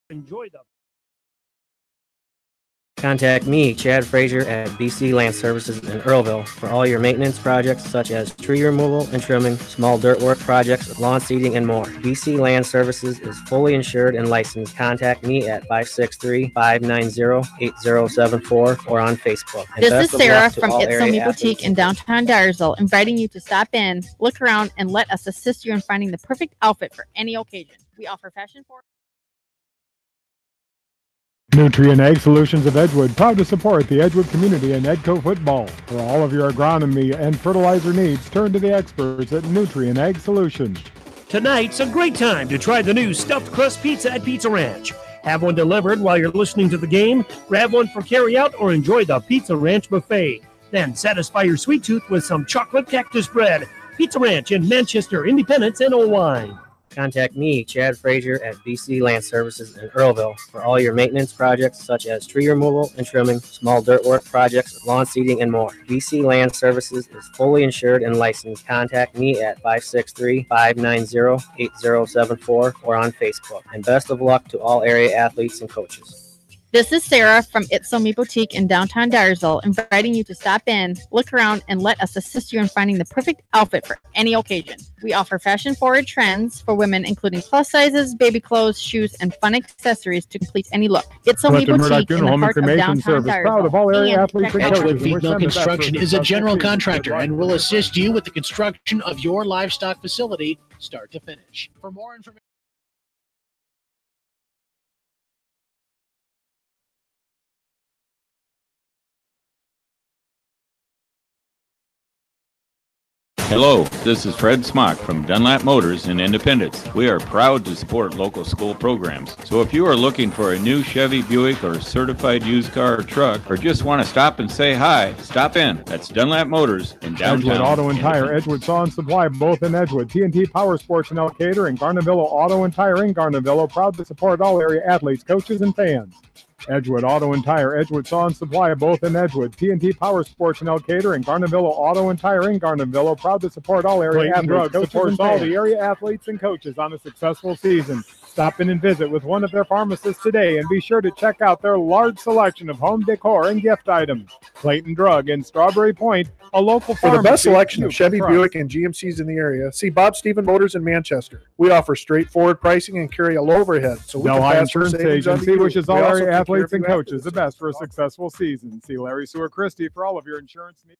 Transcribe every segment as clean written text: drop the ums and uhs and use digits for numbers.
Enjoy them. Contact me, Chad Frazier, at BC Land Services in Earlville for all your maintenance projects such as tree removal and trimming, small dirt work projects, lawn seeding, and more. BC Land Services is fully insured and licensed. Contact me at 563-590-8074 or on Facebook. And this is Sarah from It's Me Boutique in downtown Dyersville, inviting you to stop in, look around, and let us assist you in finding the perfect outfit for any occasion. We offer fashion for Nutrient Ag Solutions of Edgewood, proud to support the Edgewood community and Edco football. For all of your agronomy and fertilizer needs, turn to the experts at Nutrient Ag Solutions. Tonight's a great time to try the new stuffed crust pizza at Pizza Ranch. Have one delivered while you're listening to the game, grab one for carryout, or enjoy the Pizza Ranch buffet. Then satisfy your sweet tooth with some chocolate cactus bread. Pizza Ranch in Manchester, Independence, and Owine. Contact me, Chad Frazier, at BC Land Services in Earlville for all your maintenance projects such as tree removal and trimming, small dirt work projects, lawn seeding, and more. BC Land Services is fully insured and licensed. Contact me at 563-590-8074 or on Facebook. And best of luck to all area athletes and coaches. This is Sarah from It's Me Boutique in downtown Dyersville, inviting you to stop in, look around, and let us assist you in finding the perfect outfit for any occasion. We offer fashion-forward trends for women, including plus sizes, baby clothes, shoes, and fun accessories to complete any look. It's Me Boutique in the heart of downtown Dyersville. Edgewood Feed Mill Construction is a general contractor and will assist you with the construction of your livestock facility, start to finish. For more information. Hello, this is Fred Smock from Dunlap Motors in Independence. We are proud to support local school programs. So if you are looking for a new Chevy, Buick, or certified used car or truck, or just want to stop and say hi, stop in. That's Dunlap Motors in downtown. Edgewood Auto and Tire, Edgewood Saw and Supply, both in Edgewood. TNT Power Sports in Elkader and Garnavillo Auto and Tire in Garnavillo, proud to support all area athletes, coaches, and fans. Edgewood Auto and Tire, Edgewood Saw and Supply, both in Edgewood. TNT Power Sports in Elkader and Garnavillo Auto and Tire in Garnavillo, proud to support all area athletes, coaches, supports all the area athletes and coaches on a successful season. Stop in and visit with one of their pharmacists today, and be sure to check out their large selection of home decor and gift items. Clayton Drug in Strawberry Point, a local pharmacy. For the best selection of Chevy, Buick, and GMCs in the area, see Bob Stephen Motors in Manchester. We offer straightforward pricing and carry a low overhead. So we Delhi Insurance Agency wishes all area athletes and coaches the best for a successful season. See Larry Sewer Christie for all of your insurance needs.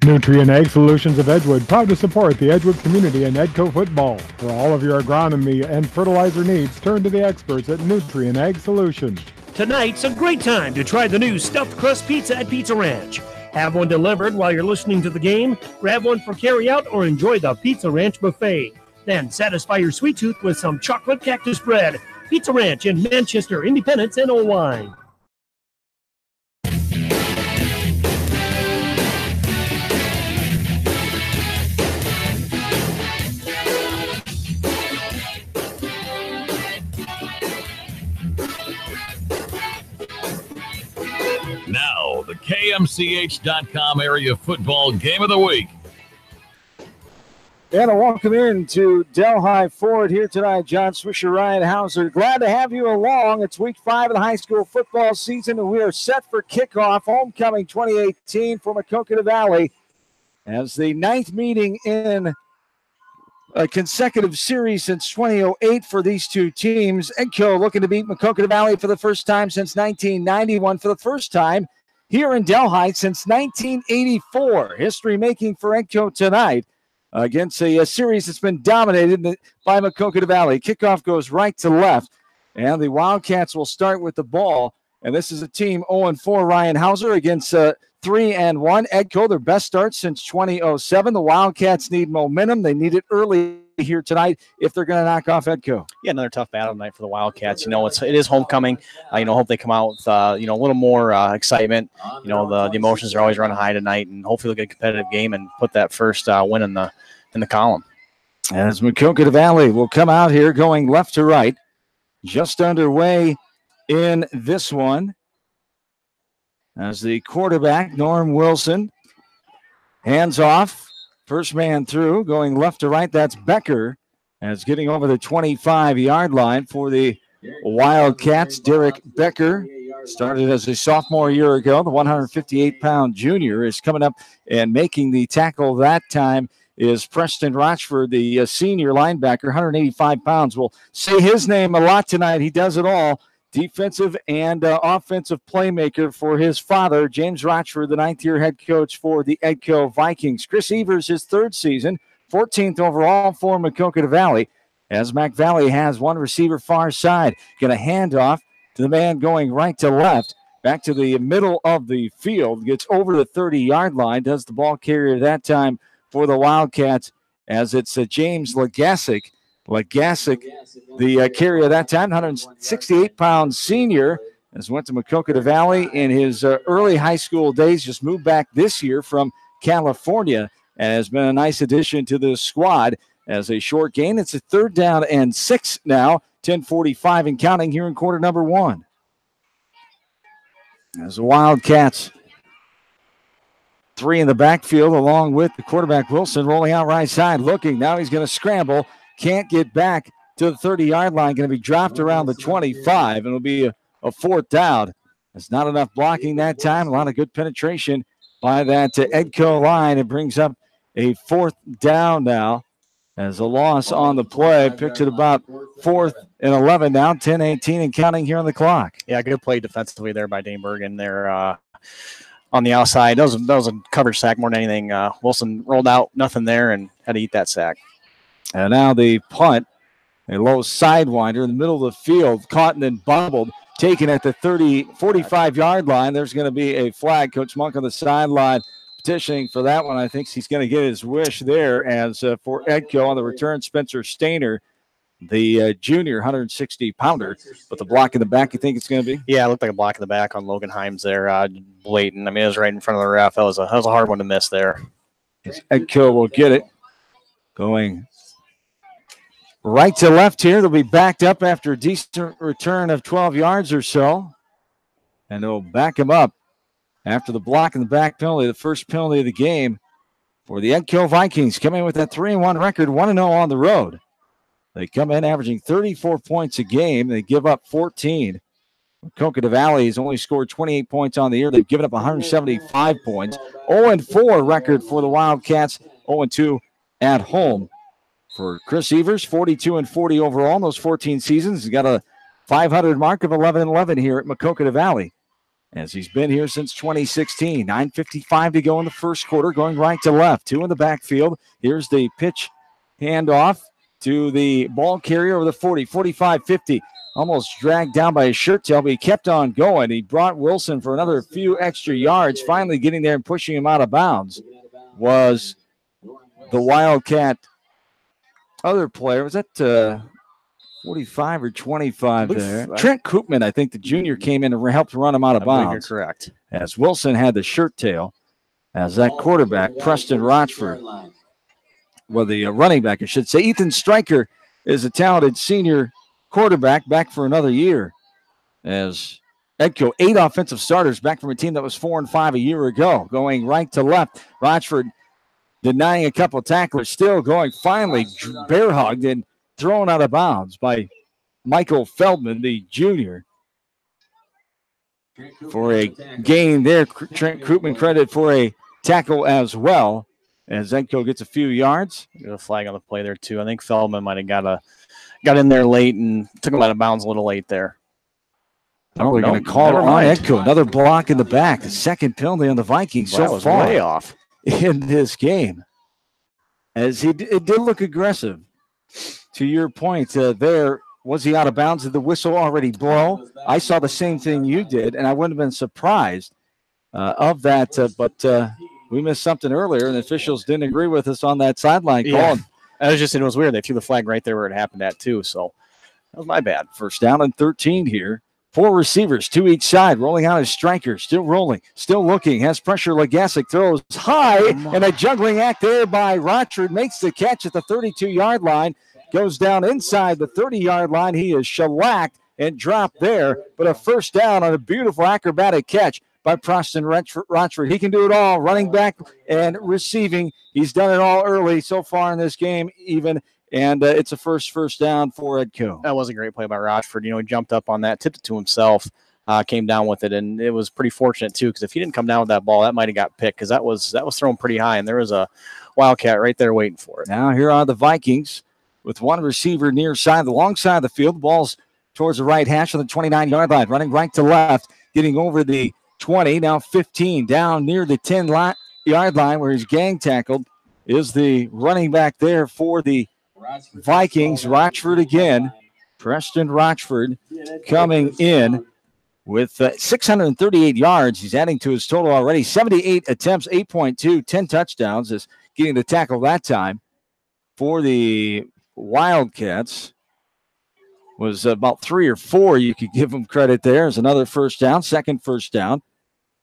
Nutrient Ag Solutions of Edgewood, proud to support the Edgewood community and Edco football. For all of your agronomy and fertilizer needs, turn to the experts at Nutrient Ag Solutions. Tonight's a great time to try the new stuffed crust pizza at Pizza Ranch. Have one delivered while you're listening to the game, grab one for carryout, or enjoy the Pizza Ranch buffet. Then satisfy your sweet tooth with some chocolate cactus bread. Pizza Ranch in Manchester, Independence, and Owine. Now, the KMCH.com area football game of the week. And a welcome in to Delhi Ford here tonight. John Swisher, Ryan Hauser. Glad to have you along. It's week 5 of the high school football season, and we are set for kickoff homecoming 2018 for Maquoketa Valley as the 9th meeting in a consecutive series since 2008 for these two teams. Edco looking to beat Maquoketa Valley for the first time since 1991, for the first time here in Delhi since 1984. History making for Edco tonight against a series that's been dominated by Maquoketa Valley. Kickoff goes right to left, and the Wildcats will start with the ball. And this is a team 0-4, Ryan Hauser, against 3-1. Edco, their best start since 2007. The Wildcats need momentum. They need it early here tonight if they're going to knock off Edco. Yeah, another tough battle tonight for the Wildcats. It is homecoming. Hope they come out with a little more excitement. The emotions are always running high tonight, and hopefully they'll get a competitive game and put that first win in the column. As Maquoketa Valley will come out here going left to right, just underway in this one. As the quarterback, Norm Wilson, hands off, first man through, going left to right. That's Becker, as getting over the 25-yard line for the Wildcats. Derek Becker started as a sophomore a year ago. The 158-pound junior is coming up and making the tackle that time. Is Preston Rochford, the senior linebacker, 185 pounds. We'll say his name a lot tonight. He does it all. Defensive and offensive playmaker for his father, James Rochford, the ninth-year head coach for the Edco Vikings. Chris Evers, his third season, 14th overall for Maquoketa Valley, as Mac Valley has one receiver far side. Going to hand off to the man going right to left, back to the middle of the field, gets over the 30-yard line, does the ball carrier that time for the Wildcats, as it's James Legasic. Legasic, the carrier that time, 168-pound senior, has went to Maquoketa Valley in his early high school days, just moved back this year from California, and has been a nice addition to the squad as a short gain. It's a 3rd down and 6 now, 10:45 and counting here in quarter number 1. As the Wildcats, 3 in the backfield, along with the quarterback Wilson rolling out right side, looking. Now he's going to scramble. Can't get back to the 30-yard line. Going to be dropped around the 25, and it'll be a 4th down. There's not enough blocking that time. A lot of good penetration by that Edco line. It brings up a 4th down now as a loss on the play. Picked it about 4th and 11 now, 10-18 and counting here on the clock. Yeah, good play defensively there by Dane Bergen there on the outside. That was a coverage sack more than anything. Wilson rolled out, nothing there, and had to eat that sack. And now the punt, a low sidewinder in the middle of the field, caught and then bobbled, taken at the 45-yard line. There's going to be a flag. Coach Monk on the sideline petitioning for that one. I think he's going to get his wish there. As for Edco on the return, Spencer Stainer, the junior 160-pounder, but the block in the back, you think it's going to be? Yeah, it looked like a block in the back on Logan Himes there, blatant. I mean, it was right in front of the ref. That was a hard one to miss there. Edco will get it. Going right to left here. They'll be backed up after a decent return of 12 yards or so. And they'll back him up after the block in the back penalty, the first penalty of the game for the Edco Vikings, coming in with that 3-1 record, 1-0 on the road. They come in averaging 34 points a game. They give up 14. Maquoketa Valley has only scored 28 points on the year. They've given up 175 points. 0-4 record for the Wildcats, 0-2 at home. For Chris Evers, 42-40 overall in those 14 seasons. He's got a 500 mark of 11-11 here at Maquoketa Valley, as he's been here since 2016. 9:55 to go in the first quarter, going right to left. 2 in the backfield. Here's the pitch handoff to the ball carrier over the 40, 45, 50. Almost dragged down by his shirt tail, but he kept on going. He brought Wilson for another few extra yards, finally getting there and pushing him out of bounds. Was the Wildcat other player, was that 45 or 25 there? Trent Koopman, I think the junior, came in and helped run him out of bounds. You're correct. As Wilson had the shirt tail, as that quarterback, Preston Rochford, well, the running back, I should say, Ethan Stryker is a talented senior quarterback back for another year. As Edco, 8 offensive starters back from a team that was 4-5 a year ago, going right to left. Rochford denying a couple of tacklers, still going, finally bear hugged and thrown out of bounds by Michael Feldman, the junior. For a gain there, Trent Koopman credit for a tackle as well, as Edco gets a few yards. Got a flag on the play there too. I think Feldman might have got in there late and took him out of bounds a little late there. Oh, they're going to call it on Edco. Another block in the back. The second penalty on the Vikings so far way off in this game. As it did look aggressive. To your point there, was he out of bounds? Did the whistle already blow? I saw the same thing you did, and I wouldn't have been surprised of that. But we missed something earlier, and the officials didn't agree with us on that sideline call. It was weird. They threw the flag right there where it happened at, too. So that was my bad. First down and 13 here. 4 receivers, 2 each side. Rolling out his striker. Still rolling. Still looking. Has pressure. Legasic throws high. And a juggling act there by Rochford. Makes the catch at the 32-yard line. Goes down inside the 30-yard line. He is shellacked and dropped there. But a first down on a beautiful acrobatic catch by Preston Rochford. He can do it all. Running back and receiving. He's done it all early so far in this game even. And it's a first down for Edco. That was a great play by Rochford. He jumped up on that, tipped it to himself, came down with it, and it was pretty fortunate too. Because if he didn't come down with that ball, that might have got picked. Because that was thrown pretty high, and there was a Wildcat right there waiting for it. Now here are the Vikings with 1 receiver near side, the long side of the field. The ball's towards the right hash on the 29-yard line, running right to left, getting over the 20, now 15, down near the 10-yard line where he's gang tackled. Is the running back there for the Vikings. Rochford again. Preston Rochford coming in with 638 yards. He's adding to his total already. 78 attempts, 8.2, 10 touchdowns is getting the tackle that time. For the Wildcats was about 3 or 4. You could give them credit there. There's another first down, second first down.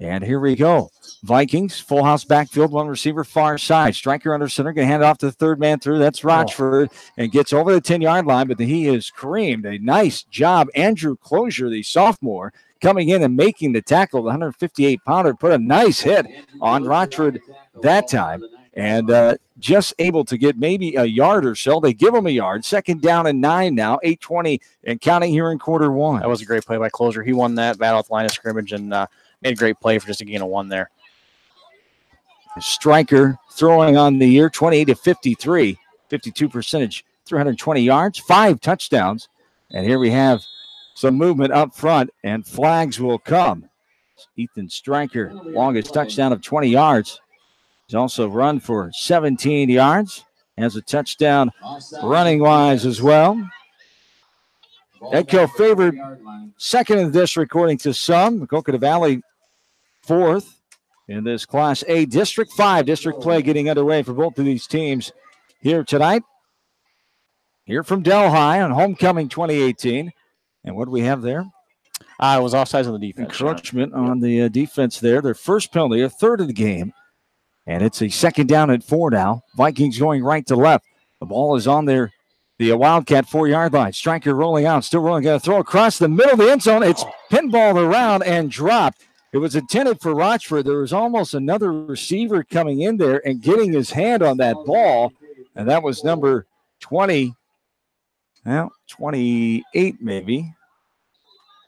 And here we go. Vikings, full house backfield, 1 receiver far side. Striker under center, going to hand it off to the third man through. That's Rochford and gets over the 10-yard line, but he is creamed. A nice job. Andrew Closure, the sophomore, coming in and making the tackle. The 158-pounder put a nice hit on Rochford that time. And just able to get maybe a yard or so. They give him a yard. Second down and 9 now, 8:20 and counting here in quarter 1. That was a great play by Closure. He won that battle at the line of scrimmage and made a great play for just a gain of 1 there. Striker throwing on the year, 28 to 53, 52 percentage, 320 yards, 5 touchdowns. And here we have some movement up front, and flags will come. Ethan Striker, longest touchdown of 20 yards. He's also run for 17 yards. Has a touchdown running-wise as well. Edco favored second in the district, according to some. Maquoketa Valley fourth in this Class A District 5 district play getting underway for both of these teams here tonight. Here from Delhi on Homecoming 2018. And what do we have there? It was offsides on the defense. Encroachment on the defense there. Their first penalty, a third of the game. And it's a second down at 4 now. Vikings going right to left. The ball is on the Wildcat 4-yard line. Striker rolling out, still rolling. Going to throw across the middle of the end zone. It's pinballed around and dropped. It was intended for Rochford. There was almost another receiver coming in there and getting his hand on that ball. And that was number 20, 28 maybe,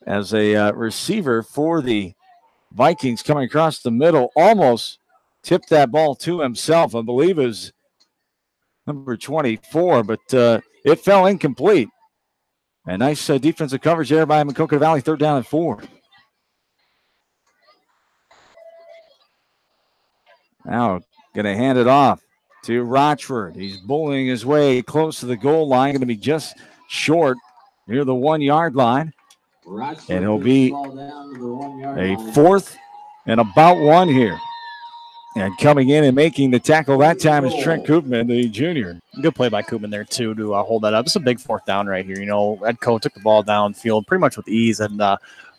as a receiver for the Vikings coming across the middle. Almost tipped that ball to himself. I believe it was number 24, but it fell incomplete. A nice defensive coverage there by Maquoketa Valley, 3rd down and 4. Now going to hand it off to Rochford. He's bullying his way close to the goal line. Going to be just short near the 1-yard line. And it'll be a 4th and about 1 here. And coming in and making the tackle that time is Trent Koopman, the junior. Good play by Koopman there, too, to hold that up. It's a big 4th down right here. Edco took the ball downfield pretty much with ease. And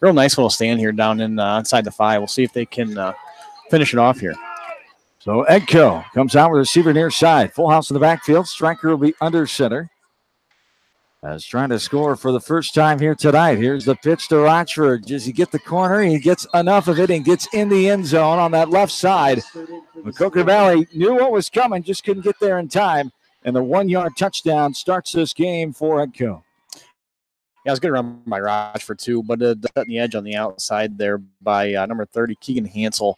real nice little stand here down inside the 5. We'll see if they can finish it off here. So Edco comes out with a receiver near side. Full house in the backfield. Striker will be under center. As trying to score for the first time here tonight. Here's the pitch to Rochford. Does he get the corner? He gets enough of it and gets in the end zone on that left side. Maquoketa Valley knew what was coming, just couldn't get there in time. And the 1-yard touchdown starts this game for Edco. Yeah, it was a good run by Rochford, too, but the edge on the outside there by number 30, Keegan Hansel.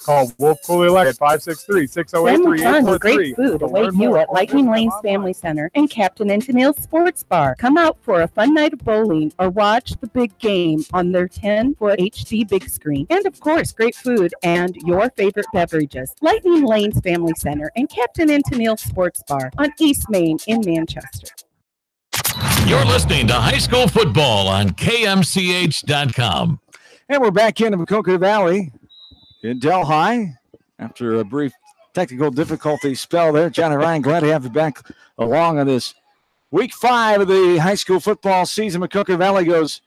Call Wolf Cooley Electric at 563-608-3843. Family fun and great food await you at Lightning Lanes Family Center and Captain and Tennille's Sports Bar. Come out for a fun night of bowling or watch the big game on their 10-foot HD big screen. And of course, great food and your favorite beverages. Lightning Lanes Family Center and Captain and Tennille's Sports Bar on East Main in Manchester. You're listening to high school football on KMCH.com. And we're back into Maquoketa Valley in Delhi after a brief technical difficulty spell there. John and Ryan, glad to have you back along on this week 5 of the high school football season. Maquoketa Valley goes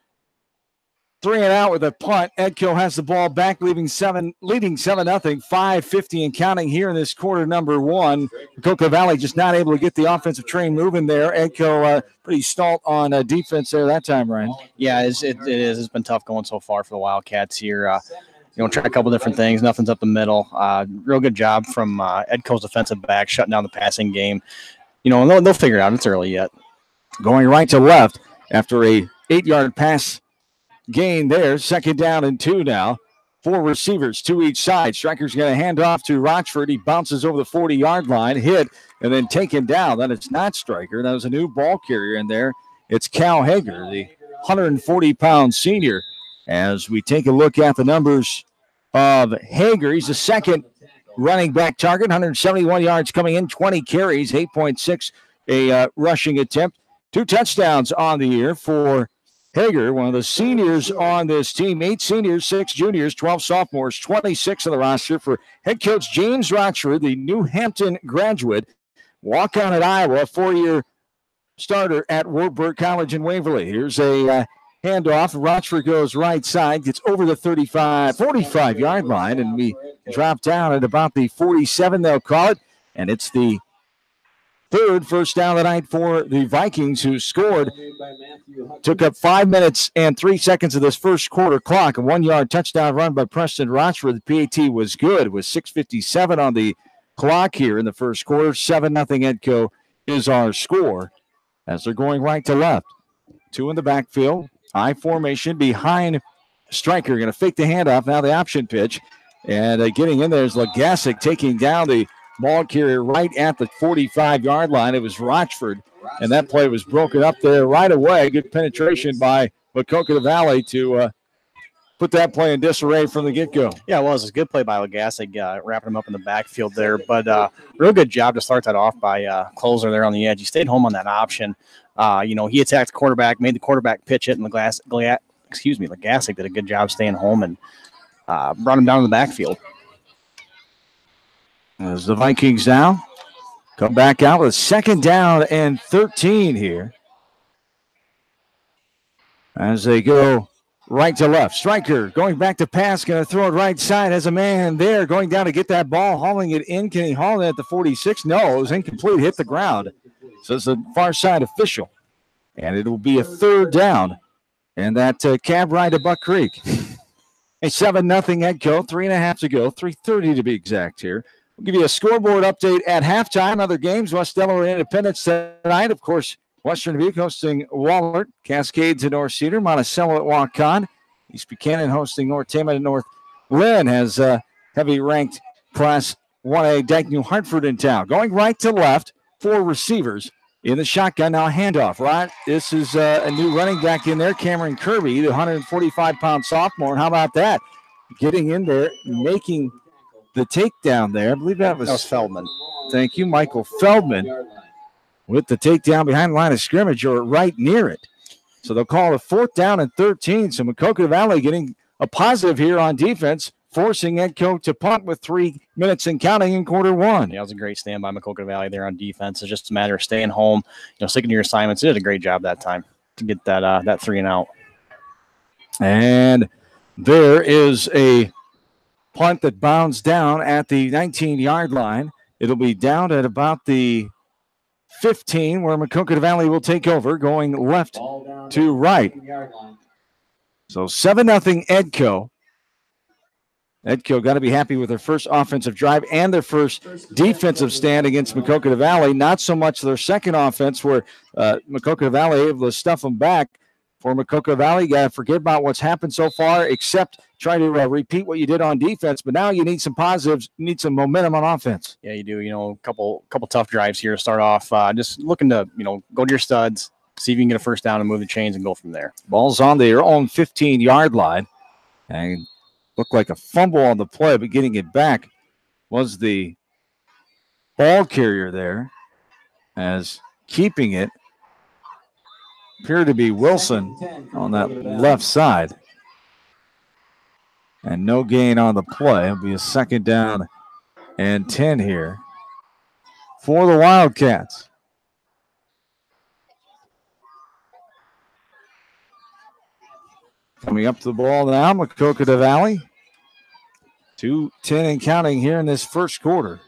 3-and-out with a punt. Edco has the ball back, leading 7-0, 5:50 and counting here in this quarter number 1. Maquoketa Valley just not able to get the offensive train moving there. Edco pretty stalled on defense there that time, Ryan. Yeah, it is. It's been tough going so far for the Wildcats here. Try a couple different things. Nothing's up the middle. Real good job from Edco's defensive back, shutting down the passing game. And they'll figure it out. It's early yet. Going right to left after a 8-yard pass gain there. 2nd down and 2 now. 4 receivers, 2 each side. Striker's going to hand off to Rochford. He bounces over the 40-yard line, hit, and then taken down. Then it's not Striker. That was a new ball carrier in there. It's Cal Hager, the 140-pound senior. As we take a look at the numbers of Hager, he's the second running back target, 171 yards coming in, 20 carries, 8.6 a rushing attempt. 2 touchdowns on the year for Hager, one of the seniors on this team. 8 seniors, 6 juniors, 12 sophomores, 26 on the roster for head coach James Rochford, the New Hampton graduate, walk-on at Iowa, 4-year starter at Wartburg College in Waverly. Here's a handoff. Rochford goes right side, gets over the 45-yard line, and we drop down at about the 47, they'll call it. And it's the 3rd first down of the night for the Vikings, who scored. Took up 5 minutes and 3 seconds of this first quarter clock. A 1-yard touchdown run by Preston Rochford. The PAT was good. It was 6:57 on the clock here in the first quarter. 7-0 Edco is our score as they're going right to left. 2 in the backfield. I formation behind Striker. Going to fake the handoff. Now the option pitch. And getting in there is Legasic taking down the ball carrier right at the 45-yard line. It was Rochford. And that play was broken up there right away. Good penetration by Maquoketa Valley to put that play in disarray from the get-go. Yeah, it was. A good play by Legasic, wrapping him up in the backfield there. But real good job to start that off by Closer there on the edge. He stayed home on that option. He attacked the quarterback, made the quarterback pitch it, and Legasic did a good job staying home and brought him down to the backfield. As the Vikings now come back out with 2nd down and 13 here. As they go right to left. Striker going back to pass, going to throw it right side. Has a man there going down to get that ball, hauling it in. Can he haul it at the 46? No, it was incomplete, hit the ground. So it's the far side official. And it will be a 3rd down. And that cab ride to Buck Creek. A 7-0 Edco, 3.5 to go, 3:30 to be exact here. We'll give you a scoreboard update at halftime. Other games, West Delaware Independence tonight. Of course, Western Dubuque hosting Wahlert, Cascades at North Cedar, Monticello at Waukon, East Buchanan hosting North Tama and North Lynn has heavy-ranked Class 1A Dyke New Hartford in town. Going right to left, 4 receivers in the shotgun. Now a handoff. Right, this is a new running back in there, Cameron Kirby, the 145-pound sophomore. How about that? Getting in there, making the takedown there. I believe that was Feldman. Thank you, Michael Feldman, with the takedown behind the line of scrimmage or right near it. So they'll call it 4th down and 13. So Maquoketa Valley getting a positive here on defense, forcing Edco to punt with 3 minutes and counting in quarter 1. Yeah, it was a great stand by Maquoketa Valley there on defense. It's just a matter of staying home, sticking to your assignments. They did a great job that time to get that 3 and out. And there is a punt that bounds down at the 19-yard line. It'll be down at about the 15, where Maquoketa Valley will take over, going left to right. So 7-0 Edco. Edco got to be happy with their first offensive drive and their first defensive stand against Maquoketa Valley. Not so much their second offense, where Maquoketa Valley able to stuff them back. for Maquoketa Valley. You got to forget about what's happened so far, except try to repeat what you did on defense. But now you need some positives, you need some momentum on offense. Yeah, you do. A couple tough drives here to start off. Just looking to, go to your studs, see if you can get a first down and move the chains and go from there. Ball's on their own 15-yard line. And looked like a fumble on the play, but getting it back was the ball carrier there, as keeping it appeared to be Wilson on that left side. And no gain on the play. It'll be a 2nd down and 10 here for the Wildcats. Coming up to the ball now, Maquoketa Valley. 2:10 and counting here in this first quarter.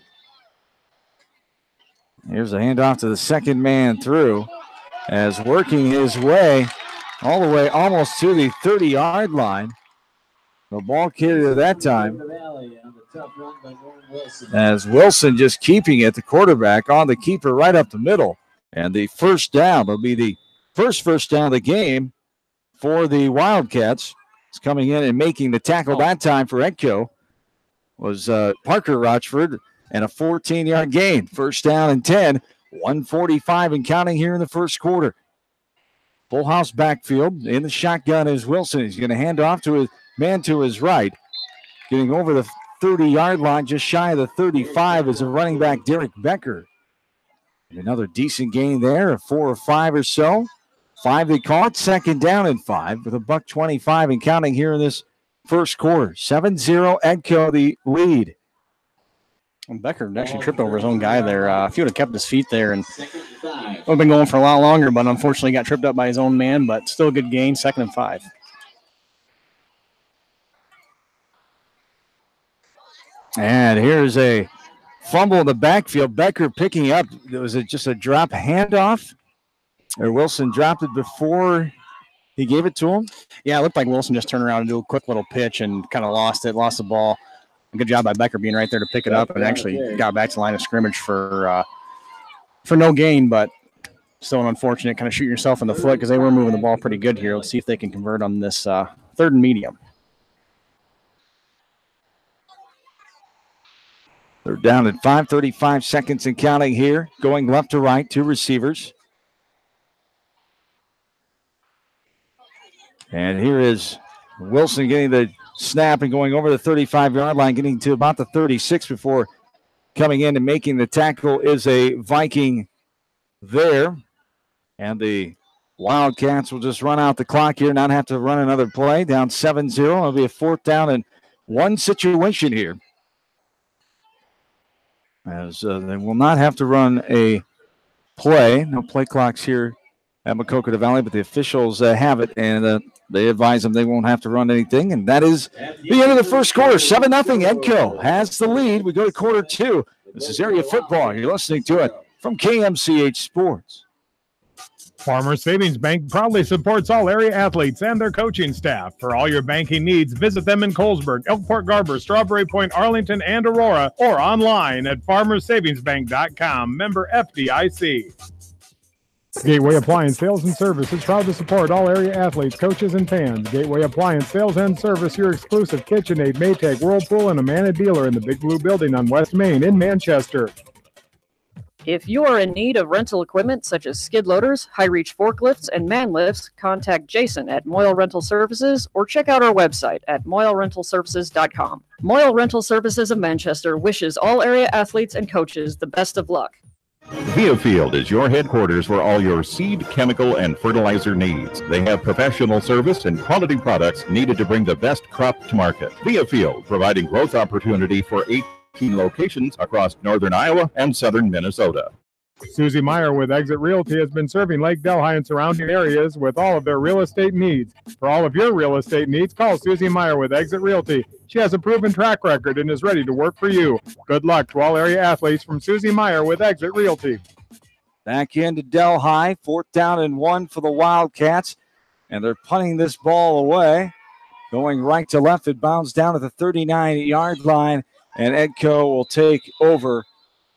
Here's a handoff to the second man through, as working his way all the way almost to the 30-yard line. The ball carrier that time, as Wilson just keeping it, the quarterback on the keeper right up the middle. And the first down will be the first down of the game for the Wildcats. It's coming in and making the tackle that time for Edco was Parker Rochford, and a 14-yard gain. First down and 10, 1:45 and counting here in the first quarter. Full house backfield. In the shotgun is Wilson. He's going to hand off to his man to his right. Getting over the 30-yard line, just shy of the 35, is a running back, Derek Becker. And another decent gain there, a 4 or 5 or so. 5 they call it, 2nd down and 5 with a $1.25 and counting here in this first quarter. 7-0 Edco the lead. And Becker actually tripped over his own guy there. If he would have kept his feet there, and would have been going for a lot longer, but unfortunately got tripped up by his own man, but still a good gain, 2nd and 5. And here's a fumble in the backfield. Becker picking up. Was it just a drop handoff? Or Wilson dropped it before he gave it to him? Yeah, it looked like Wilson just turned around and do a quick little pitch and kind of lost the ball. Good job by Becker being right there to pick it up, and actually got back to the line of scrimmage for no gain, but still an unfortunate kind of shooting yourself in the foot because they were moving the ball pretty good here. Let's see if they can convert on this 3rd and medium. They're down at 5:35 seconds and counting here. Going left to right, 2 receivers. And here is Wilson getting the snap and going over the 35-yard line, getting to about the 36 before coming in and making the tackle is a Viking there. And the Wildcats will just run out the clock here, not have to run another play. Down 7-0. It'll be a 4th down and 1 situation here. As they will not have to run a play. No play clocks here at Maquoketa Valley, but the officials have it, and they advise them they won't have to run anything. And that is the end of the first quarter. 7-0. Edco has the lead. We go to quarter 2. This is Area Football. You're listening to it from KMCH Sports. Farmers Savings Bank proudly supports all area athletes and their coaching staff. For all your banking needs, visit them in Colesburg, Elkport Garber, Strawberry Point, Arlington, and Aurora, or online at farmersavingsbank.com. Member FDIC. Gateway Appliance Sales and Service is proud to support all area athletes, coaches, and fans. Gateway Appliance Sales and Service, your exclusive KitchenAid, Maytag, Whirlpool, and Amana dealer in the Big Blue Building on West Main in Manchester. If you are in need of rental equipment such as skid loaders, high-reach forklifts, and man lifts, contact Jason at Moyle Rental Services or check out our website at moylerentalservices.com. Moyle Rental Services of Manchester wishes all area athletes and coaches the best of luck. Via Field is your headquarters for all your seed, chemical, and fertilizer needs. They have professional service and quality products needed to bring the best crop to market. Via Field, providing growth opportunity for 18 locations across northern Iowa and southern Minnesota. Susie Meyer with Exit Realty has been serving Lake Delhi and surrounding areas with all of their real estate needs. For all of your real estate needs, call Susie Meyer with Exit Realty. She has a proven track record and is ready to work for you. Good luck to all area athletes from Susie Meyer with Exit Realty. Back into Delhi, 4th down and 1 for the Wildcats, and they're punting this ball away. Going right to left, it bounds down at the 39-yard line, and Edco will take over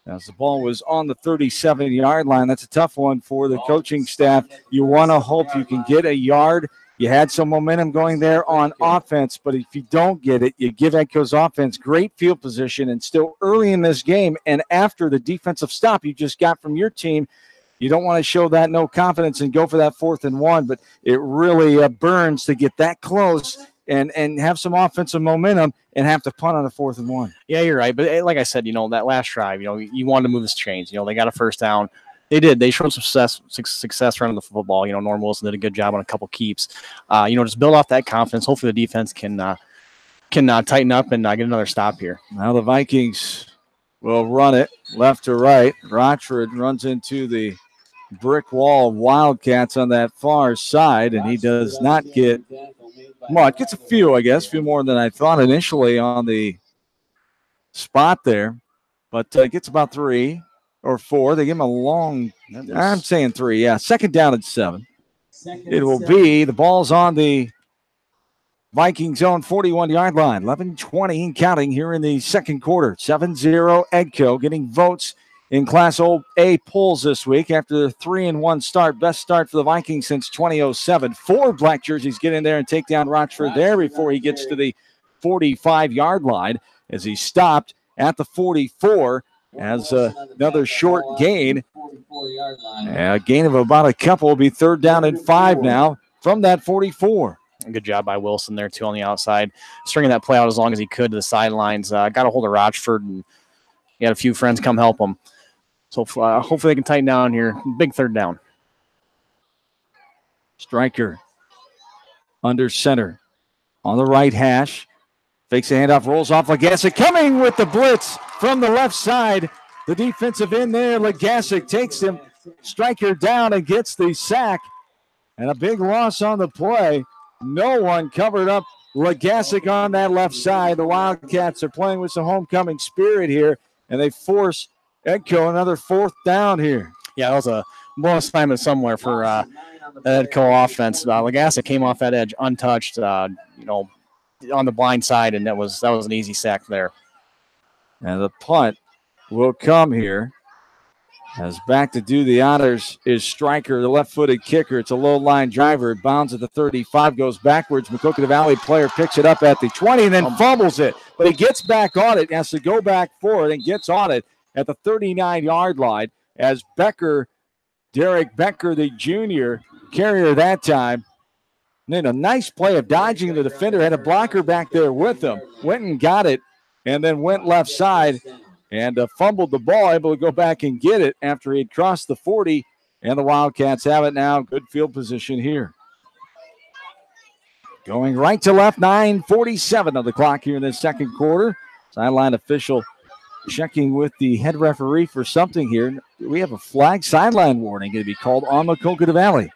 as the ball was on the 37-yard line. That's a tough one for the coaching staff. You want to hope you can get a yard. You had some momentum going there on offense, but if you don't get it, you give Edco's offense great field position, and still early in this game and after the defensive stop you just got from your team, you don't want to show that no confidence and go for that 4th and 1, but it really burns to get that close and have some offensive momentum and have to punt on a 4th and 1. Yeah, you're right. But like I said, that last drive, you wanted to move this chains. They got a first down. They did. They showed success running the football. Norm Wilson did a good job on a couple keeps. Just build off that confidence. Hopefully the defense can tighten up and get another stop here. Now the Vikings will run it left to right. Rochford runs into the brick wall of Wildcats on that far side, and he does not get much. Gets a few, I guess, a few more than I thought initially on the spot there, but gets about 3 or 4. They give him a long, I'm saying 3, yeah. 2nd down and 7. It will be, the ball's on the Vikings own 41-yard line. 11:20 and counting here in the second quarter. 7-0 Edco getting votes in Class A polls this week after the 3-1 start. Best start for the Vikings since 2007. 4 black jerseys get in there and take down Rochford there before he gets to the 45-yard line as he stopped at the 44 as another short gain. A gain of about a couple will be 3rd down and 5 now from that 44. Good job by Wilson there, too, on the outside. Stringing that play out as long as he could to the sidelines. Got a hold of Rochford, and he had a few friends come help him. So hopefully they can tighten down here. Big 3rd down. Stryker under center on the right hash. Fakes a handoff, rolls off Legasic. Coming with the blitz from the left side. The defensive end there. Legasic takes him. Stryker down and gets the sack. And a big loss on the play. No one covered up Legasic on that left side. The Wildcats are playing with some homecoming spirit here, and they force Edco another 4th down here. Yeah, that was a bonus assignment somewhere for the Edco offense. Legasic came off that edge untouched, on the blind side, and that was an easy sack there. And the punt will come here. As back to do the honors is Stryker, the left-footed kicker. It's a low-line driver. It bounds at the 35, goes backwards. Maquoketa Valley player picks it up at the 20 and then fumbles it. But he gets back on it, has to go back for it, and gets on it at the 39-yard line as Derek Becker, the junior carrier that time, made a nice play of dodging the defender, had a blocker back there with him, went and got it, and then went left side and fumbled the ball, able to go back and get it after he had crossed the 40, and the Wildcats have it now. Good field position here. Going right to left, 9:47 of the clock here in the second quarter. Sideline official checking with the head referee for something here. We have a flag sideline warning going to be called on Maquoketa Valley.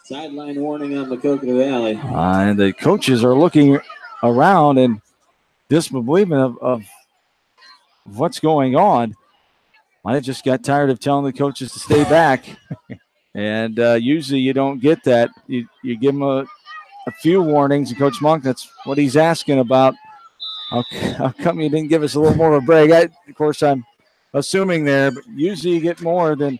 Sideline warning on Maquoketa Valley. And the coaches are looking around and disbelieving of what's going on. Might have just got tired of telling the coaches to stay back. And usually you don't get that. You give them a few warnings. And Coach Monk, that's what he's asking about. How come you didn't give us a little more of a break? Of course, I'm assuming there, but usually you get more than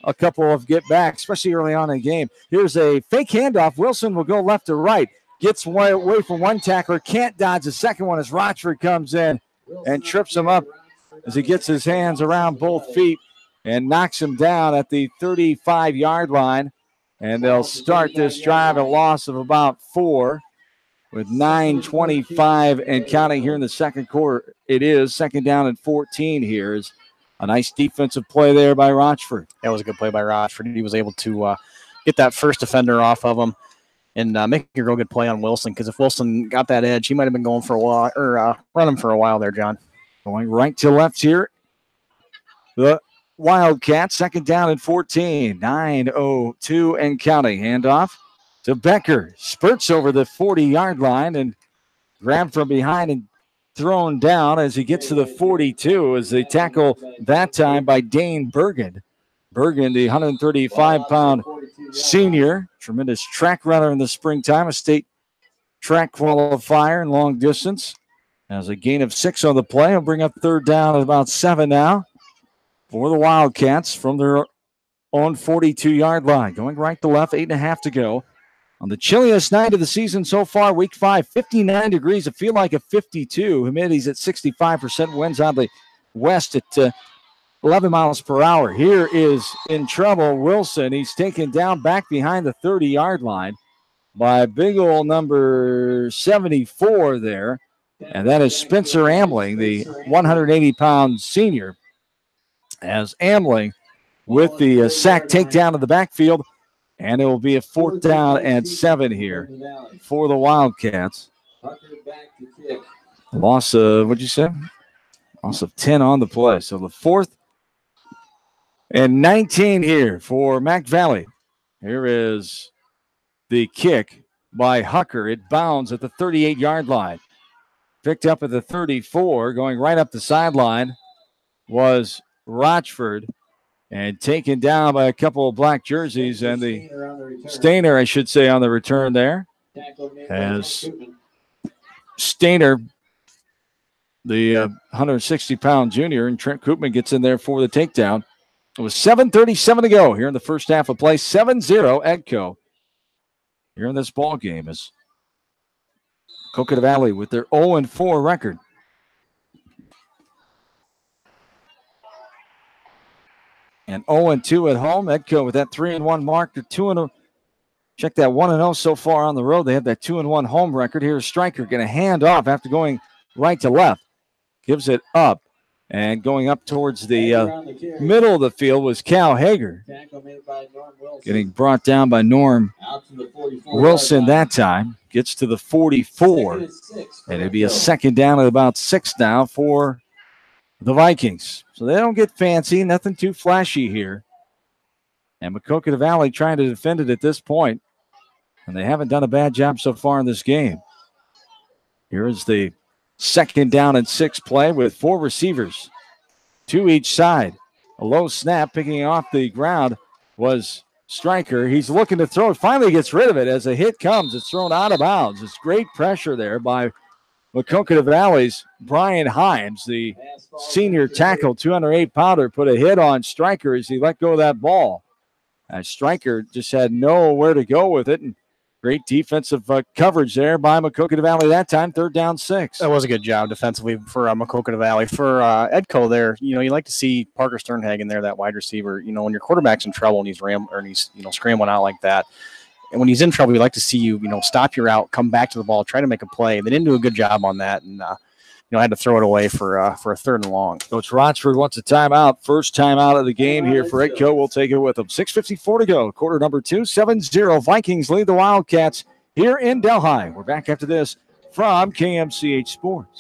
a couple of get back, especially early on in the game. Here's a fake handoff. Wilson will go left to right. Gets away from one tackler. Can't dodge the second one as Rochford comes in and trips him up as he gets his hands around both feet and knocks him down at the 35-yard line. And they'll start this drive a loss of about 4 with 9:25 and counting here in the second quarter. It is 2nd down and 14 here. Is a nice defensive play there by Rochford. That was a good play by Rochford. He was able to get that first defender off of him and make a real good play on Wilson, because if Wilson got that edge, he might have been going for a while, or running for a while there, John. Going right to left here. The Wildcats, 2nd down and 14. 9:02 and counting. Handoff to Becker. Spurts over the 40-yard line and grabbed from behind and thrown down as he gets to the 42 as they tackle that time by Dane Bergen. Bergen, the 135-pound senior, tremendous track runner in the springtime, a state track qualifier in long distance. As a gain of 6 on the play, will bring up third down at about 7 now for the Wildcats from their own 42-yard line. Going right to left, 8.5 to go. On the chilliest night of the season so far, week 5, 59 degrees. It feels like a 52. Humidity's at 65%. Winds on the west at 11 miles per hour. Here is in trouble Wilson. He's taken down back behind the 30-yard line by big old number 74 there. And that is Spencer Ambling, the 180-pound senior, as Ambling with the sack takedown in the backfield. And it will be a 4th down and 7 here for the Wildcats. Loss of, what'd you say? Loss of 10 on the play. So the 4th and 19 here for Mac Valley. Here is the kick by Hucker. It bounds at the 38-yard line. Picked up at the 34, going right up the sideline was Rochford, and taken down by a couple of black jerseys, and the Stainer, I should say, on the return there. As Stainer, the 160-pound junior, and Trent Koopman gets in there for the takedown. It was 7:37 to go here in the first half of play. 7-0 Edco here in this ball game as Maquoketa Valley with their 0-4 record. And 0-2 at home. Edco with that 3-1 mark. They're 2-0. Check that 1-0 so far on the road. They have that 2-1 home record. Here's Stryker going to hand off after going right to left. Gives it up. And going up towards the middle of the field was Cal Hager. Getting brought down by Norm Wilson that time. Gets to the 44. And it'd be a 2nd down at about 6 now for the Vikings. So they don't get fancy. Nothing too flashy here. And Maquoketa Valley trying to defend it at this point. And they haven't done a bad job so far in this game. Here is the 2nd down and 6 play with 4 receivers, 2 each side. A low snap picking off the ground was Stryker. He's looking to throw. Finally gets rid of it as a hit comes. It's thrown out of bounds. It's great pressure there by Maquoketa Valley's Brian Himes, the senior tackle, 208-pounder, put a hit on Stryker as he let go of that ball. Stryker just had nowhere to go with it, and great defensive coverage there by Maquoketa Valley that time. 3rd down 6. That was a good job defensively for Maquoketa Valley. For Edco there, you like to see Parker Sternhagen there, that wide receiver. When your quarterback's in trouble and he's scrambling out like that, and when he's in trouble, we like to see you, stop your route, come back to the ball, try to make a play. They didn't do a good job on that, and had to throw it away for a 3rd and long. Coach Rochford wants a timeout. First timeout of the game here for Edco. We'll take it with them. 6:54 to go. Quarter number 2. 7-0. Vikings lead the Wildcats here in Delhi. We're back after this from KMCH Sports.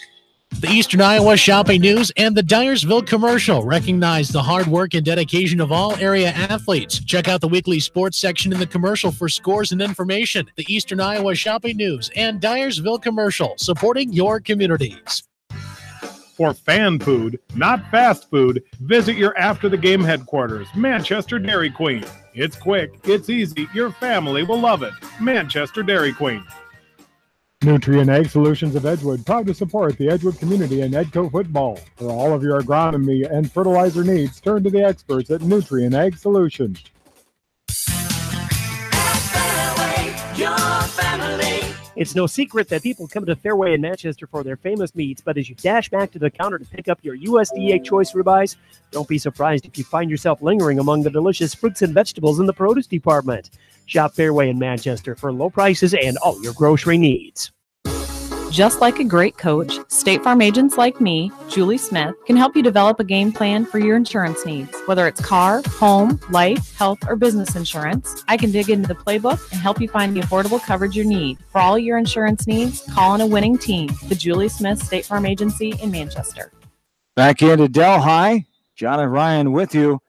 The Eastern Iowa Shopping News and the Dyersville Commercial recognize the hard work and dedication of all area athletes. Check out the weekly sports section in the commercial for scores and information. The Eastern Iowa Shopping News and Dyersville Commercial, supporting your communities. For fan food, not fast food, visit your after-the-game headquarters, Manchester Dairy Queen. It's quick, it's easy, your family will love it. Manchester Dairy Queen. Nutrient Ag Solutions of Edgewood, proud to support the Edgewood community and Edco football. For all of your agronomy and fertilizer needs, turn to the experts at Nutrient Ag Solutions. It's no secret that people come to Fairway in Manchester for their famous meats, but as you dash back to the counter to pick up your USDA choice ribeyes, don't be surprised if you find yourself lingering among the delicious fruits and vegetables in the produce department. Shop Fairway in Manchester for low prices and all your grocery needs. Just like a great coach, State Farm agents like me, Julie Smith, can help you develop a game plan for your insurance needs. Whether it's car, home, life, health, or business insurance, I can dig into the playbook and help you find the affordable coverage you need. For all your insurance needs, call on a winning team. The Julie Smith State Farm Agency in Manchester. Back into Delhi. John and Ryan with you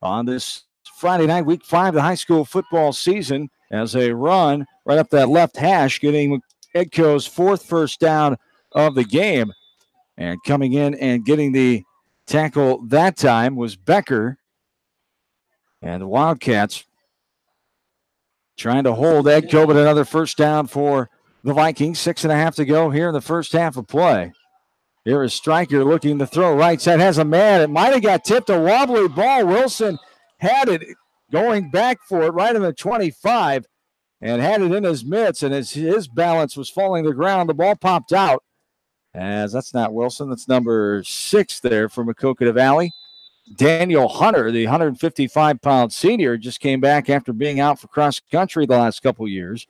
on this Friday night, week 5 of the high school football season, as a run right up that left hash, getting Edco's 4th first down of the game. And coming in and getting the tackle that time was Becker. And the Wildcats trying to hold Edco, but another first down for the Vikings. 6.5 to go here in the first half of play. Here is Stryker looking to throw right side. Has a man. It might have got tipped. A wobbly ball. Wilson had it going back for it right in the 25 and had it in his mitts. And as his balance was falling to the ground, the ball popped out. As that's not Wilson. That's number 6 there for Maquoketa Valley. Daniel Hunter, the 155-pound senior, just came back after being out for cross country the last couple years.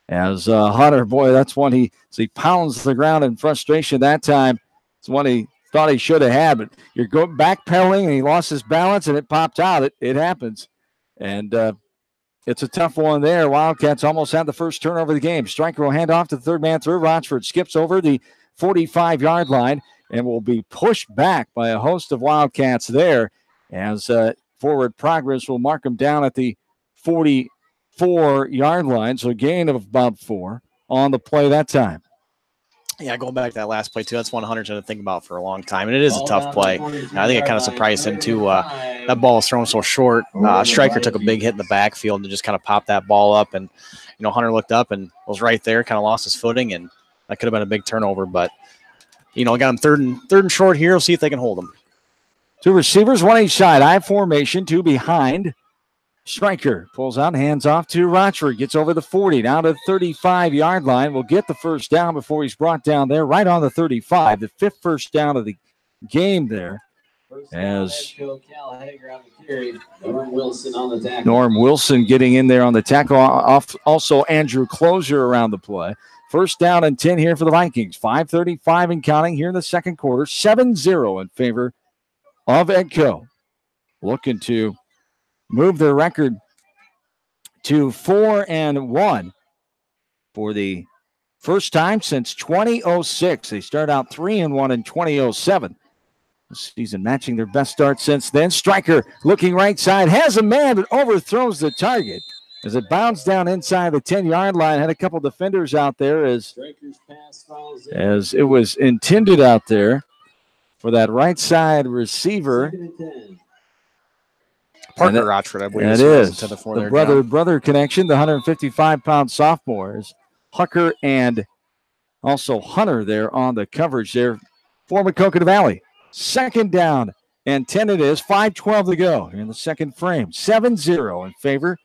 As Hunter, boy, that's one he pounds the ground in frustration that time. It's one he thought he should have had, but you're going backpedaling and he lost his balance and it popped out. It happens. And it's a tough one there. Wildcats almost had the first turnover of the game. Stryker will hand off to the third man through. Rochford skips over the 45-yard line and will be pushed back by a host of Wildcats there as forward progress will mark them down at the 44-yard line. So a gain of about 4 on the play that time. Yeah, going back to that last play, too, that's one Hunter's going to think about for a long time, and it is a tough play. I think it kind of surprised him, too. That ball was thrown so short. Stryker took a big hit in the backfield and just kind of popped that ball up, and, Hunter looked up and was right there, kind of lost his footing, and that could have been a big turnover, but, got him third and short here. We'll see if they can hold him. 2 receivers, 1 each side. I formation, 2 behind. Stryker pulls out, hands off to Rochford, gets over the 40, down to the 35-yard line. Will get the first down before he's brought down there, right on the 35, the 5th first down of the game there. As Norm Wilson getting in there on the tackle. Also Andrew Closer around the play. First down and 10 here for the Vikings. 5:35 and counting here in the second quarter. 7-0 in favor of Edco. Looking to move their record to 4-1 for the first time since 2006. They start out 3-1 in 2007. This season matching their best start since then. Stryker looking right side, has a man but overthrows the target as it bounced down inside the 10-yard line. Had a couple defenders out there as it was intended out there for that right side receiver. Parker Rochford, I believe. It is. The brother connection, the 155-pound sophomores, Hucker and also Hunter there on the coverage there for Maquoketa Valley. Second down and 10 it is. 5:12 to go in the second frame. 7-0 in favor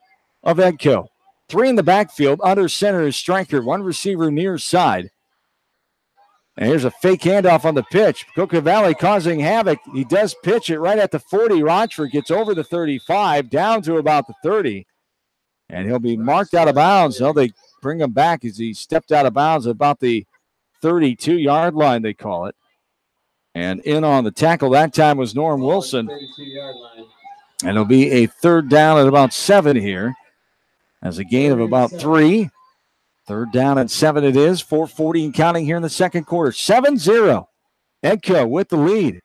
of Edco. 3 in the backfield. Under center is Stryker. 1 receiver near side. And here's a fake handoff on the pitch. Maquoketa Valley causing havoc. He does pitch it right at the 40. Rochford gets over the 35, down to about the 30. And he'll be marked out of bounds. Well, they bring him back as he stepped out of bounds at about the 32-yard line, they call it. And in on the tackle that time was Norm Wilson. And it'll be a third down at about 7 here. As a gain of about 3. Third down and 7 it is. 4:40 and counting here in the second quarter. 7-0. Edco with the lead.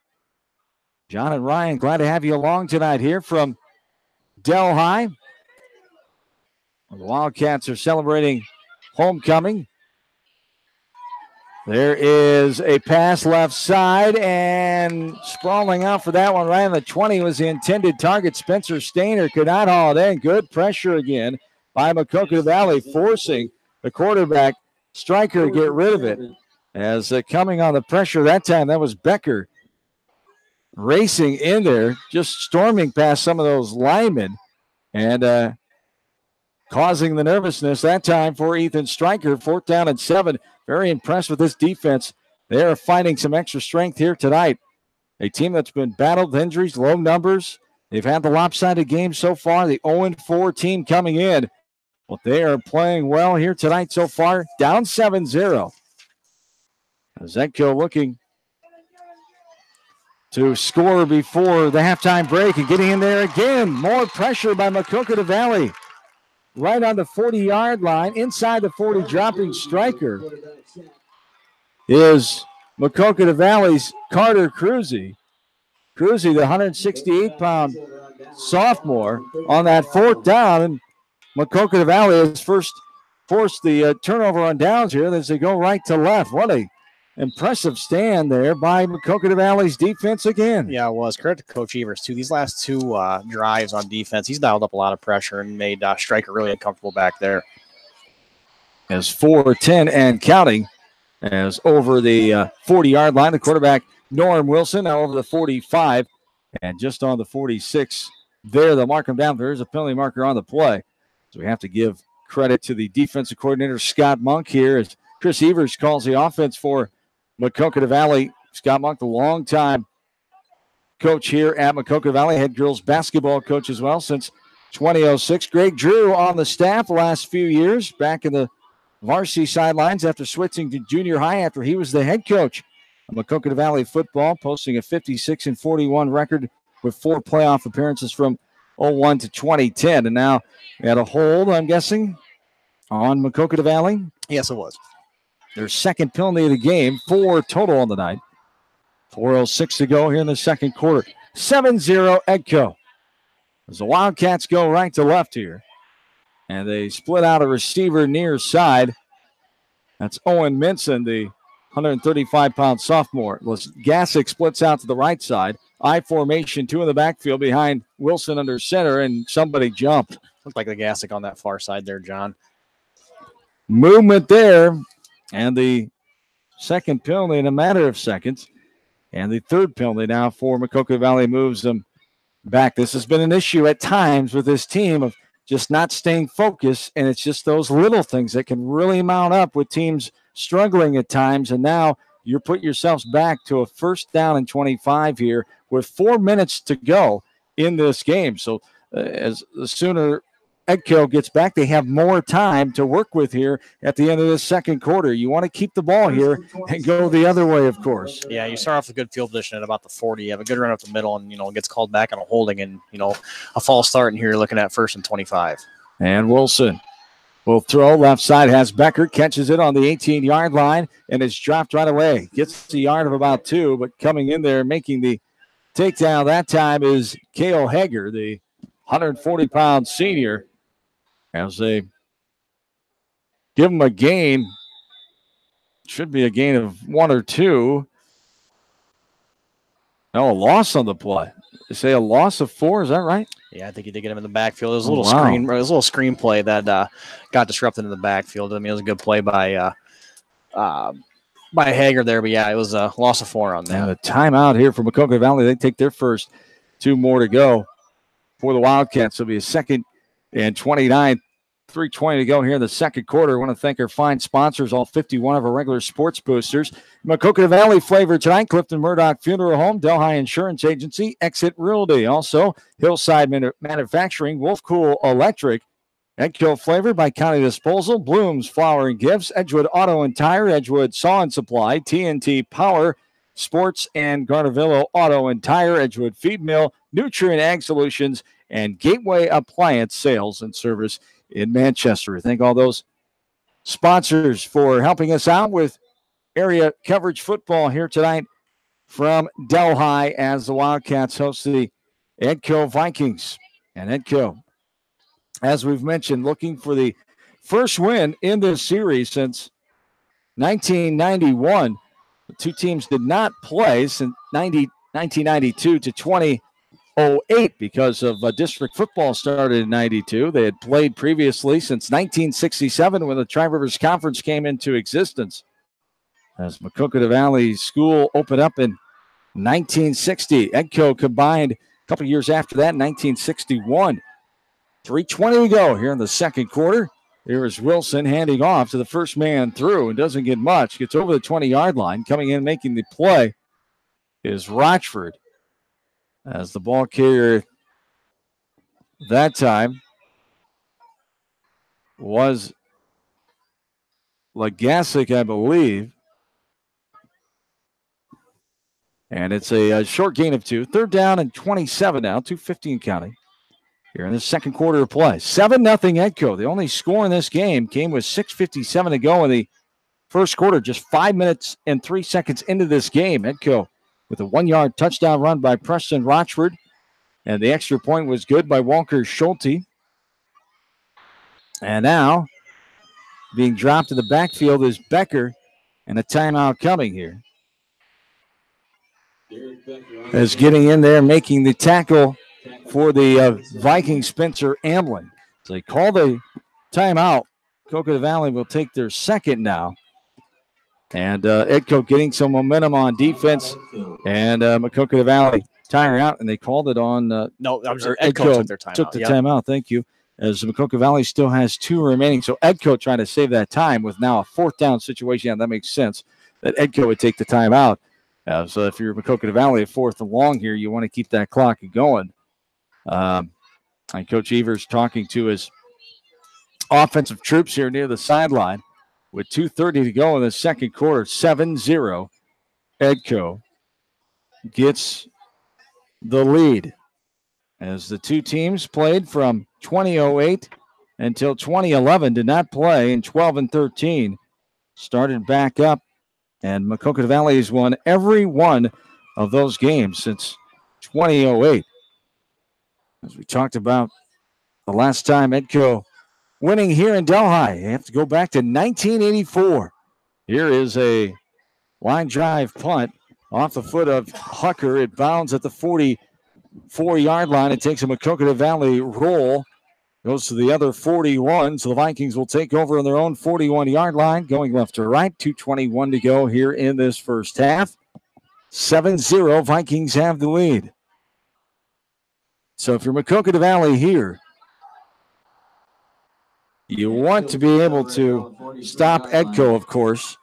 John and Ryan, glad to have you along tonight here from Delhi. The Wildcats are celebrating homecoming. There is a pass left side, and sprawling out for that one right on the 20 was the intended target. Spencer Stainer could not haul it in. Good pressure again by Maquoketa Valley, forcing the quarterback, Stryker, to get rid of it. As coming on the pressure that time, that was Becker racing in there, just storming past some of those linemen and causing the nervousness that time for Ethan Stryker. 4th down and 7. Very impressed with this defense. They are finding some extra strength here tonight. A team that's been battled with injuries, low numbers. They've had the lopsided game so far. The 0-4 team coming in. Well, they are playing well here tonight so far. Down 7-0. Edco looking to score before the halftime break and getting in there again. More pressure by Maquoketa Valley. Right on the 40-yard line, inside the 40, dropping Stryker is Maquoketa Valley's Carter Cruzy. Cruzy, the 168-pound sophomore, on that 4th down. And Maquoketa Valley has first forced the turnover on downs here as they go right to left. What a impressive stand there by Maquoketa Valley's defense again. Yeah, it was. Credit to Coach Evers, too. These last 2 drives on defense, he's dialed up a lot of pressure and made Stryker really uncomfortable back there. As 4-10 and counting as over the 40-yard line. The quarterback, Norm Wilson, now over the 45 and just on the 46 there. They'll mark him down. There is a penalty marker on the play. So we have to give credit to the defensive coordinator, Scott Monk, here as Chris Evers calls the offense for Maquoketa Valley. Scott Monk, the longtime coach here at Maquoketa Valley, head girls basketball coach as well since 2006. Greg Drew on the staff the last few years, back in the varsity sidelines after switching to junior high after he was the head coach of Maquoketa Valley football, posting a 56-41 record with 4 playoff appearances from 01 to 2010. And now we had a hold, I'm guessing, on Maquoketa Valley. Yes, it was. Their second penalty of the game, 4 total on the night. 4:06 to go here in the second quarter. 7-0 Edco. As the Wildcats go right to left here. And they split out a receiver near side. That's Owen Minson, the 135-pound sophomore. Gassick splits out to the right side. I formation, 2 in the backfield behind Wilson under center, and somebody jumped. Looked like the Gassick on that far side there, John. Movement there. And the second penalty in a matter of seconds. And the third penalty now for Maquoketa Valley moves them back. This has been an issue at times with this team of just not staying focused, and it's just those little things that can really mount up with teams struggling at times. And now you're putting yourselves back to a 1st down and 25 here with 4 minutes to go in this game. So as the sooner Edco gets back, they have more time to work with here at the end of the second quarter. You want to keep the ball here and go the other way, of course. Yeah, you start off with a good field position at about the 40. You have a good run up the middle, and, it gets called back on a holding and, a false start, and here you're looking at 1st and 25. And Wilson will throw left side, has Becker, catches it on the 18-yard line, and it's dropped right away. Gets a yard of about 2, but coming in there making the takedown that time is Cale Hager, the 140-pound senior. As they give him a gain, should be a gain of 1 or 2. No, a loss on the play. They say a loss of 4. Is that right? Yeah, I think he did get him in the backfield. It was a little screen play that got disrupted in the backfield. I mean, it was a good play by Hager there, but yeah, it was a loss of 4 on that. And a timeout here for Maquoketa Valley. They take their first. 2 more to go for the Wildcats. It'll be a 2nd and 29. 3:20 to go here in the second quarter. I want to thank our fine sponsors, all 51 of our regular sports boosters. Maquoketa Valley flavor tonight, Clifton Murdoch Funeral Home, Delhi Insurance Agency, Exit Realty. Also, Hillside Manufacturing, Wolf Cool Electric, Edco flavor by County Disposal, Blooms Flower and Gifts, Edgewood Auto and Tire, Edgewood Saw and Supply, TNT Power, Sports and Garnavillo Auto and Tire, Edgewood Feed Mill, Nutrient Ag Solutions, and Gateway Appliance Sales and Service in Manchester. I thank all those sponsors for helping us out with area coverage football here tonight from Delhi as the Wildcats host the Edco Vikings. And Edco, as we've mentioned, looking for the first win in this series since 1991. The 2 teams did not play since 1992 to 2008 because of district football started in 92. They had played previously since 1967 when the Tri-Rivers Conference came into existence. As Maquoketa Valley School opened up in 1960. Edco combined a couple years after that in 1961. 3:20 to go here in the second quarter. Here is Wilson handing off to the first man through and doesn't get much. Gets over the 20-yard line. Coming in making the play is Rochford. As the ball carrier that time was Legasic, I believe. And it's a short gain of 2. 3rd down and 27 now, 2:15 counting. Here in the second quarter of play. 7-0 Edco. The only score in this game came with 6:57 to go in the first quarter. Just 5 minutes and 3 seconds into this game. Edco with a 1-yard touchdown run by Preston Rochford. And the extra point was good by Walker Schulte. And now being dropped to the backfield is Becker. And a timeout coming here. As getting in there, making the tackle for the Vikings, Spencer Amlin. So they call the timeout. Maquoketa Valley will take their second now. And Edco getting some momentum on defense. And Maquoketa Valley tiring out, and they called it on. No, I'm sorry. Edco took their timeout. Took the timeout. Thank you. As Maquoketa Valley still has 2 remaining. So Edco trying to save that time with now a 4th down situation. Yeah, that makes sense that Edco would take the timeout. So if you're Maquoketa Valley at 4th and long here, you want to keep that clock going. And Coach Evers talking to his offensive troops here near the sideline with 2:30 to go in the second quarter. 7-0. Edco gets the lead as the two teams played from 2008 until 2011, did not play, in 12 and 13 started back up, and Maquoketa Valley has won every one of those games since 2008. As we talked about the last time Edco winning here in Delhi, you have to go back to 1984. Here is a line drive punt off the foot of Hucker. It bounds at the 44-yard line. It takes a Maquoketa Valley roll. Goes to the other 41. So the Vikings will take over on their own 41-yard line. Going left to right. 2:21 to go here in this first half. 7-0. Vikings have the lead. So if you're Maquoketa Valley here, you want to be able to stop Edco, of course,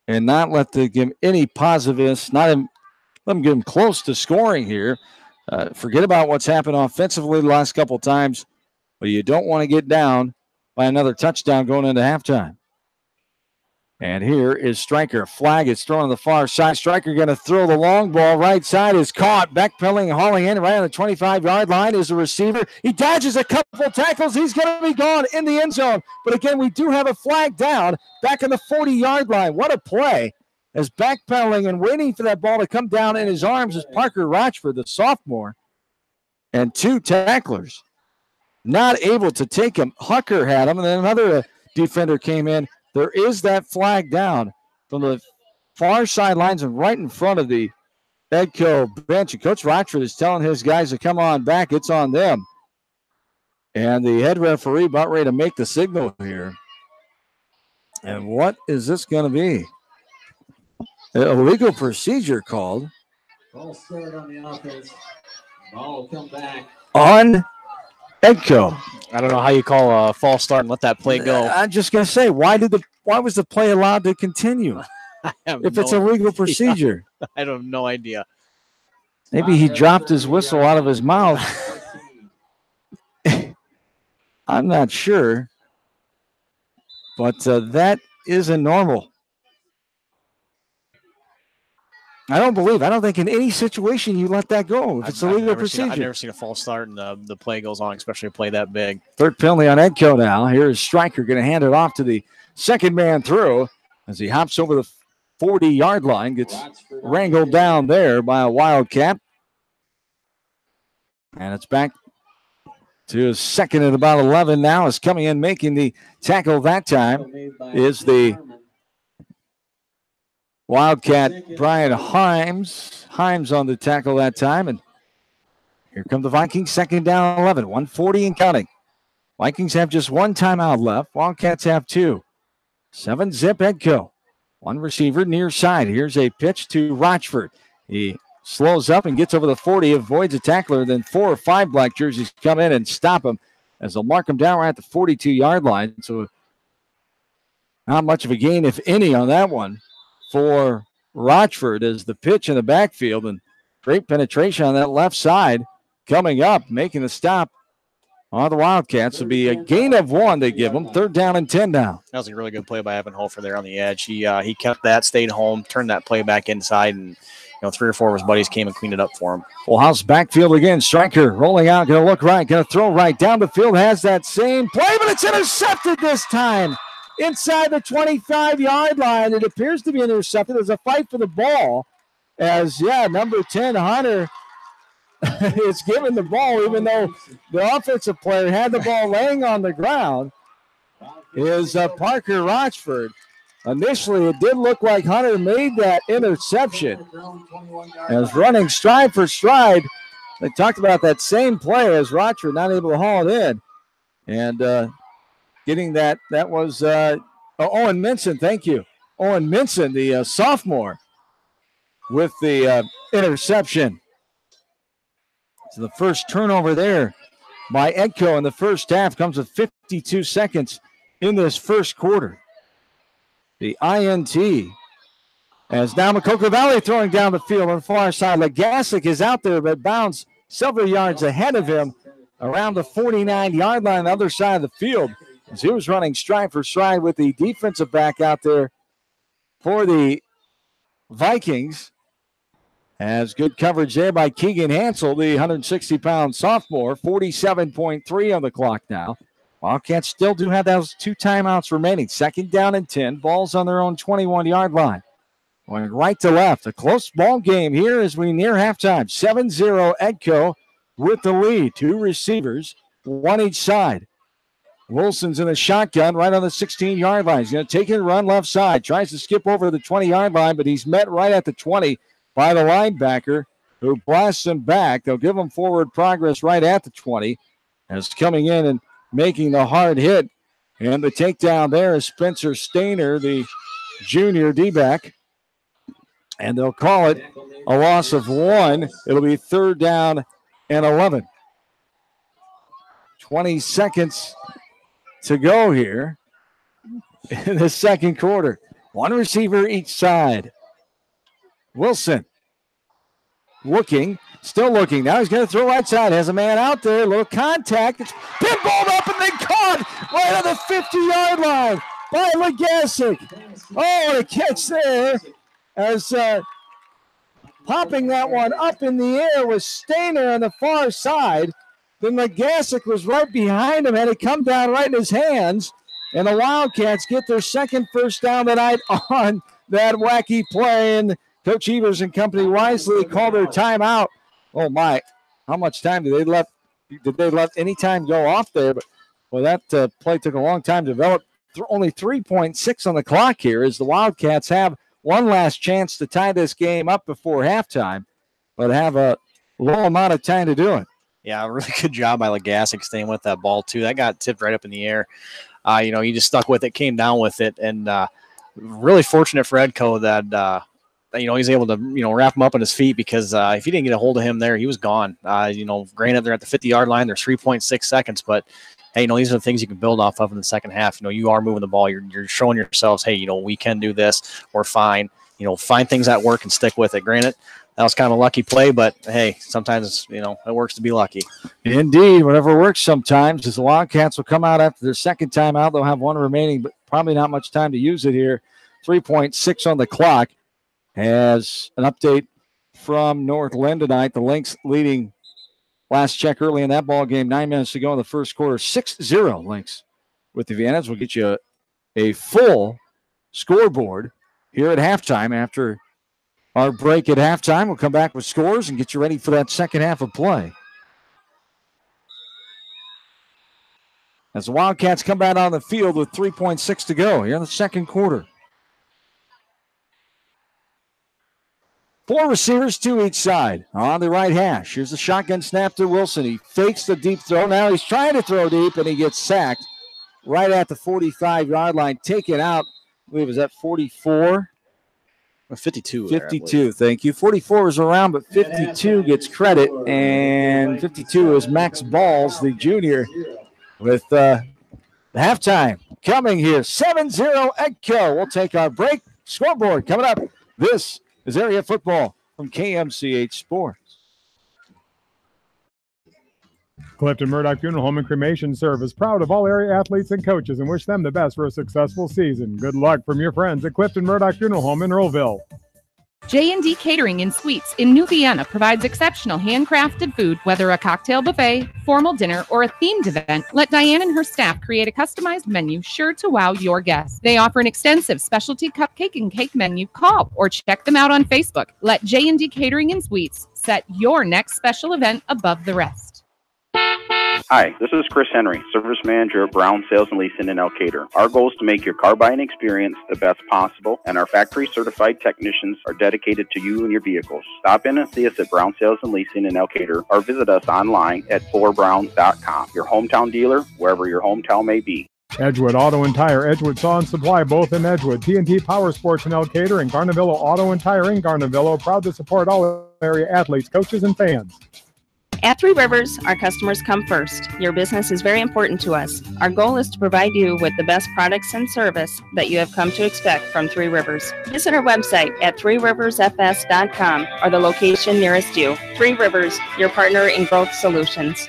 and not let them give any positiveness, let them get them close to scoring here. Forget about what's happened offensively the last couple of times, but you don't want to get down by another touchdown going into halftime. And here is Stryker. Flag is thrown on the far side. Stryker going to throw the long ball. Right side is caught. Backpedaling, hauling in right on the 25-yard line is the receiver. He dodges a couple tackles. He's going to be gone in the end zone. But again, we do have a flag down back on the 40-yard line. What a play. As backpedaling and waiting for that ball to come down in his arms is Parker Rochford, the sophomore. And 2 tacklers not able to take him. Hucker had him, and then another defender came in. There is that flag down from the far sidelines and right in front of the Edco bench. And Coach Rochford is telling his guys to come on back. It's on them. And the head referee about ready to make the signal here. And what is this going to be? A legal procedure called. Ball start on the offense. Ball will come back. On Edco. I don't know how you call a false start and let that play go. I'm just going to say, why was the play allowed to continue if it's a legal procedure? I have no idea. Maybe he dropped his whistle out of his mouth. I'm not sure. But that isn't normal. I don't think in any situation you let that go if it's a legal procedure. I've never seen a false start and the play goes on, especially a play that big. Third penalty on Edco now. Here is Stryker going to hand it off to the second man through as he hops over the 40-yard line, gets wrangled down there by a Wildcat. And it's back to his second at about 11 now. Is coming in, making the tackle that time is the Wildcat Brian Himes. Himes on the tackle that time. And here come the Vikings, second down 11, 1:40 and counting. Vikings have just 1 timeout left. Wildcats have 2. 7-zip Edco. 1 receiver near side. Here's a pitch to Rochford. He slows up and gets over the 40, avoids a tackler. Then 4 or 5 black jerseys come in and stop him as they'll mark him down right at the 42-yard line. So not much of a gain, if any, on that one for Rochford as the pitch in the backfield, and great penetration on that left side coming up, making the stop on the Wildcats. Will be a gain of 1 they give them. 3rd down and 10 now. That was a really good play by Evan Hofer there on the edge. He kept that, stayed home, turned that play back inside, and 3 or 4 of his buddies came and cleaned it up for him. Full house backfield again. Stryker rolling out, going to look right, going to throw right down the field. Has that same play, but it's intercepted this time. Inside the 25-yard line, it appears to be intercepted. There's a fight for the ball as, number 10, Hunter, is given the ball, even though the offensive player had the ball laying on the ground, is Parker Rochford. Initially, it did look like Hunter made that interception. As running stride for stride, they talked about that same play as Rochford not able to haul it in. And getting that was Owen Minson, thank you. Owen Minson, the sophomore, with the interception. So the first turnover there by Edco in the first half comes with 52 seconds in this first quarter. The INT as now Maquoketa Valley throwing down the field on the far side. Legasic is out there, but bounds several yards ahead of him around the 49-yard line on the other side of the field as he was running stride for stride with the defensive back out there for the Vikings. As good coverage there by Keegan Hansel, the 160-pound sophomore, 47.3 on the clock now. Wildcats still do have those 2 timeouts remaining. 2nd down and 10. Ball's on their own 21-yard line. Going right to left. A close ball game here as we near halftime. 7-0 Edco with the lead. 2 receivers, 1 each side. Wilson's in a shotgun right on the 16-yard line. He's going to take it and run left side. Tries to skip over the 20-yard line, but he's met right at the 20 by the linebacker who blasts him back. They'll give him forward progress right at the 20 as coming in and making the hard hit. And the takedown there is Spencer Stainer, the junior D-back. And they'll call it a loss of 1. It'll be 3rd down and 11. 20 seconds to go here in the second quarter. 1 receiver each side. Wilson looking, still looking. Now he's going to throw right side. Has a man out there. A little contact. It's pinballed up and then caught right on the 50-yard line by Legasic. Oh, what a catch there. As popping that one up in the air was Stainer on the far side. Then Legasic was right behind him, had it come down right in his hands. And the Wildcats get their second first down tonight on that wacky play. And Coach Evers and company wisely called their timeout. Oh, my. How much time did they let any time go off there? But, well, that play took a long time to develop. Only 3.6 on the clock here as the Wildcats have one last chance to tie this game up before halftime, but have a low amount of time to do it. Yeah, really good job by Legasic staying with that ball, too. That got tipped right up in the air. He just stuck with it, came down with it, and really fortunate for Edco that he's able to, wrap him up on his feet because if he didn't get a hold of him there, he was gone. Granted, they're at the 50-yard line. There's 3.6 seconds, but, hey, these are the things you can build off of in the second half. You are moving the ball. You're showing yourselves, hey, we can do this. We're fine. Find things that work and stick with it. Granted, that was kind of a lucky play, but, hey, sometimes, it works to be lucky. Indeed, whatever works sometimes is the Wildcats will come out after their second timeout. They'll have 1 remaining, but probably not much time to use it here. 3.6 on the clock. As an update from North Lynn tonight, the Lynx leading last check early in that ball game, 9 minutes to go in the first quarter, 6-0 Lynx with the advantage. We'll get you a full scoreboard here at halftime. After our break at halftime, we'll come back with scores and get you ready for that second half of play. As the Wildcats come back on the field with 3.6 to go here in the second quarter. 4 receivers, 2 each side on the right hash. Here's the shotgun snap to Wilson. He fakes the deep throw. Now he's trying to throw deep, and he gets sacked right at the 45-yard line. Taken out, I believe, is that 44? 52. 52, thank you. 44 is around, but 52 gets credit, and 52 is Max Balls, the junior, with the halftime coming here. 7-0 Edco. We'll take our break. Scoreboard coming up. This is Area Football from KMCH Sports. Clifton Murdoch Funeral Home and Cremation Service, proud of all area athletes and coaches and wish them the best for a successful season. Good luck from your friends at Clifton Murdoch Funeral Home in Earlville. J&D Catering and Suites in New Vienna provides exceptional handcrafted food, whether a cocktail buffet, formal dinner, or a themed event. Let Diane and her staff create a customized menu sure to wow your guests. They offer an extensive specialty cupcake and cake menu. Call or check them out on Facebook. Let J&D Catering and Suites set your next special event above the rest. Hi, this is Chris Henry, Service Manager at Brown Sales and Leasing in Elkader. Our goal is to make your car buying experience the best possible, and our factory-certified technicians are dedicated to you and your vehicles. Stop in and see us at Brown Sales and Leasing in Elkader, or visit us online at fullerbrowns.com. Your hometown dealer, wherever your hometown may be. Edgewood Auto and Tire, Edgewood Saw and Supply, both in Edgewood. TNT Power Sports in Elkader, and Garnavillo Auto and Tire in Garnavillo, proud to support all area athletes, coaches, and fans. At Three Rivers, our customers come first. Your business is very important to us. Our goal is to provide you with the best products and service that you have come to expect from Three Rivers. Visit our website at threeriversfs.com or the location nearest you. Three Rivers, your partner in growth solutions.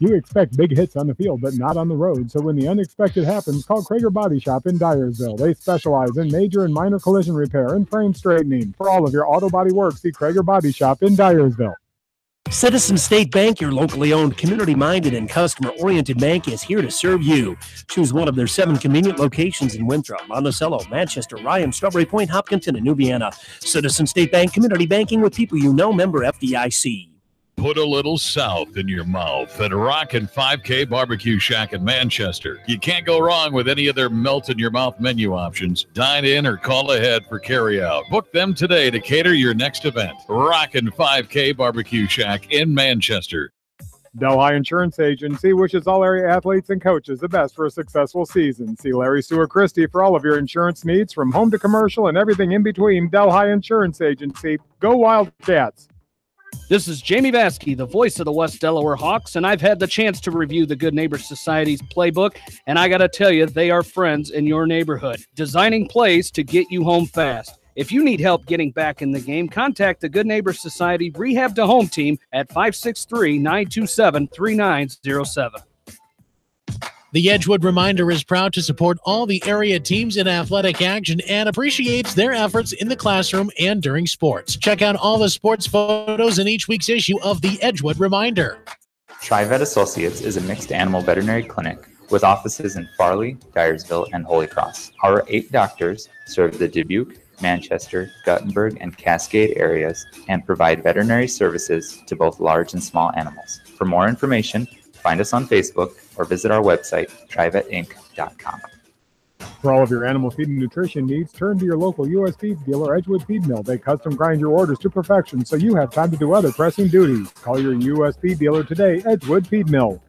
You expect big hits on the field, but not on the road. So when the unexpected happens, call Krager Body Shop in Dyersville. They specialize in major and minor collision repair and frame straightening. For all of your auto body work, see Krager Body Shop in Dyersville. Citizen State Bank, your locally owned, community-minded, and customer-oriented bank, is here to serve you. Choose one of their 7 convenient locations in Winthrop, Monticello, Manchester, Ryan, Strawberry Point, Hopkinton, and New Vienna. Citizen State Bank, community banking with people you know, member FDIC. Put a little south in your mouth at Rockin' 5K Barbecue Shack in Manchester. You can't go wrong with any of their melt-in-your-mouth menu options. Dine in or call ahead for carry-out. Book them today to cater your next event. Rockin' 5K Barbecue Shack in Manchester. Delhi Insurance Agency wishes all area athletes and coaches the best for a successful season. See Larry Stewart Christie for all of your insurance needs, from home to commercial and everything in between. Delhi Insurance Agency. Go Wildcats! This is Jamie Vaskey, the voice of the West Delaware Hawks, and I've had the chance to review the Good Neighbor Society's playbook, and I got to tell you, they are friends in your neighborhood, designing plays to get you home fast. If you need help getting back in the game, contact the Good Neighbor Society Rehab to Home team at 563-927-3907. The Edgewood Reminder is proud to support all the area teams in athletic action and appreciates their efforts in the classroom and during sports. Check out all the sports photos in each week's issue of the Edgewood Reminder. TriVet Associates is a mixed animal veterinary clinic with offices in Farley, Dyersville, and Holy Cross. Our 8 doctors serve the Dubuque, Manchester, Guttenberg, and Cascade areas and provide veterinary services to both large and small animals. For more information, find us on Facebook or visit our website, trivetinc.com. For all of your animal feed and nutrition needs, turn to your local U.S. Feed dealer, Edgewood Feed Mill. They custom grind your orders to perfection so you have time to do other pressing duties. Call your U.S. Feed dealer today, Edgewood Feed Mill.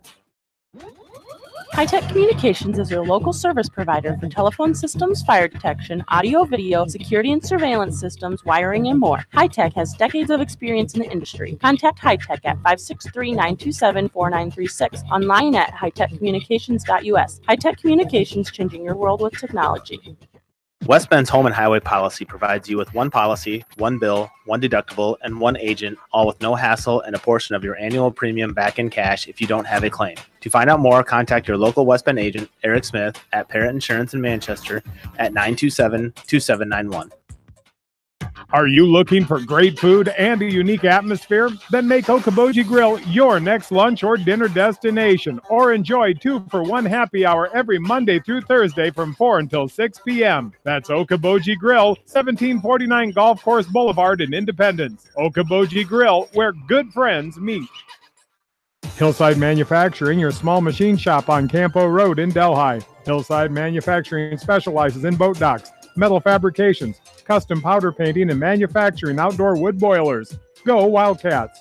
High-Tech Communications is your local service provider for telephone systems, fire detection, audio, video, security and surveillance systems, wiring, and more. High-Tech has decades of experience in the industry. Contact High-Tech at 563-927-4936, online at hightechcommunications.us. High-Tech Communications, changing your world with technology. West Bend's Home and Highway policy provides you with one policy, one bill, one deductible, and one agent, all with no hassle and a portion of your annual premium back in cash if you don't have a claim. To find out more, contact your local West Bend agent, Eric Smith, at Parrott Insurance in Manchester at 927-2791. Are you looking for great food and a unique atmosphere? Then make Okoboji Grill your next lunch or dinner destination, or enjoy 2-for-1 happy hour every Monday through Thursday from 4 until 6 p.m. That's Okoboji Grill, 1749 Golf Course Boulevard in Independence. Okoboji Grill, where good friends meet. Hillside Manufacturing, your small machine shop on Campo Road in Delhi. Hillside Manufacturing specializes in boat docks, metal fabrications, custom powder painting, and manufacturing outdoor wood boilers. Go Wildcats!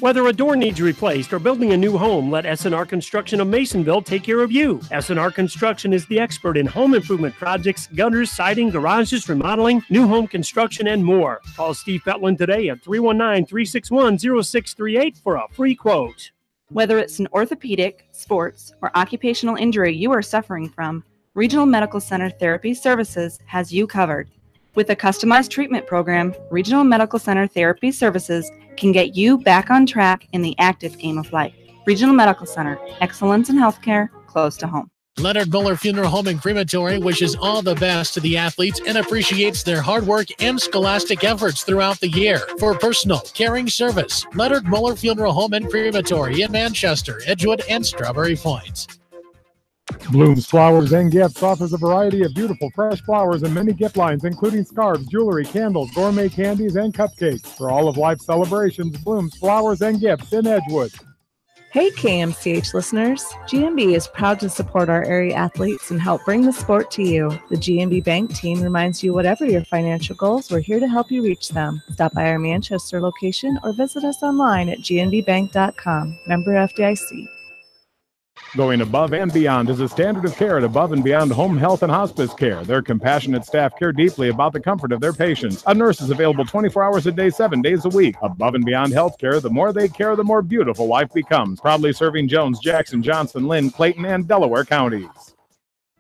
Whether a door needs replaced or building a new home, let S&R Construction of Masonville take care of you. S&R Construction is the expert in home improvement projects, gutters, siding, garages, remodeling, new home construction, and more. Call Steve Fetland today at 319-361-0638 for a free quote. Whether it's an orthopedic, sports, or occupational injury you are suffering from, Regional Medical Center Therapy Services has you covered. With a customized treatment program, Regional Medical Center Therapy Services can get you back on track in the active game of life. Regional Medical Center, excellence in healthcare, close to home. Leonard Muller Funeral Home and Crematory wishes all the best to the athletes and appreciates their hard work and scholastic efforts throughout the year. For personal, caring service, Leonard Muller Funeral Home and Crematory in Manchester, Edgewood, and Strawberry Point. Bloom's Flowers and Gifts offers a variety of beautiful fresh flowers and many gift lines, including scarves, jewelry, candles, gourmet candies, and cupcakes. For all of life's celebrations, Bloom's Flowers and Gifts in Edgewood. Hey KMCH listeners, GMB is proud to support our area athletes and help bring the sport to you. The GMB Bank team reminds you whatever your financial goals, we're here to help you reach them. Stop by our Manchester location or visit us online at gnbbank.com. Member FDIC. Going above and beyond is a standard of care at Above and Beyond Home Health and Hospice Care. Their compassionate staff care deeply about the comfort of their patients. A nurse is available 24 hours a day, 7 days a week. Above and Beyond Healthcare, the more they care, the more beautiful life becomes. Proudly serving Jones, Jackson, Johnson, Lynn, Clayton, and Delaware counties.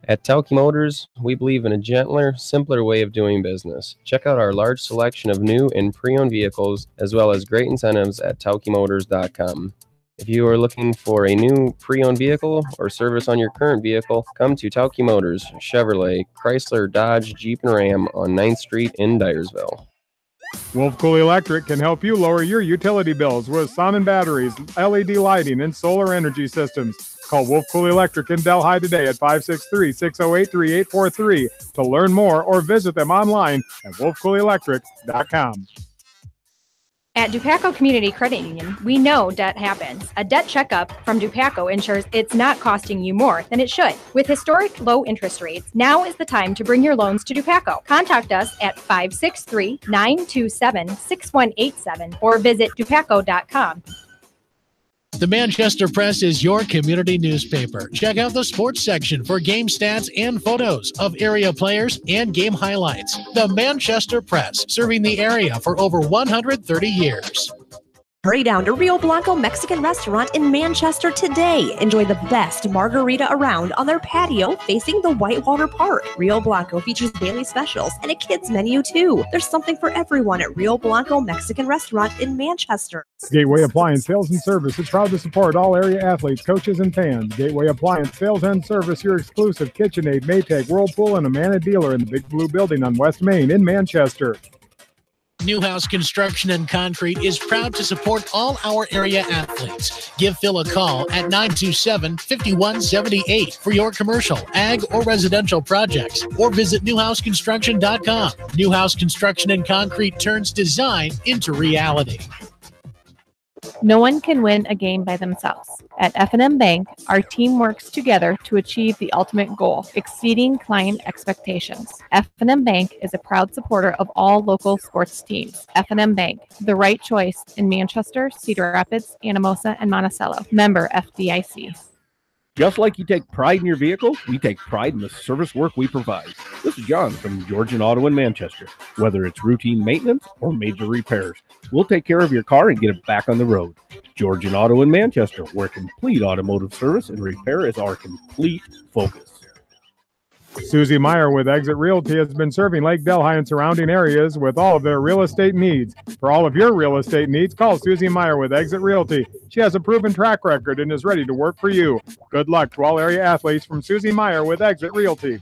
At Tauke Motors, we believe in a gentler, simpler way of doing business. Check out our large selection of new and pre-owned vehicles, as well as great incentives at taukemotors.com. If you are looking for a new pre-owned vehicle or service on your current vehicle, come to Tauke Motors, Chevrolet, Chrysler, Dodge, Jeep, and Ram on 9th Street in Dyersville. Wolf Cool Electric can help you lower your utility bills with sun and batteries, LED lighting, and solar energy systems. Call Wolf Cool Electric in Delhi today at 563-608-3843 to learn more or visit them online at wolfcoolelectric.com. At Dupaco Community Credit Union, we know debt happens. A debt checkup from Dupaco ensures it's not costing you more than it should. With historic low interest rates, now is the time to bring your loans to Dupaco. Contact us at 563-927-6187 or visit dupaco.com. The Manchester Press is your community newspaper. Check out the sports section for game stats and photos of area players and game highlights. The Manchester Press, serving the area for over 130 years. Hurry down to Rio Blanco Mexican Restaurant in Manchester today. Enjoy the best margarita around on their patio facing the Whitewater Park. Rio Blanco features daily specials and a kids menu too. There's something for everyone at Rio Blanco Mexican Restaurant in Manchester. Gateway Appliance Sales and Service is proud to support all area athletes, coaches, and fans. Gateway Appliance Sales and Service, your exclusive KitchenAid, Maytag, Whirlpool, and Amana dealer in the Big Blue Building on West Main in Manchester. Newhouse Construction and Concrete is proud to support all our area athletes. Give Phil a call at 927-5178 for your commercial, ag, or residential projects, or visit newhouseconstruction.com. Newhouse Construction and Concrete turns design into reality. No one can win a game by themselves. At F&M Bank, our team works together to achieve the ultimate goal, exceeding client expectations. F&M Bank is a proud supporter of all local sports teams. F&M Bank, the right choice in Manchester, Cedar Rapids, Anamosa, and Monticello. Member FDIC. Just like you take pride in your vehicle, we take pride in the service work we provide. This is John from Georgian Auto in Manchester. Whether it's routine maintenance or major repairs, we'll take care of your car and get it back on the road. Georgian Auto in Manchester, where complete automotive service and repair is our complete focus. Susie Meyer with Exit Realty has been serving Lake Delhi and surrounding areas with all of their real estate needs. For all of your real estate needs, call Susie Meyer with Exit Realty. She has a proven track record and is ready to work for you. Good luck to all area athletes from Susie Meyer with Exit Realty.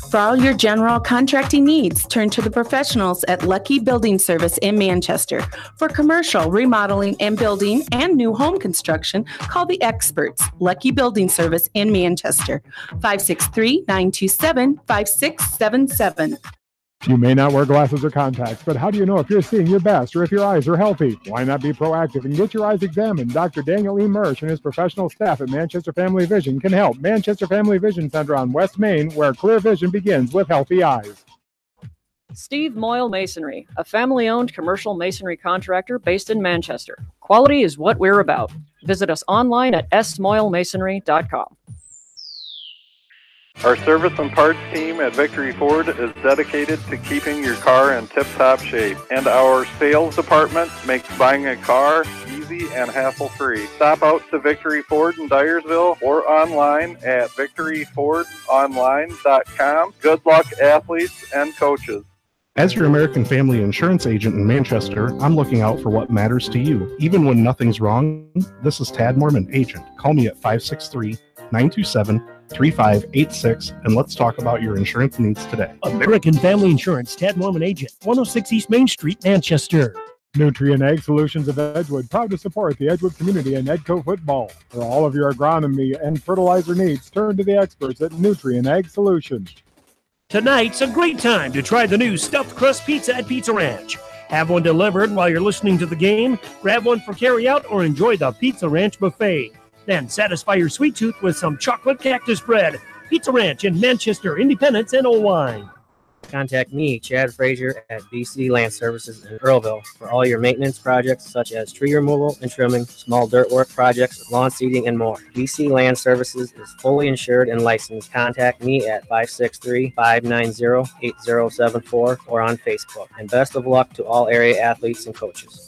For all your general contracting needs, turn to the professionals at Lucky Building Service in Manchester. For commercial, remodeling, and building and new home construction, call the experts, Lucky Building Service in Manchester, 563-927-5677. You may not wear glasses or contacts, but how do you know if you're seeing your best or if your eyes are healthy? Why not be proactive and get your eyes examined? Dr. Daniel E. Mersch and his professional staff at Manchester Family Vision can help. Manchester Family Vision Center on West Main, where clear vision begins with healthy eyes. Steve Moyle Masonry, a family-owned commercial masonry contractor based in Manchester. Quality is what we're about. Visit us online at smoylemasonry.com. Our service and parts team at Victory Ford is dedicated to keeping your car in tip-top shape, and our sales department makes buying a car easy and hassle-free. Stop out to Victory Ford in Dyersville or online at victoryfordonline.com. Good luck, athletes and coaches. As your American Family Insurance agent in Manchester, I'm looking out for what matters to you. Even when nothing's wrong, this is Tad Mormon, agent. Call me at 563-927-3586, and let's talk about your insurance needs today. American Family Insurance, Tad Mormon Agent, 106 East Main Street, Manchester. Nutrient Ag Solutions of Edgewood, proud to support the Edgewood community and Edco football. For all of your agronomy and fertilizer needs, turn to the experts at Nutrient Ag Solutions. Tonight's a great time to try the new stuffed crust pizza at Pizza Ranch. Have one delivered while you're listening to the game, grab one for carryout, or enjoy the Pizza Ranch buffet. Then satisfy your sweet tooth with some chocolate cactus bread. Pizza Ranch in Manchester, Independence, and Old Wine. Contact me, Chad Frazier, at BC Land Services in Earlville for all your maintenance projects such as tree removal and trimming, small dirt work projects, lawn seeding, and more. BC Land Services is fully insured and licensed. Contact me at 563-590-8074 or on Facebook. And best of luck to all area athletes and coaches.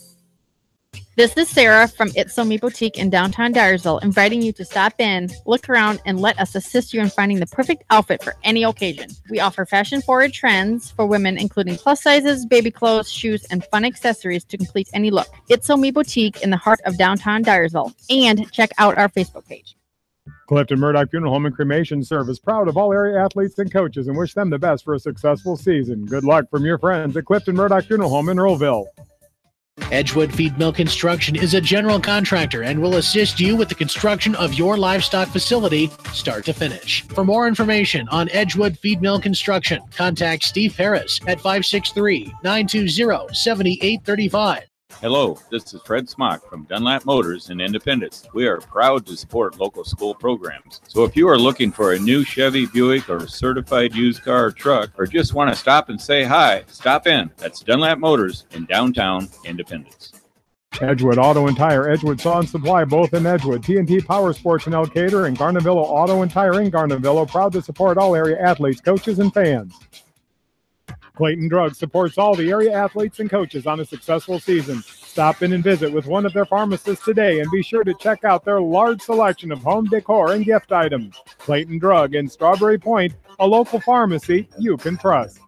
This is Sarah from It's So Me Boutique in downtown Dyersville, inviting you to stop in, look around, and let us assist you in finding the perfect outfit for any occasion. We offer fashion-forward trends for women, including plus sizes, baby clothes, shoes, and fun accessories to complete any look. It's So Me Boutique in the heart of downtown Dyersville. And check out our Facebook page. Clifton Murdoch Funeral Home and Cremation Service, proud of all area athletes and coaches, and wish them the best for a successful season. Good luck from your friends at Clifton Murdoch Funeral Home in Earlville. Edgewood Feed Mill Construction is a general contractor and will assist you with the construction of your livestock facility start to finish. For more information on Edgewood Feed Mill Construction, contact Steve Harris at 563-920-7835. Hello, this is Fred Smock from Dunlap Motors in Independence. We are proud to support local school programs. So if you are looking for a new Chevy, Buick, or certified used car or truck, or just want to stop and say hi, stop in. That's Dunlap Motors in downtown Independence. Edgewood Auto and Tire, Edgewood Saw and Supply, both in Edgewood. TNT Power Sports in Elkader, and Garnavillo Auto and Tire in Garnavillo, proud to support all area athletes, coaches, and fans. Clayton Drug supports all the area athletes and coaches on a successful season. Stop in and visit with one of their pharmacists today, and be sure to check out their large selection of home decor and gift items. Clayton Drug in Strawberry Point, a local pharmacy you can trust.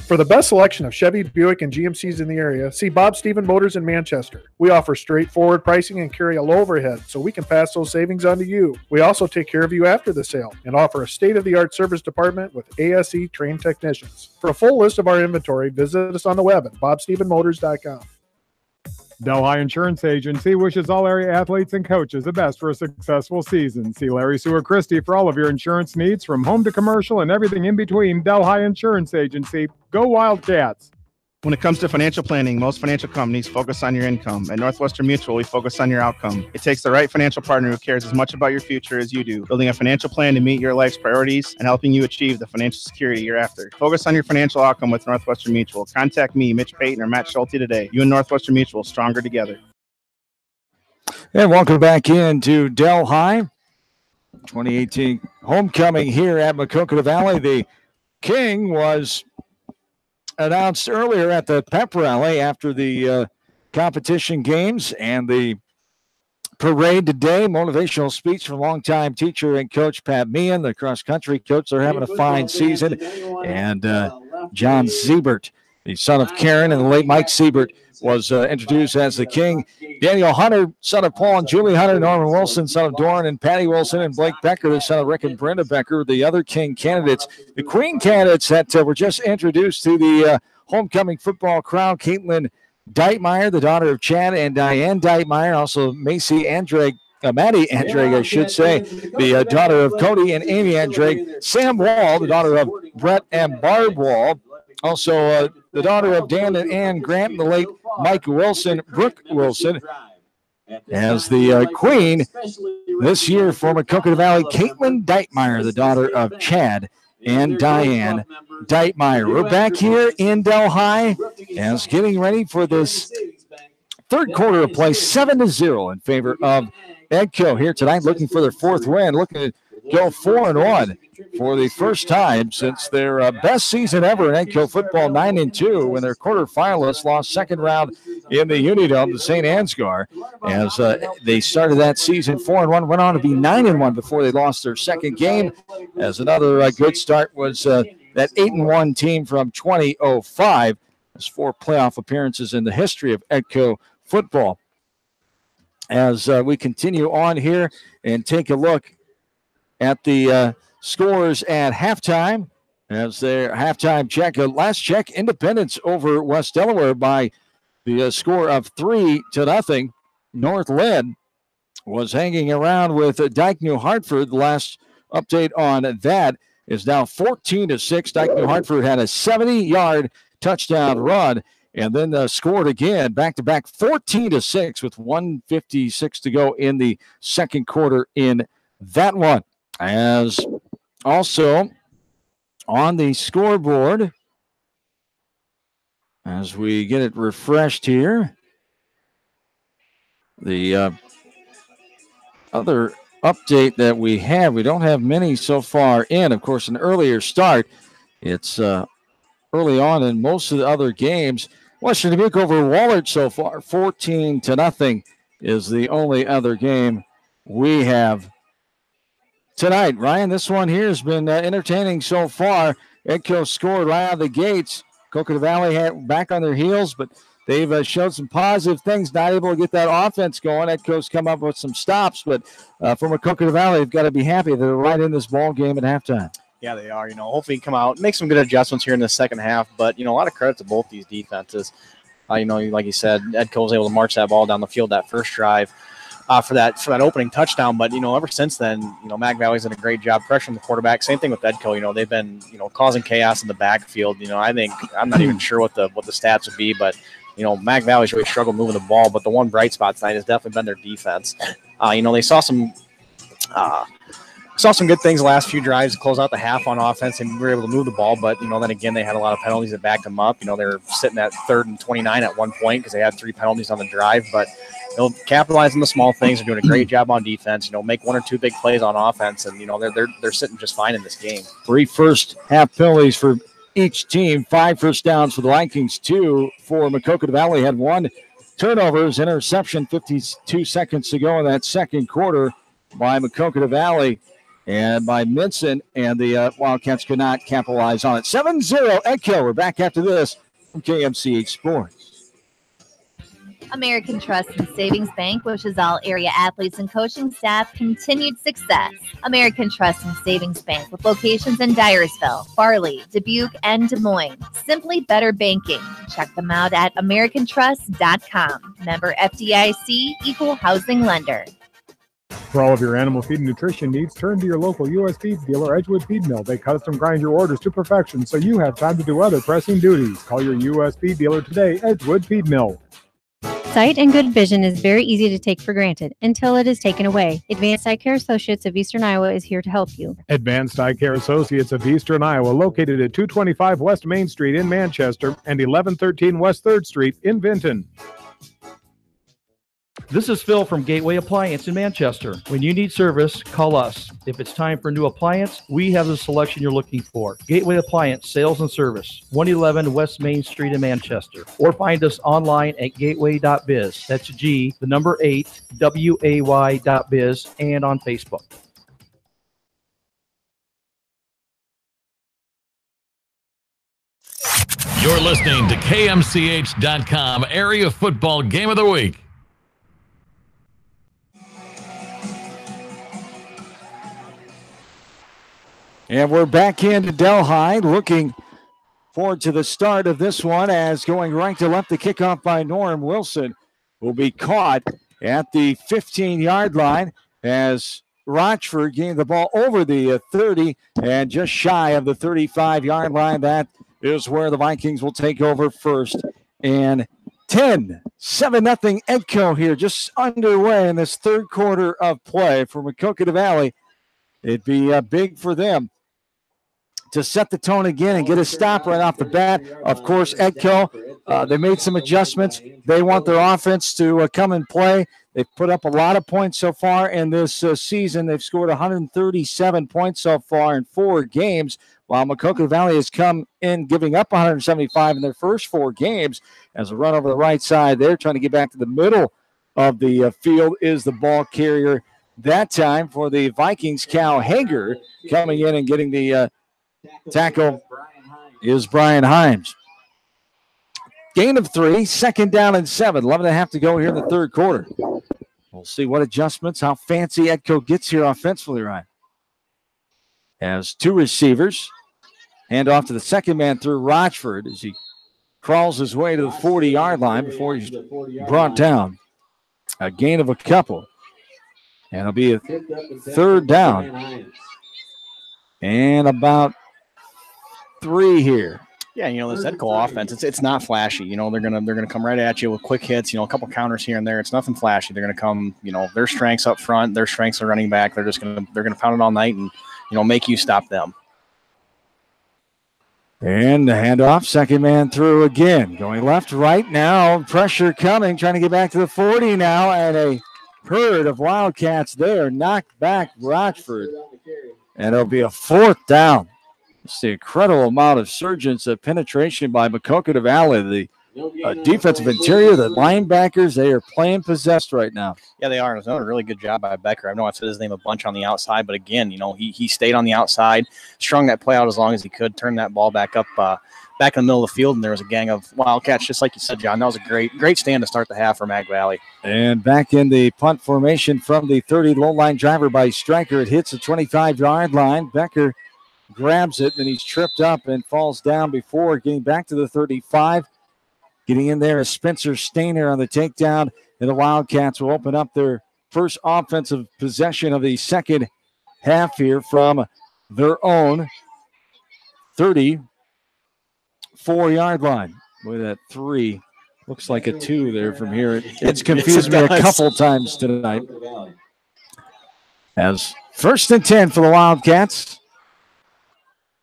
For the best selection of Chevy, Buick, and GMCs in the area, see Bob Stephen Motors in Manchester. We offer straightforward pricing and carry a low overhead, so we can pass those savings on to you. We also take care of you after the sale and offer a state-of-the-art service department with ASE trained technicians. For a full list of our inventory, visit us on the web at bobstephenmotors.com. Delhi Insurance Agency wishes all area athletes and coaches the best for a successful season. See Larry Sewer Christie for all of your insurance needs, from home to commercial and everything in between. Delhi Insurance Agency. Go Wildcats! When it comes to financial planning, most financial companies focus on your income. At Northwestern Mutual, we focus on your outcome. It takes the right financial partner who cares as much about your future as you do, building a financial plan to meet your life's priorities and helping you achieve the financial security you're after. Focus on your financial outcome with Northwestern Mutual. Contact me, Mitch Payton, or Matt Schulte today. You and Northwestern Mutual, stronger together. And welcome back into Delhi. 2018 homecoming here at Maquoketa Valley. The King was announced earlier at the pep rally after the competition games and the parade today. Motivational speech from longtime teacher and coach Pat Meehan. The cross-country coach, they're having a fine season. And John Siebert, the son of Karen and the late Mike Siebert, was introduced as the King. Daniel Hunter, son of Paul and Julie Hunter. Norman Wilson, son of Doran and Patty Wilson. And Blake Becker, the son of Rick and Brenda Becker, the other King candidates. The Queen candidates that were just introduced to the homecoming football crowd. Caitlin Deitmeyer, the daughter of Chad and Diane Deitmeyer. Also Maddie Andrade, I should say, the daughter of Cody and Amy Andrade. Sam Wall, the daughter of Brett and Barb Wall. Also, the daughter of Dan and Ann Grant, and the late Mike Wilson, Brooke Wilson, as the Queen this year for Maquoketa Valley. Caitlin Deitmeyer, the daughter of Chad and Diane Deitmeyer. We're back here in Delhi as getting ready for this third quarter of play, 7-0 in favor of Edco here tonight, looking for their fourth win, looking to go 4-1 for the first time since their best season ever in Edco football, 9-2, when their quarterfinalists lost second round in the Unidome to St. Ansgar. As they started that season 4-1, went on to be 9-1 before they lost their second game. As another good start was that 8-1 team from 2005. There's 4 playoff appearances in the history of Edco football. As we continue on here and take a look at the scores at halftime, as their halftime check, last check, Independence over West Delaware by the score of 3-0. North led, was hanging around with Dyke New Hartford. The last update on that is now 14-6. Dyke New Hartford had a 70-yard touchdown run and then scored again, back-to-back 14-6 with 1:56 to go in the second quarter in that one. As also on the scoreboard, as we get it refreshed here. The other update that we don't have many so far in. Of course, an earlier start. It's early on in most of the other games. Western Dubuque over Wahlert so far, 14-0 is the only other game we have tonight. Ryan, this one here has been entertaining so far. Edco scored right out of the gates. Maquoketa Valley had back on their heels, but they've showed some positive things, not able to get that offense going. Edco's come up with some stops, but for Maquoketa Valley, they've got to be happy they're right in this ball game at halftime. Yeah, they are. Hopefully come out, make some good adjustments here in the second half. But, a lot of credit to both these defenses. Like you said, Edco was able to march that ball down the field that first drive for that opening touchdown. But, ever since then, Mag Valley's done a great job pressuring the quarterback. Same thing with Edco. They've been, causing chaos in the backfield. I think I'm not even sure what the stats would be, but Mag Valley's really struggled moving the ball. But the one bright spot tonight has definitely been their defense. They saw some good things the last few drives to close out the half on offense, and we were able to move the ball. But, then again, they had a lot of penalties that backed them up. They were sitting at 3rd and 29 at one point because they had 3 penalties on the drive. But, capitalize on the small things. They're doing a great job on defense. Make 1 or 2 big plays on offense, and, they're sitting just fine in this game. 3 first half penalties for each team, 5 first downs for the Vikings, 2 for Maquoketa Valley. Had 1 turnovers, interception 52 seconds to go in that second quarter by Maquoketa Valley. And by Minson, and the Wildcats could not capitalize on it. 7-0 Edco. We're back after this from KMCH Sports. American Trust and Savings Bank wishes all area athletes and coaching staff continued success. American Trust and Savings Bank with locations in Dyersville, Farley, Dubuque, and Des Moines. Simply better banking. Check them out at americantrust.com. Member FDIC, equal housing lender. For all of your animal feed and nutrition needs, turn to your local U.S. Feed dealer, Edgewood Feed Mill. They custom grind your orders to perfection so you have time to do other pressing duties. Call your U.S. Feed dealer today, Edgewood Feed Mill. Sight and good vision is very easy to take for granted until it is taken away. Advanced Eye Care Associates of Eastern Iowa is here to help you. Advanced Eye Care Associates of Eastern Iowa, located at 225 West Main Street in Manchester and 1113 West 3rd Street in Vinton. This is Phil from Gateway Appliance in Manchester. When you need service, call us. If it's time for a new appliance, we have the selection you're looking for. Gateway Appliance Sales and Service, 111 West Main Street in Manchester. Or find us online at gateway.biz. That's G, the number 8, WAY.biz, and on Facebook. You're listening to KMCH.com Area Football Game of the Week. And we're back into Delhi, looking forward to the start of this one, as going right to left, the kickoff by Norm Wilson will be caught at the 15-yard line as Rochford gained the ball over the 30 and just shy of the 35-yard line. That is where the Vikings will take over 1st and 10. 7-0 Edco here, just underway in this third quarter of play for Maquoketa Valley. It'd be big for them to set the tone again and get a stop right off the bat. Of course, Edco, they made some adjustments. They want their offense to come and play. They've put up a lot of points so far in this season. They've scored 137 points so far in 4 games, while Maquoketa Valley has come in giving up 175 in their first 4 games. As a run over the right side, they're trying to get back to the middle of the field is the ball carrier. That time for the Vikings, Cal Hager coming in and getting the tackle is Brian Himes. Gain of 3, 2nd down and 7. 11.5 to go here in the third quarter. We'll see what adjustments, how fancy Edco gets here offensively, Ryan. Has 2 receivers. Hand off to the second man through Rochford as he crawls his way to the 40-yard line before he's brought down. A gain of a couple. And it'll be a 3rd down. And about 3 here. Yeah, this Edco offense, it's not flashy. They're gonna come right at you with quick hits. A couple counters here and there. It's nothing flashy. They're gonna come. Their strengths up front, their strengths are running back. They're gonna pound it all night and make you stop them. And the handoff, second man through again. Going left, right now. Pressure coming, trying to get back to the 40 now. And a herd of Wildcats there. Knocked back Rochford. And it'll be a 4th down. It's the incredible amount of surgence of penetration by Maquoketa Valley. The defensive interior, the linebackers, they are playing possessed right now. Yeah, they are. It was another really good job by Becker. I know I said his name a bunch on the outside, but again, he stayed on the outside, strung that play out as long as he could, turned that ball back up, back in the middle of the field, and there was a gang of Wildcats, just like you said, John. That was a great stand to start the half for Mag Valley. And back in the punt formation from the 30 low line driver by Stryker. It hits the 25-yard line. Becker grabs it, and he's tripped up and falls down before getting back to the 35. Getting in there is Spencer Stainer on the takedown, and the Wildcats will open up their first offensive possession of the second half here from their own 34-yard line. Boy, that 3 looks like a 2 there from here. It's confused me a couple times tonight. As 1st and 10 for the Wildcats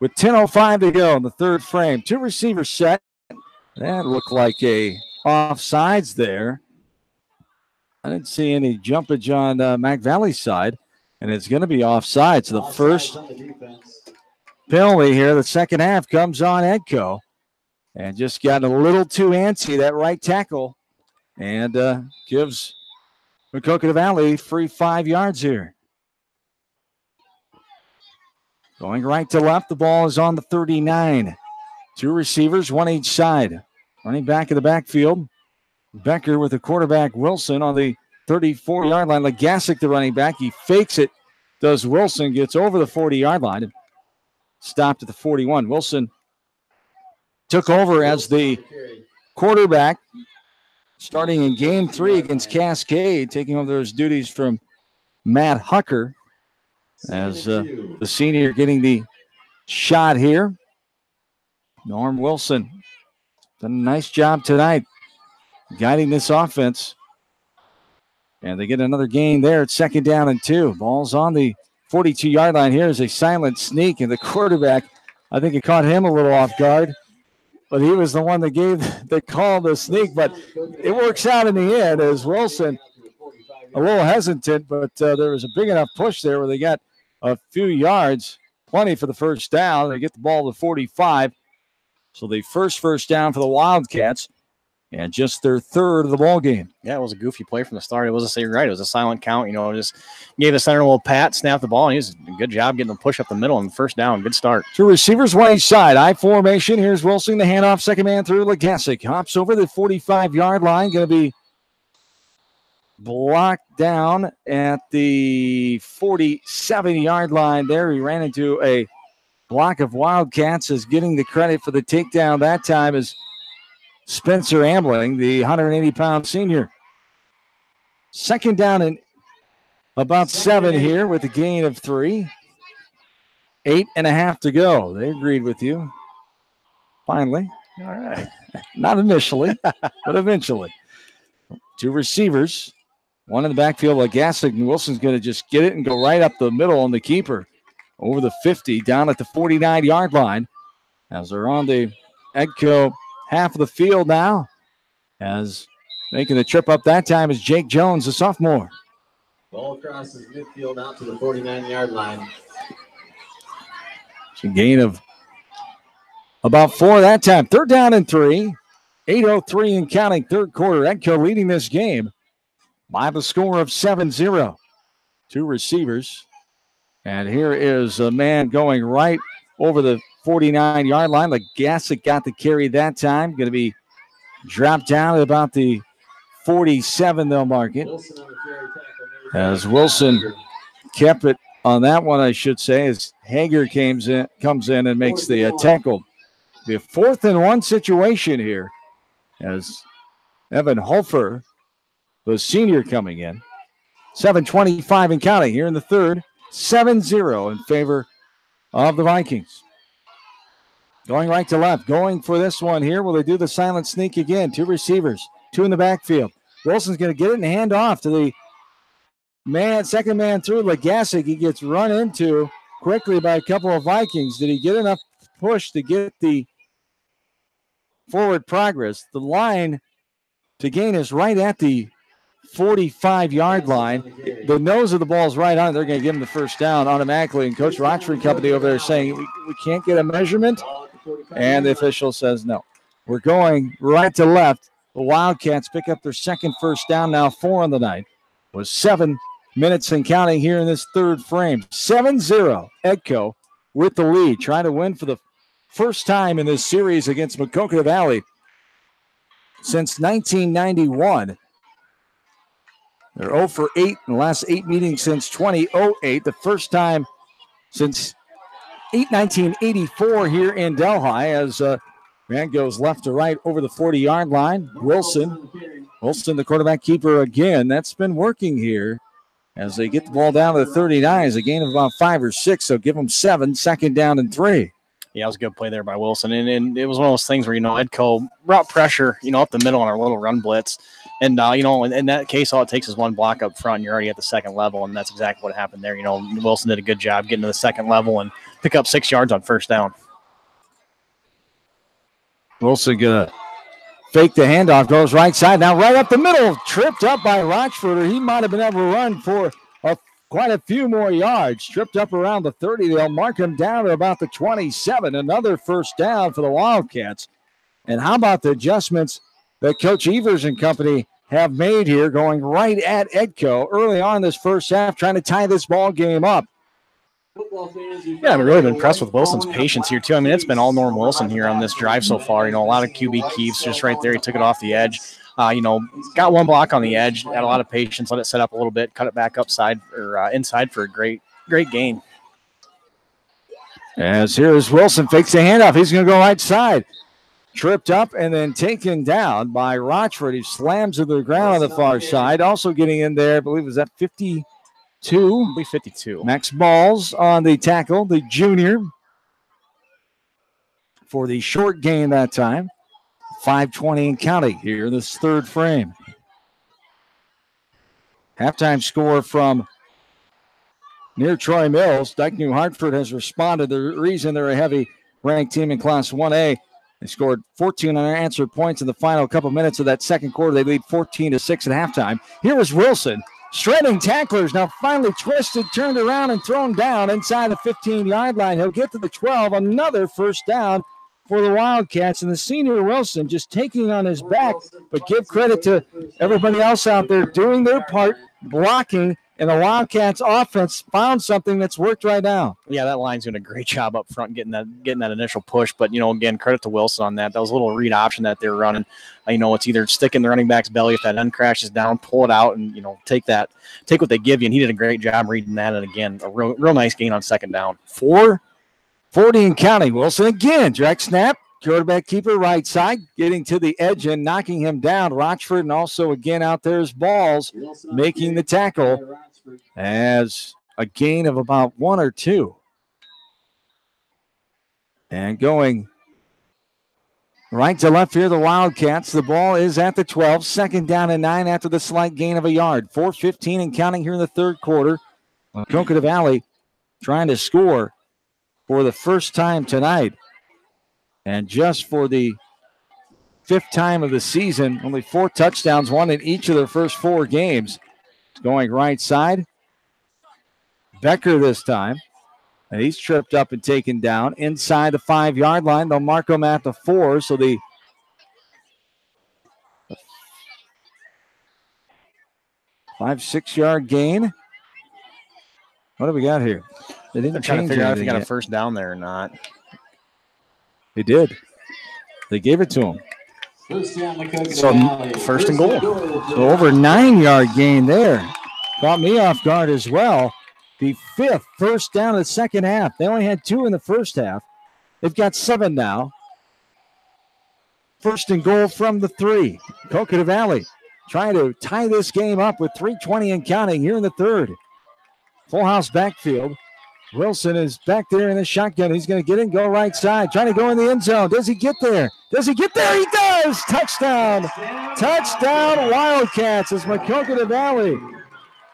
with 10:05 to go in the third frame. 2 receivers set. That looked like a offsides there. I didn't see any jumpage on Mac Valley's side, and it's going to be offside. So the first penalty here, the second half, comes on Edco. And just got a little too antsy, that right tackle, and gives Maquoketa Valley free 5 yards here. Going right to left, the ball is on the 39. 2 receivers, 1 each side. Running back in the backfield. Becker with the quarterback, Wilson, on the 34-yard line. Legasic, the running back. He fakes it. Does Wilson. Gets over the 40-yard line. Stopped at the 41. Wilson took over as the quarterback starting in game 3 against Cascade, taking over those duties from Matt Hucker as the senior getting the shot here. Norm Wilson done a nice job tonight guiding this offense. And they get another gain there. It's 2nd down and 2. Ball's on the 42-yard line. Here is a silent sneak, and the quarterback, I think it caught him a little off guard. But he was the one that gave the call the sneak. But it works out in the end as Wilson, a little hesitant, but there was a big enough push there where they got a few yards, plenty for the first down. They get the ball to 45. So the first down for the Wildcats, and just their 3rd of the ball game. Yeah, it was a goofy play from the start. It was It was a silent count. Just gave the center a little pat, snapped the ball, and he was a good job getting the push up the middle and first down. Good start. 2 receivers, 1 each side. I formation. Here's Wilson, the handoff, second man through. Legasic hops over the 45-yard line. Going to be blocked down at the 47-yard line there. He ran into a block of Wildcats. Is getting the credit for the takedown that time is Spencer Ambling, the 180-pound senior. 2nd down and about 7 here with a gain of 3. 8.5 to go. They agreed with you. Finally. All right. Not initially, but eventually. 2 receivers. 1 in the backfield. Legasic, and Wilson's going to just get it and go right up the middle on the keeper. Over the 50, down at the 49-yard line. As they're on the Edco half of the field now. As making the trip up that time is Jake Jones, the sophomore. Ball crosses midfield out to the 49-yard line. It's a gain of about 4 that time. 3rd down and 3. 8:03 and counting, 3rd quarter. Edco leading this game by the score of 7-0. 2 receivers. And here is a man going right over the 49-yard line. Legasic got the carry that time. Going to be dropped down at about the 47, they'll mark it. As Wilson kept it on that one, I should say, as Hager comes in and makes the tackle. Be a 4th and 1 situation here as Evan Hofer, the senior, coming in. 7:25 and counting here in the 3rd. 7-0 in favor of the Vikings. Going right to left. Going for this one here. Will they do the silent sneak again? 2 receivers. 2 in the backfield. Wilson's going to get it and hand off to the second man through. Legasic, he gets run into quickly by a couple of Vikings. Did he get enough push to get the forward progress. The line to gain is right at the 45-yard line. The nose of the ball is right on it. They're going to give him the first down automatically. And Coach Rochford and company over there saying, we can't get a measurement. And the official says no. We're going right to left. The Wildcats pick up their second first down, now 4 on the night. With 7 minutes and counting here in this third frame. 7-0. Edco with the lead, trying to win for the first time in this series against Maquoketa Valley since 1991. They're 0 for 8 in the last 8 meetings since 2008. The first time since 1984 here in Delhi as man goes left to right over the 40-yard line. Wilson, the quarterback keeper again. That's been working here as they get the ball down to the 39. It's a gain of about 5 or 6, so give them 7, second down and 3. Yeah, it was a good play there by Wilson. And it was one of those things where, Edco brought pressure, up the middle on our little run blitz. And, in that case, all it takes is one block up front, and you're already at the second level, and that's exactly what happened there. Wilson did a good job getting to the second level and pick up 6 yards on first down. Wilson going to fake the handoff, goes right side. Now right up the middle, tripped up by Rochford. He might have been able to run for quite a few more yards. Tripped up around the 30. They'll mark him down to about the 27. Another first down for the Wildcats. And how about the adjustments that Coach Evers and company have made here, going right at Edco early on this first half, trying to tie this ball game up. Yeah, I'm really been impressed with Wilson's patience here, too. I mean, it's been all Norm Wilson here on this drive so far. A lot of QB keeps just right there. He took it off the edge. Got one block on the edge, had a lot of patience, let it set up a little bit, cut it back upside or inside for a great gain. As here is Wilson, fakes the handoff. He's going to go right side. Tripped up and then taken down by Rochford. He slams to the ground on the far side. Also getting in there, I believe, is that 52? 52. Max Balls on the tackle, the junior, for the short gain that time. 5:20 and counting here in this third frame. Halftime score from near Troy Mills. Dyke New Hartford has responded. The reason they're a heavy ranked team in Class 1A. They scored 14 unanswered points in the final couple minutes of that second quarter. They lead 14-6 at halftime. Here is Wilson, shredding tacklers. Now finally twisted, turned around, and thrown down inside the 15-yard line. He'll get to the 12. Another first down for the Wildcats. And the senior Wilson just taking on his back. But give credit to everybody else out there doing their part, blocking. And the Wildcats offense found something that's worked right now. Yeah, that line's doing a great job up front getting that initial push. But, again, credit to Wilson on that. That was a little read option that they're running. It's either stick in the running back's belly if that end crashes down, pull it out, and, take what they give you. And he did a great job reading that. And, again, a real nice gain on second down. 4:40 and counting. Wilson again, direct snap. Quarterback keeper right side, getting to the edge and knocking him down. Rochford, and also again out there is Balls making the tackle as a gain of about 1 or 2. And going right to left here, the Wildcats. The ball is at the 12, second down and 9 after the slight gain of a yard. 4:15 and counting here in the third quarter. Maquoketa Valley trying to score for the first time tonight. And just for the 5th time of the season, only 4 touchdowns, 1 in each of their first 4 games. It's going right side. Becker this time. And he's tripped up and taken down inside the 5-yard line. They'll mark him at the 4. So the five, 6-yard gain. What do we got here? They didn't trying to figure out if he got yet. a first down there or not. They did. They gave it to him. So first and goal. So over 9-yard gain there. Caught me off guard as well. The 5th first down of the second half. They only had 2 in the first half. They've got 7 now. First and goal from the 3. Maquoketa Valley trying to tie this game up with 3:20 and counting here in the third. Full house backfield. Wilson is back there in the shotgun. He's going to get in, go right side, trying to go in the end zone. Does he get there? Does he get there? He does! Touchdown! Touchdown, Wildcats, as Maquoketa Valley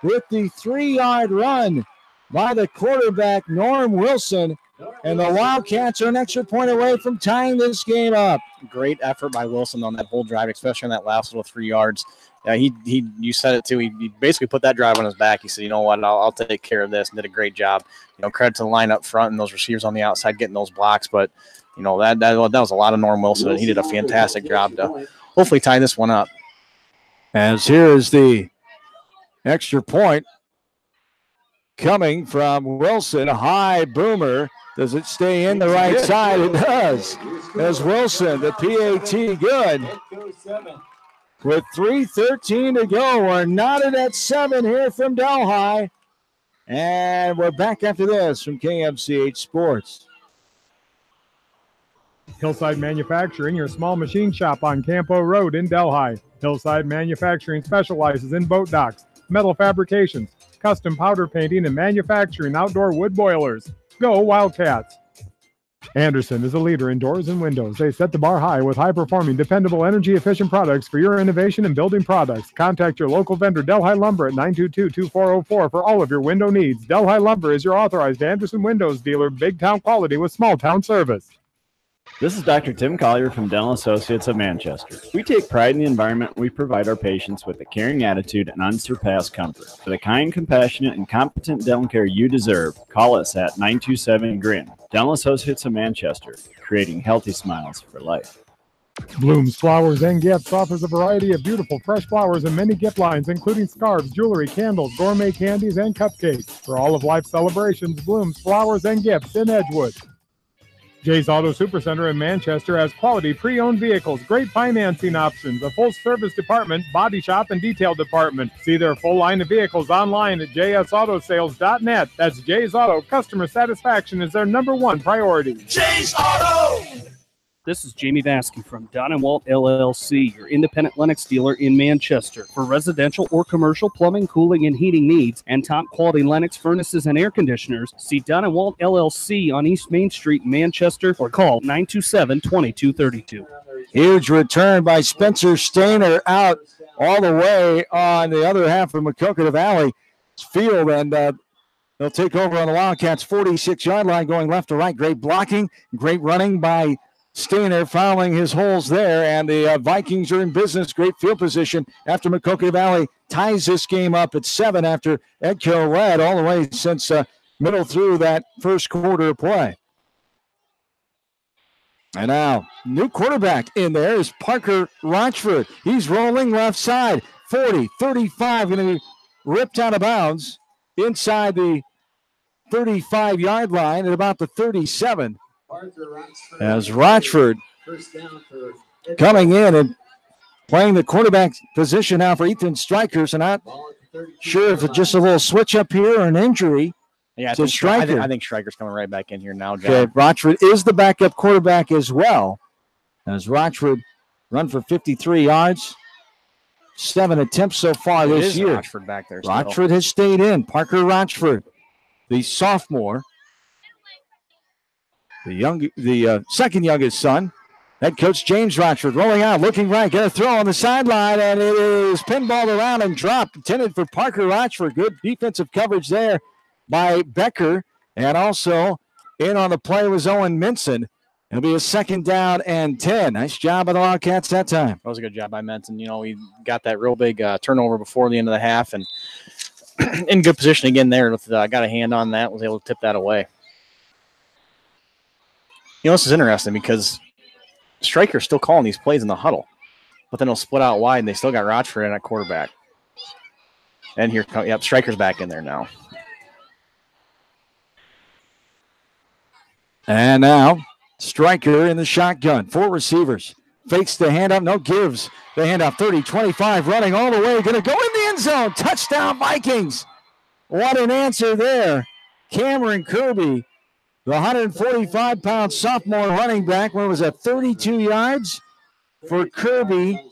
with the 3-yard run by the quarterback, Norm Wilson, And the Wildcats are an extra point away from tying this game up. Great effort by Wilson on that whole drive, especially on that last little 3 yards. You said it too. He basically put that drive on his back. He said, you know what, I'll take care of this, and did a great job. Credit to the line up front and those receivers on the outside getting those blocks. But, that was a lot of Norm Wilson, and he did a fantastic job to hopefully tie this one up. As here is the extra point coming from Wilson. A high boomer. Does it stay in the right side? It does. As Wilson, the PAT good. With 3:13 to go, we're knotted at 7 here from Delhi. And we're back after this from KMCH Sports. Hillside Manufacturing, your small machine shop on Campo Road in Delhi. Hillside Manufacturing specializes in boat docks, metal fabrications, custom powder painting, and manufacturing outdoor wood boilers. Go Wildcats! Anderson is a leader in doors and windows. They set the bar high with high-performing, dependable, energy-efficient products for your innovation in building products. Contact your local vendor, Delhi Lumber, at 922-2404 for all of your window needs. Delhi Lumber is your authorized Anderson Windows dealer, big-town quality with small-town service. This is Dr. Tim Collier from Dental Associates of Manchester. We take pride in the environment we provide our patients with a caring attitude and unsurpassed comfort. For the kind, compassionate, and competent dental care you deserve, call us at 927-GRIN. Dental Associates of Manchester, creating healthy smiles for life. Bloom's Flowers and Gifts offers a variety of beautiful fresh flowers and many gift lines, including scarves, jewelry, candles, gourmet candies, and cupcakes. For all of life's celebrations, Bloom's Flowers and Gifts in Edgewood. Jay's Auto Supercenter in Manchester has quality pre-owned vehicles, great financing options, a full service department, body shop, and detail department. See their full line of vehicles online at jsautosales.net. That's Jay's Auto. Customer satisfaction is their #1 priority. Jay's Auto! This is Jamie Vasky from Don & Walt LLC, your independent Lennox dealer in Manchester. For residential or commercial plumbing, cooling, and heating needs, and top-quality Lennox furnaces and air conditioners, see Don & Walt LLC on East Main Street, Manchester, or call 927-2232. Huge return by Spencer Stainer out all the way on the other half of Maquoketa Valley field, and they'll take over on the Wildcats' 46-yard line, going left to right. Great blocking, great running by Stainer, fouling his holes there, and the Vikings are in business. Great field position after Maquoketa Valley ties this game up at 7 after Edco led all the way since middle through that first quarter of play. And now, new quarterback in there is Parker Rochford. He's rolling left side, 40, 35, going to be ripped out of bounds inside the 35-yard line at about the 37. As Rochford coming in and playing the quarterback position now for Ethan Stryker. So not sure if it's just a little switch up here or an injury. Yeah, I think Stryker's coming right back in here now, John. Okay, Rochford is the backup quarterback as well. As Rochford run for 53 yards. 7 attempts so far this year. Rochford back there still. Rochford has stayed in. Parker Rochford, the sophomore. The second youngest son, head coach James Rochford, rolling out, looking right, got a throw on the sideline, and it is pinballed around and dropped, intended for Parker Rochford. Good defensive coverage there by Becker, and also in on the play was Owen Minson. It'll be a 2nd down and 10. Nice job by the Wildcats that time. That was a good job by Minson. We got that real big turnover before the end of the half, and in good position again there. With got a hand on that, was able to tip that away. This is interesting because Stryker's still calling these plays in the huddle, but then he'll split out wide, and they still got Rochford in at quarterback. And here, Stryker's back in there now. And now, Stryker in the shotgun. 4 receivers. Fakes the handoff, no gives. The handoff 30, 25, running all the way. Going to go in the end zone. Touchdown, Vikings. What an answer there. Cameron Kirby, the 145-pound sophomore running back, where was that, 32 yards for Kirby.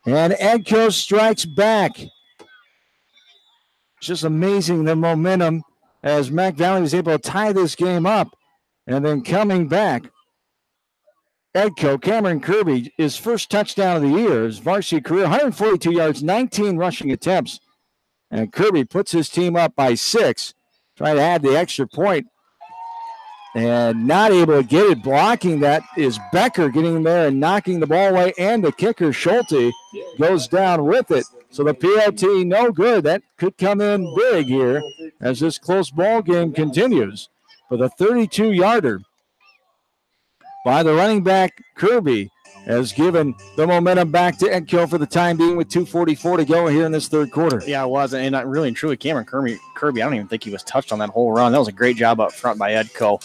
And Edco strikes back. It's just amazing the momentum as Mac Valley was able to tie this game up. And then coming back, Edco, Cameron Kirby, his first touchdown of the year, his varsity career, 142 yards, 19 rushing attempts. And Kirby puts his team up by 6. Trying to add the extra point and not able to get it. Blocking that is Becker, getting there and knocking the ball away, and the kicker, Schulte, goes down with it. So the PLT, no good. That could come in big here as this close ball game continues. For the 32-yarder by the running back, Kirby, has given the momentum back to Edco for the time being with 2:44 to go here in this third quarter. Yeah, it was. And really and truly, Cameron Kirby, I don't even think he was touched on that whole run. That was a great job up front by Edco.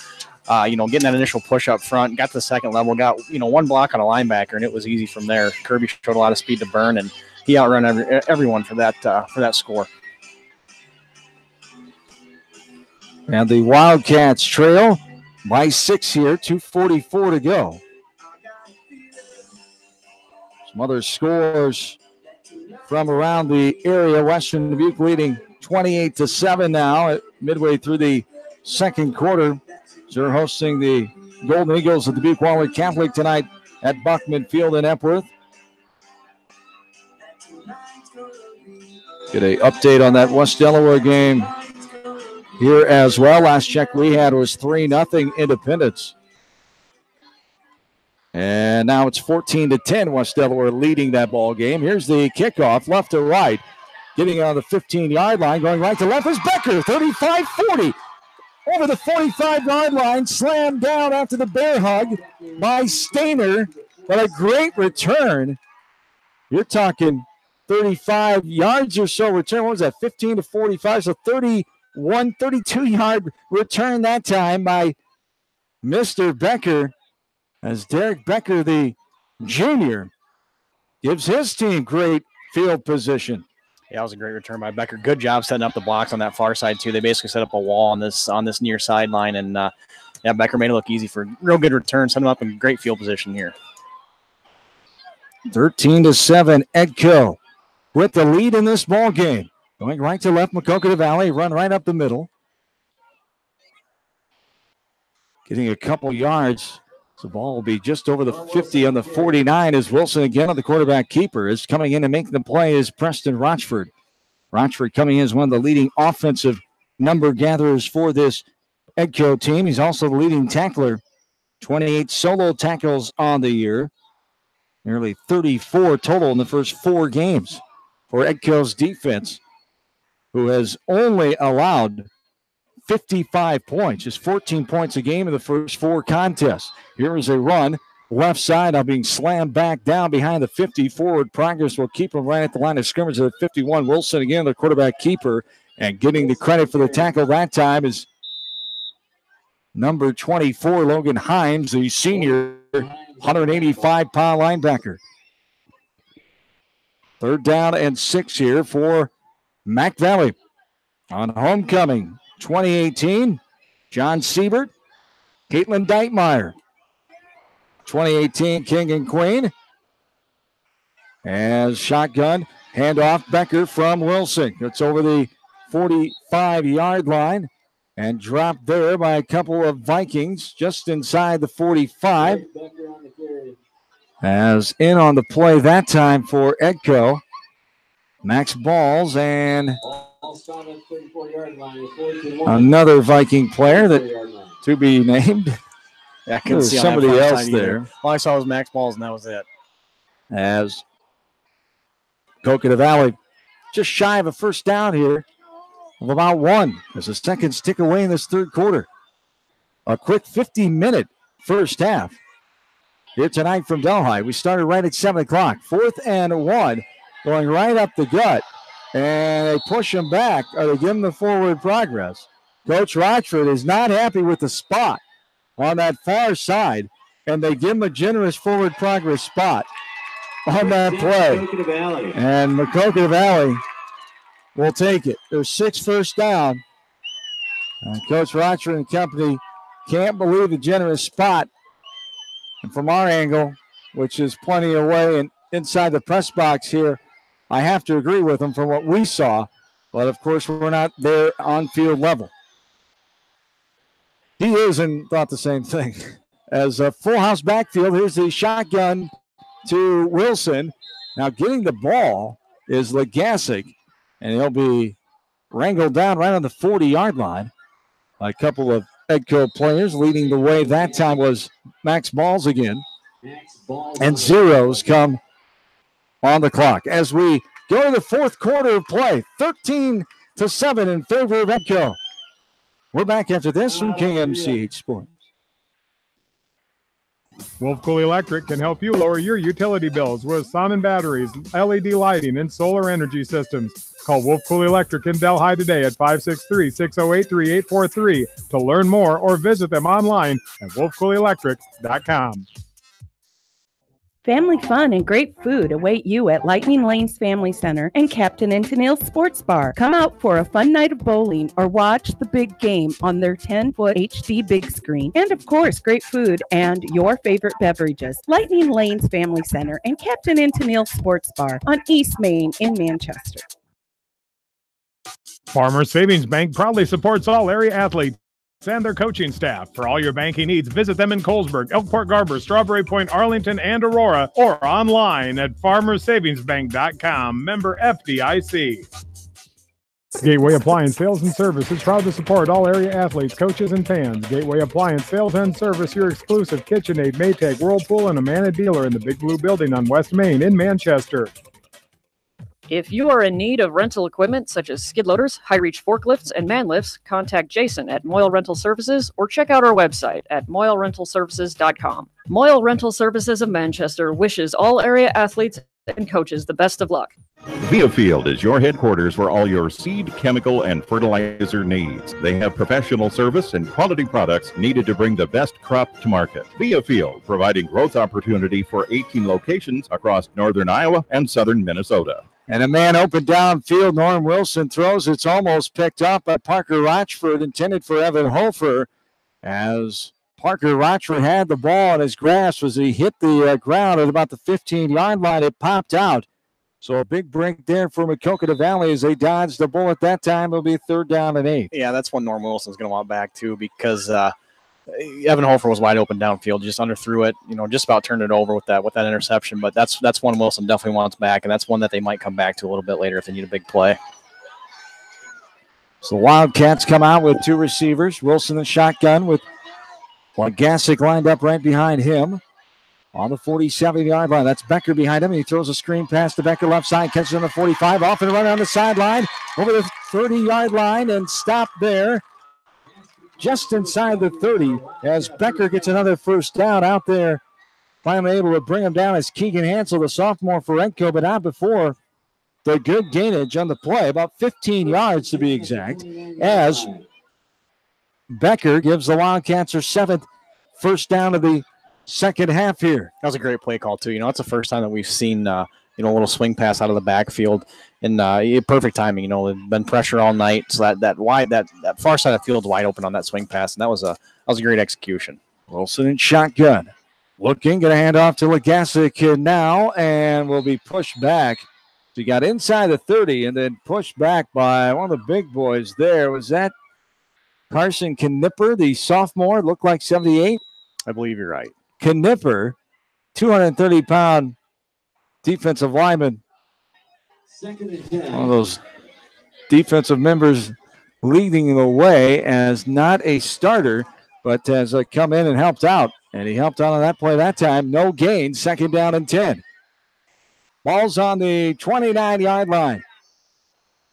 Getting that initial push up front, got to the second level, got, one block on a linebacker, and it was easy from there. Kirby showed a lot of speed to burn, and he outrun everyone for that score. And the Wildcats trail by 6 here, 2:44 to go. Some other scores from around the area. Western Dubuque leading 28-7 now midway through the second quarter. They're hosting the Golden Eagles of Dubuque Wahlert Catholic tonight at Buckman Field in Epworth. Get an update on that West Delaware game here as well. Last check we had was 3-0 Independence. And now it's 14-10. West Delaware leading that ball game. Here's the kickoff, left to right. Getting on the 15-yard line, going right to left is Becker, 35-40. Over the 45-yard line, slammed down after the bear hug by Stainer. But a great return. You're talking 35 yards or so return. What was that, 15 to 45? So 32-yard return that time by Mr. Becker, as Derek Becker, the junior, gives his team great field position. Yeah, that was a great return by Becker. Good job setting up the blocks on that far side, too. They basically set up a wall on this near sideline, and Becker made it look easy for a real good return, set him up in great field position here. 13-7, Edco with the lead in this ball game. Going right to left, Maquoketa Valley, run right up the middle. Getting a couple yards. The ball will be just over the 50 on the 49 as Wilson again on the quarterback keeper. Is coming in and making the play is Preston Rochford. Rochford coming in as one of the leading offensive number gatherers for this Edco team. He's also the leading tackler. 28 solo tackles on the year. Nearly 34 total in the first 4 games for Edco's defense, who has only allowed 55 points, just 14 points a game in the first 4 contests. Here is a run, left side, now being slammed back down behind the 50. Forward progress will keep him right at the line of scrimmage at the 51. Wilson again, the quarterback keeper, and getting the credit for the tackle that time is number 24, Logan Himes, the senior, 185-pound linebacker. 3rd down and 6 here for Mac Valley on homecoming 2018. John Siebert, Caitlin Deitmeyer. 2018 King and Queen. As shotgun, handoff Becker from Wilson. It's over the 45-yard line and dropped there by a couple of Vikings just inside the 45. As in on the play that time for Edco. Max Balls and another Viking player that to be named. Yeah, I couldn't see somebody else there. All I saw was Max Balls, and that was it. As Maquoketa Valley just shy of a first down here of about 1 as the seconds tick away in this third quarter. A quick 50-minute first half here tonight from Delhi. We started right at 7 o'clock. 4th and 1, going right up the gut. And they push him back, or they give him the forward progress. Coach Rochford is not happy with the spot on that far side, and they give him a generous forward progress spot on that play. And Maquoketa Valley will take it. Their 6th first down. Coach Rochford and company can't believe the generous spot. And from our angle, which is plenty away and inside the press box here, I have to agree with them from what we saw. But, of course, we're not there on field level. He is and thought the same thing. As a full house backfield, here's the shotgun to Wilson. Now getting the ball is Legasic, and he'll be wrangled down right on the 40-yard line by a couple of Edco players. Leading the way that time was Max Balls again. And zeros come on the clock as we go to the fourth quarter of play. 13-7 in favor of Edco. We're back after this from KMCH Sports. Wolf Cool Electric can help you lower your utility bills with sun and batteries, LED lighting, and solar energy systems. Call Wolf Cool Electric in Delhi today at 563-608-3843 to learn more or visit them online at wolfcoolelectric.com. Family fun and great food await you at Lightning Lanes Family Center and Captain and Tennille's Sports Bar. Come out for a fun night of bowling or watch the big game on their 10-foot HD big screen. And of course, great food and your favorite beverages. Lightning Lanes Family Center and Captain and Tennille's Sports Bar on East Main in Manchester. Farmers Savings Bank proudly supports all area athletes and their coaching staff. For all your banking needs, visit them in Colesburg, Elkport Garber, Strawberry Point, Arlington, and Aurora, or online at farmersavingsbank.com. Member FDIC. Gateway Appliance Sales and Service is proud to support all area athletes, coaches, and fans. Gateway Appliance Sales and Service, your exclusive KitchenAid, Maytag, Whirlpool, and Amana dealer in the Big Blue Building on West Main in Manchester. If you are in need of rental equipment such as skid loaders, high-reach forklifts, and man lifts, contact Jason at Moyle Rental Services or check out our website at moylerentalservices.com. Moyle Rental Services of Manchester wishes all area athletes and coaches the best of luck. Viafield is your headquarters for all your seed, chemical, and fertilizer needs. They have professional service and quality products needed to bring the best crop to market. Viafield, providing growth opportunity for 18 locations across northern Iowa and southern Minnesota. And a man open downfield. Norm Wilson throws. It's almost picked up by Parker Rochford, intended for Evan Hofer. As Parker Rochford had the ball in his grasp as he hit the ground at about the 15-yard line, it popped out. So a big break there for Maquoketa Valley as they dodged the bullet that time. It'll be 3rd down and 8. Yeah, that's one Norm Wilson's going to want back too because Evan Hofer was wide open downfield, just underthrew it, just about turned it over with that interception. But that's one Wilson definitely wants back, and that's one that they might come back to a little bit later if they need a big play. So the Wildcats come out with 2 receivers. Wilson in shotgun with Gasick lined up right behind him on the 47-yard line. That's Becker behind him. He throws a screen pass to Becker left side, catches on the 45, off and run on the sideline over the 30-yard line and stop there. Just inside the 30 as Becker gets another first down out there. Finally able to bring him down as Keegan Hansel, the sophomore for Enco, but not before the good gainage on the play, about 15 yards to be exact, as Becker gives the Wildcats their 7th first down of the second half here. That was a great play call, too. It's the first time that we've seen a little swing pass out of the backfield. And perfect timing, they've been pressure all night, so that far side of the field wide open on that swing pass, and that was a great execution. Wilson in shotgun, looking, going to hand off to Legasic now, and will be pushed back. So he got inside the 30 and then pushed back by one of the big boys there. Was that Carson Knipper, the sophomore? Looked like 78. I believe you're right. Knipper, 230-pound defensive lineman. One of those defensive members leading the way as not a starter, but has come in and helped out. And he helped out on that play that time. No gain, 2nd down and 10. Ball's on the 29-yard line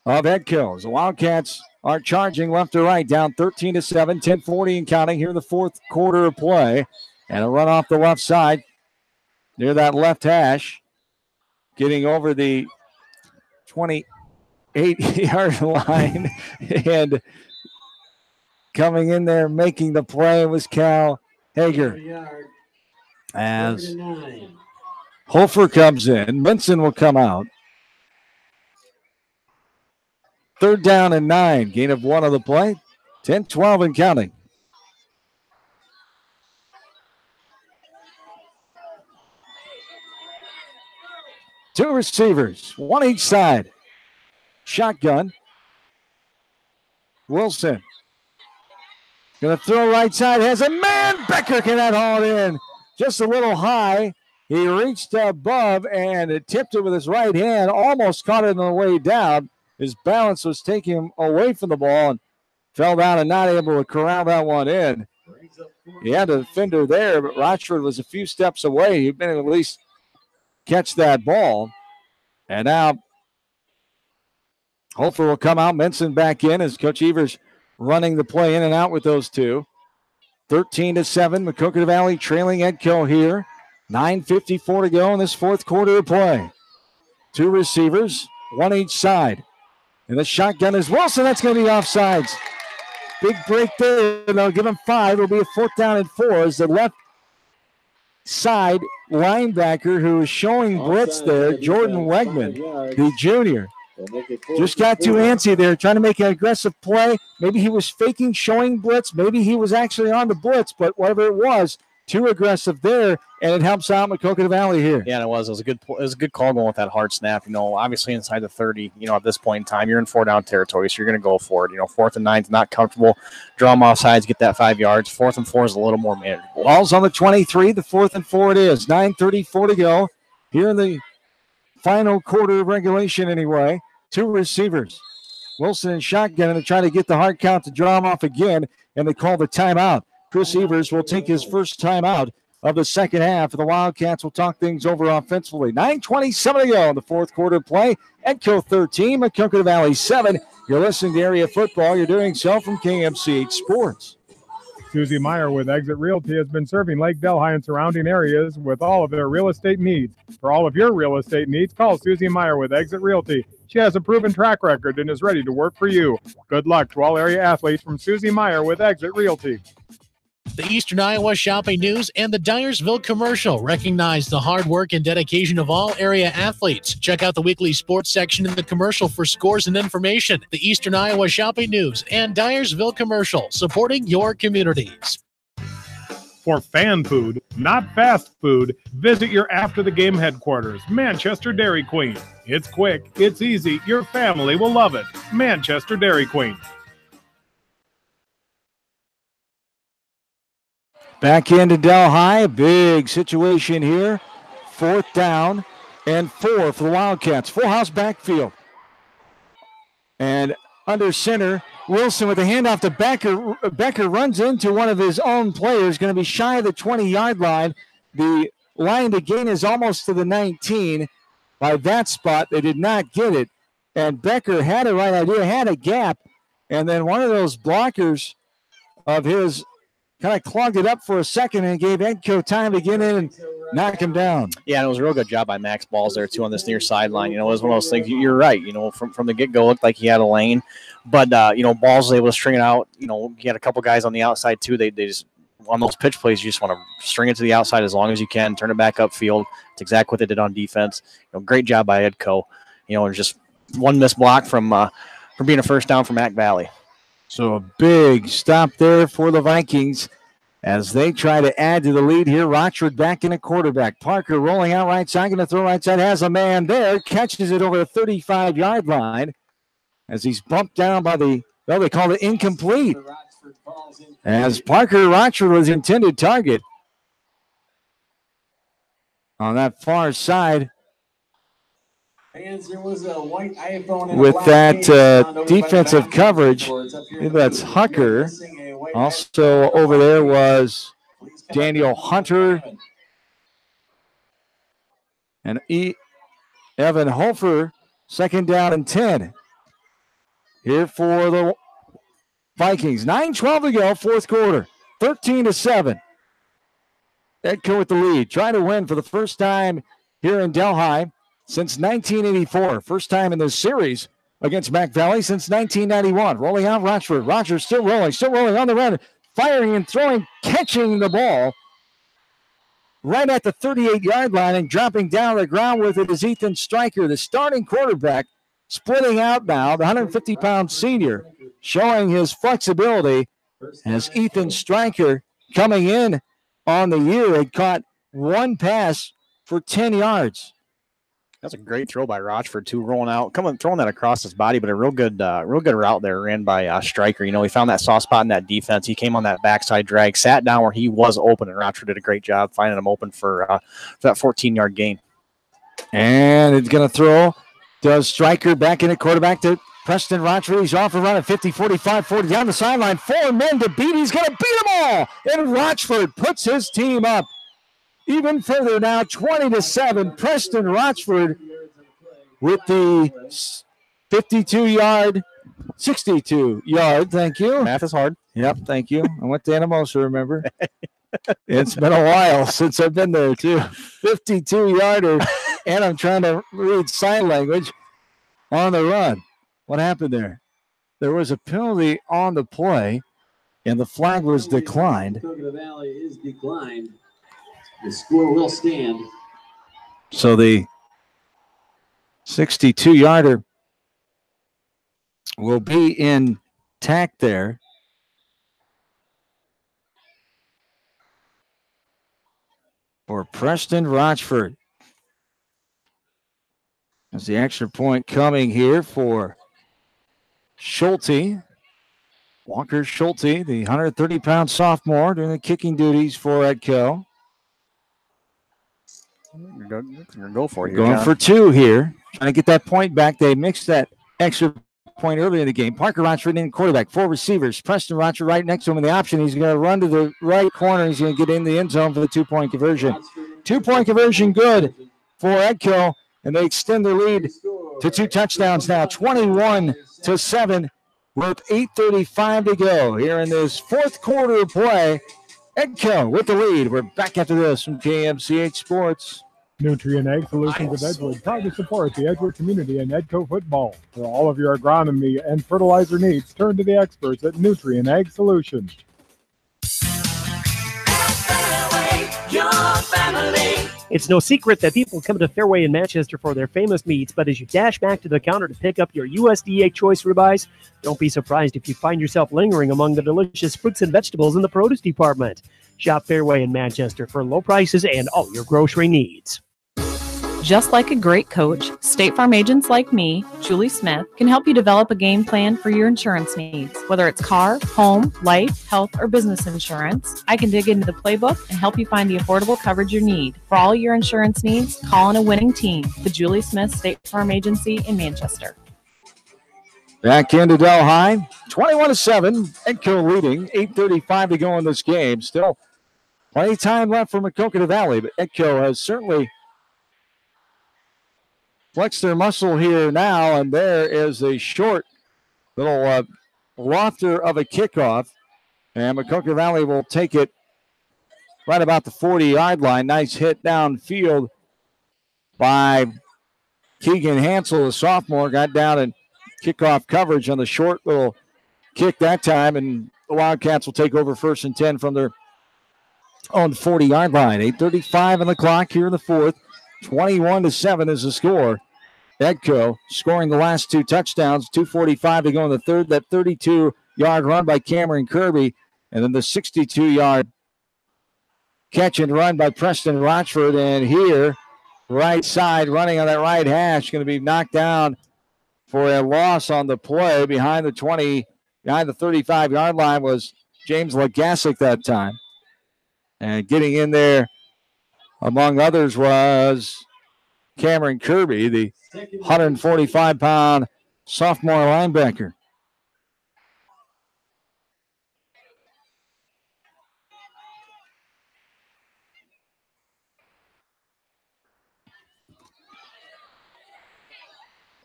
of Edco. The Wildcats are charging left to right, down 13-7, 10:40 and counting here in the 4th quarter of play. And a run off the left side near that left hash, getting over the 28-yard line and coming in there making the play was Cal Hager. As Hofer comes in, Minson will come out. 3rd down and 9, gain of 1 on the play, 10-12 and counting. Two receivers, one each side. Shotgun. Wilson. Going to throw right side. Has a man. Becker cannot haul it in. Just a little high. He reached above and it tipped it with his right hand. Almost caught it on the way down. His balance was taking him away from the ball. And fell down and not able to corral that one in. He had a defender there, but Rochford was a few steps away. He'd been able to at least catch that ball. And now Hofer will come out. Menson back in as Coach Evers running the play in and out with those two. 13-7, Maquoketa Valley trailing Edco here. 9:54 to go in this fourth quarter of play. Two receivers, one each side. And the shotgun is Wilson. That's going to be offsides. Big break there. They'll give him 5. It'll be a 4th down and 4 as the left side linebacker who is showing blitz there, Jordan Wegman, the junior. Just got too antsy there, trying to make an aggressive play. Maybe he was faking showing blitz. Maybe he was actually on the blitz, but whatever it was, too aggressive there, and it helps out Maquoketa Valley here. Yeah, it was. It was a good call going with that hard snap. Obviously inside the 30, at this point in time, you're in 4-down territory, so you're going to go for it. 4th and 9 is not comfortable. Draw them off sides, get that 5 yards. 4th and 4 is a little more manageable. Ball's on the 23, the 4th and 4 it is. 9:34 to go here in the final quarter of regulation anyway. Two receivers. Wilson and shotgun to try to get the hard count to draw him off again, and they call the timeout. Chris Evers will take his first timeout of the second half. The Wildcats will talk things over offensively. 9:27 to go in the fourth quarter play. Edco 13, Maquoketa Valley 7. You're listening to Area Football. You're doing so from KMCH Sports. Susie Meyer with Exit Realty has been serving Lake Delhi and surrounding areas with all of their real estate needs. For all of your real estate needs, call Susie Meyer with Exit Realty. She has a proven track record and is ready to work for you. Good luck to all area athletes from Susie Meyer with Exit Realty. The Eastern Iowa Shopping News and the Dyersville Commercial recognize the hard work and dedication of all area athletes. Check out the weekly sports section in the commercial for scores and information. The Eastern Iowa Shopping News and Dyersville Commercial, supporting your communities. For fan food, not fast food, visit your after-the-game headquarters, Manchester Dairy Queen. It's quick, it's easy, your family will love it. Manchester Dairy Queen. Back into Delhi, a big situation here. 4th down and 4 for the Wildcats. Full house backfield. And under center, Wilson with a handoff to Becker. Becker runs into one of his own players, going to be shy of the 20-yard line. The line to gain is almost to the 19. By that spot, they did not get it. And Becker had a right idea, had a gap. And then one of those blockers of his kind of clogged it up for a second and gave Edco time to get in and knock him down. Yeah, and it was a real good job by Max Balls there, too, on this near sideline. It was one of those things. You're right. From the get-go, it looked like he had a lane. But, Balls was able to string it out. He had a couple guys on the outside, too. They just, on those pitch plays, you just want to string it to the outside as long as you can, turn it back upfield. It's exactly what they did on defense. Great job by Edco. Just one missed block from being a first down for Mac Valley. So a big stop there for the Vikings as they try to add to the lead here. Rochford back in a quarterback. Parker rolling out right side, going to throw right side, has a man there, catches it over the 35-yard line as he's bumped down by they call it incomplete. As Parker Rochford was intended target on that far side. With that defensive coverage, that's Hucker. Also over there was Daniel Hunter and Evan Hofer. 2nd down and 10 here for the Vikings. 9:12 to go, 4th quarter. 13-7. Edco with the lead. Try to win for the first time here in Delhi since 1984. First time in this series against Mac Valley since 1991. Rolling out Rochford. Rogers still rolling on the run, firing and throwing, catching the ball right at the 38-yard line and dropping down the ground with it is Ethan Stryker, the starting quarterback, splitting out now, the 150-pound senior, showing his flexibility as Ethan Stryker coming in on the year had caught one pass for 10 yards. That's a great throw by Rochford, too, rolling out, throwing that across his body, but a real good route there ran by Stryker. He found that soft spot in that defense. He came on that backside drag, sat down where he was open, and Rochford did a great job finding him open for that 14-yard gain. And it's going to throw. Does Stryker back in at quarterback to Preston Rochford, he's off a run at 50, 45, 40 down the sideline. 4 men to beat. He's going to beat them all. And Rochford puts his team up even further now, 20-7. Preston Rochford with the 52-yard, 62-yard. Thank you. Math is hard. Yep, thank you. I went to Anamosa, remember? It's been a while since I've been there, too. 52-yarder, and I'm trying to read sign language on the run. What happened there? There was a penalty on the play, and the flag was declined. Maquoketa Valley is declined. The score will stand. So the 62-yarder will be intact there. For Preston Rochford. As the extra point coming here for Schulte. Walker Schulte, the 130-pound sophomore, doing the kicking duties for Edco. Go for it. Going for 2 here. Trying to get that point back. They mixed that extra point earlier in the game. Parker Rochford in quarterback. 4 receivers. Preston Rochford right next to him in the option. He's going to run to the right corner. He's going to get in the end zone for the 2-point conversion. 2-point conversion good for Edco, and they extend their lead to 2 touchdowns now, 21-7 with 8:35 to go here in this fourth quarter of play. Edco with the lead. We're back after this from KMCH Sports. Nutrient Ag Solutions of Edgewood proud to support the Edgewood community and Edco football. For all of your agronomy and fertilizer needs, turn to the experts at Nutrient Ag Solutions. It's no secret that people come to Fairway in Manchester for their famous meats, but as you dash back to the counter to pick up your USDA choice ribeyes, don't be surprised if you find yourself lingering among the delicious fruits and vegetables in the produce department. Shop Fairway in Manchester for low prices and all your grocery needs. Just like a great coach, State Farm agents like me, Julie Smith, can help you develop a game plan for your insurance needs. Whether it's car, home, life, health, or business insurance, I can dig into the playbook and help you find the affordable coverage you need. For all your insurance needs, call on a winning team. The Julie Smith State Farm Agency in Manchester. Back into Delhi, 21-7. Edco leading, 8:35 to go in this game. Still plenty of time left for Maquoketa Valley, but Edco has certainly flex their muscle here now, and there is a short little lofter of a kickoff, and Maquoketa Valley will take it right about the 40-yard line. Nice hit downfield by Keegan Hansel, the sophomore, got down in kickoff coverage on the short little kick that time, and the Wildcats will take over 1st and 10 from their own 40-yard line. 8:35 on the clock here in the fourth. 21-7 is the score. Edco scoring the last 2 touchdowns. 2:45 to go in the third. That 32-yard run by Cameron Kirby, and then the 62-yard catch and run by Preston Rochford. And here, right side, running on that right hash, going to be knocked down for a loss on the play. Behind the 35-yard line was James Legasic that time. And getting in there, among others, was Cameron Kirby, the 145-pound sophomore linebacker.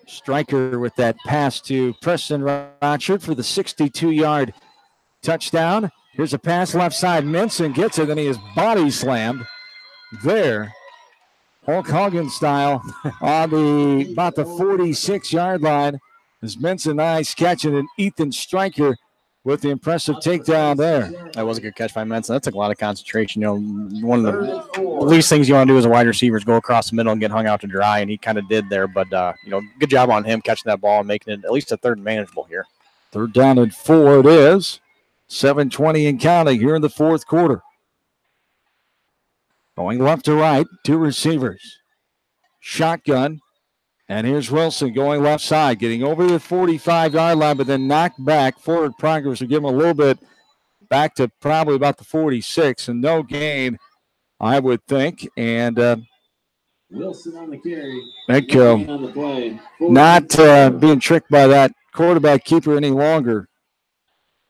Stryker with that pass to Preston Rochford for the 62-yard touchdown. Here's a pass left side. Minson gets it, and he is body slammed there. Hulk Hogan style on about the 46-yard line. As Minson, nice catch, and Ethan Stryker with the impressive takedown there. That was a good catch by Minson. That took a lot of concentration. You know, one of the least things you want to do as a wide receiver is go across the middle and get hung out to dry, and he kind of did there. But, good job on him catching that ball and making it at least a third manageable here. 3rd down and 4 it is. 7:20 and counting here in the fourth quarter. Going left to right, 2 receivers. Shotgun. And here's Wilson going left side, getting over the 45-yard line, but then knocked back. Forward progress will give him a little bit back to probably about the 46, and no gain, I would think. And Wilson on the carry. Edco not being tricked by that quarterback keeper any longer.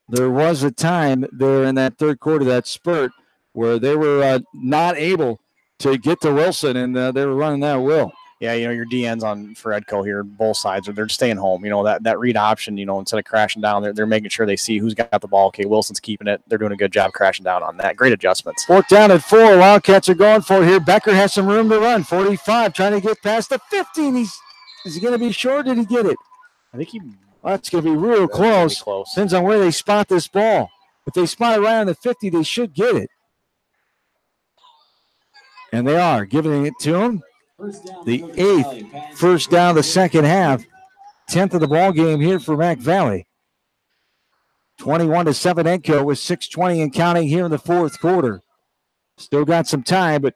There was a time there in that third quarter, that spurt, where they were not able to get to Wilson, and they were running that wheel. Yeah, your DNs for Edco here, both sides, they're staying home. That read option, instead of crashing down, they're making sure they see who's got the ball. Okay, Wilson's keeping it. They're doing a good job crashing down on that. Great adjustments. 4th down and 4. Wildcats are going for it here. Becker has some room to run. 45, trying to get past the 15. Is he going to be short? Did he get it? I think that's going to be real close. Depends on where they spot this ball. If they spot it right on the 50, they should get it. And they are giving it to him. The 8th first down of the second half. 10th of the ball game here for Mac Valley. 21-7 Edco with 6:20 and counting here in the fourth quarter. Still got some time, but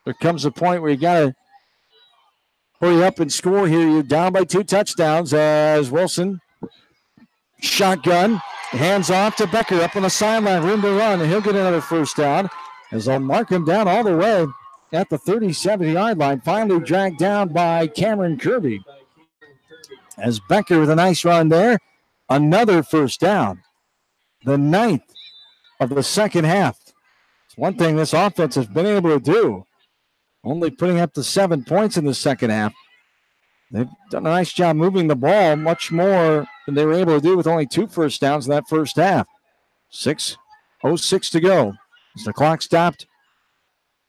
there comes a point where you got to hurry up and score here. You're down by 2 touchdowns as Wilson shotgun, hands off to Becker up on the sideline, room to run, and he'll get another first down as they'll mark him down all the way at the 37-yard line, finally dragged down by Cameron Kirby. As Becker with a nice run there, another first down. The 9th of the second half. It's one thing this offense has been able to do, only putting up to 7 points in the second half. They've done a nice job moving the ball, much more than they were able to do with only 2 first downs in that first half. 6:06 to go. As the clock stopped,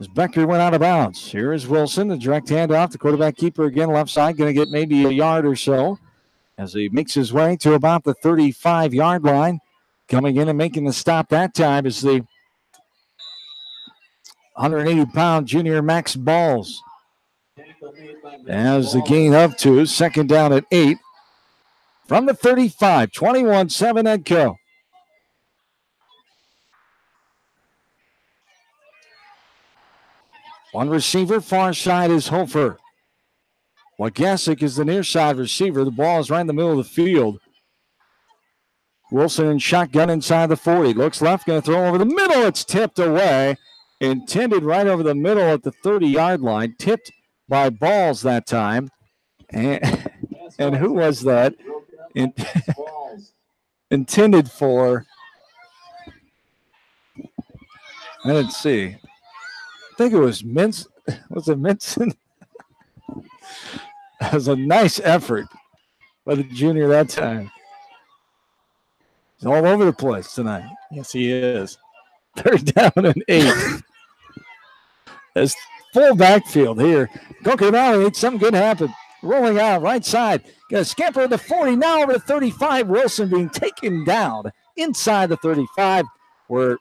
as Becker went out of bounds. Here is Wilson, the direct handoff. The quarterback keeper again left side, going to get maybe a yard or so as he makes his way to about the 35-yard line. Coming in and making the stop that time is the 180-pound junior Max Balls. As the gain of 2, 2nd down at 8. From the 35, 21-7 Edco. One receiver, far side is Hofer. Wagasic is the near side receiver. The ball is right in the middle of the field. Wilson in shotgun inside the 40. Looks left, going to throw over the middle. It's tipped away. Intended right over the middle at the 30-yard line. Tipped by Balls that time. And who was that? Intended for. I didn't see. I think it was Mintz. Was it Minson? That was a nice effort by the junior that time. He's all over the place tonight. Yes, he is. 3rd down and 8. There's full backfield here. Coconut Valley needs something good to happen. Rolling out right side. Got a scamper at the 40. Now over to 35. Wilson being taken down inside the 35, where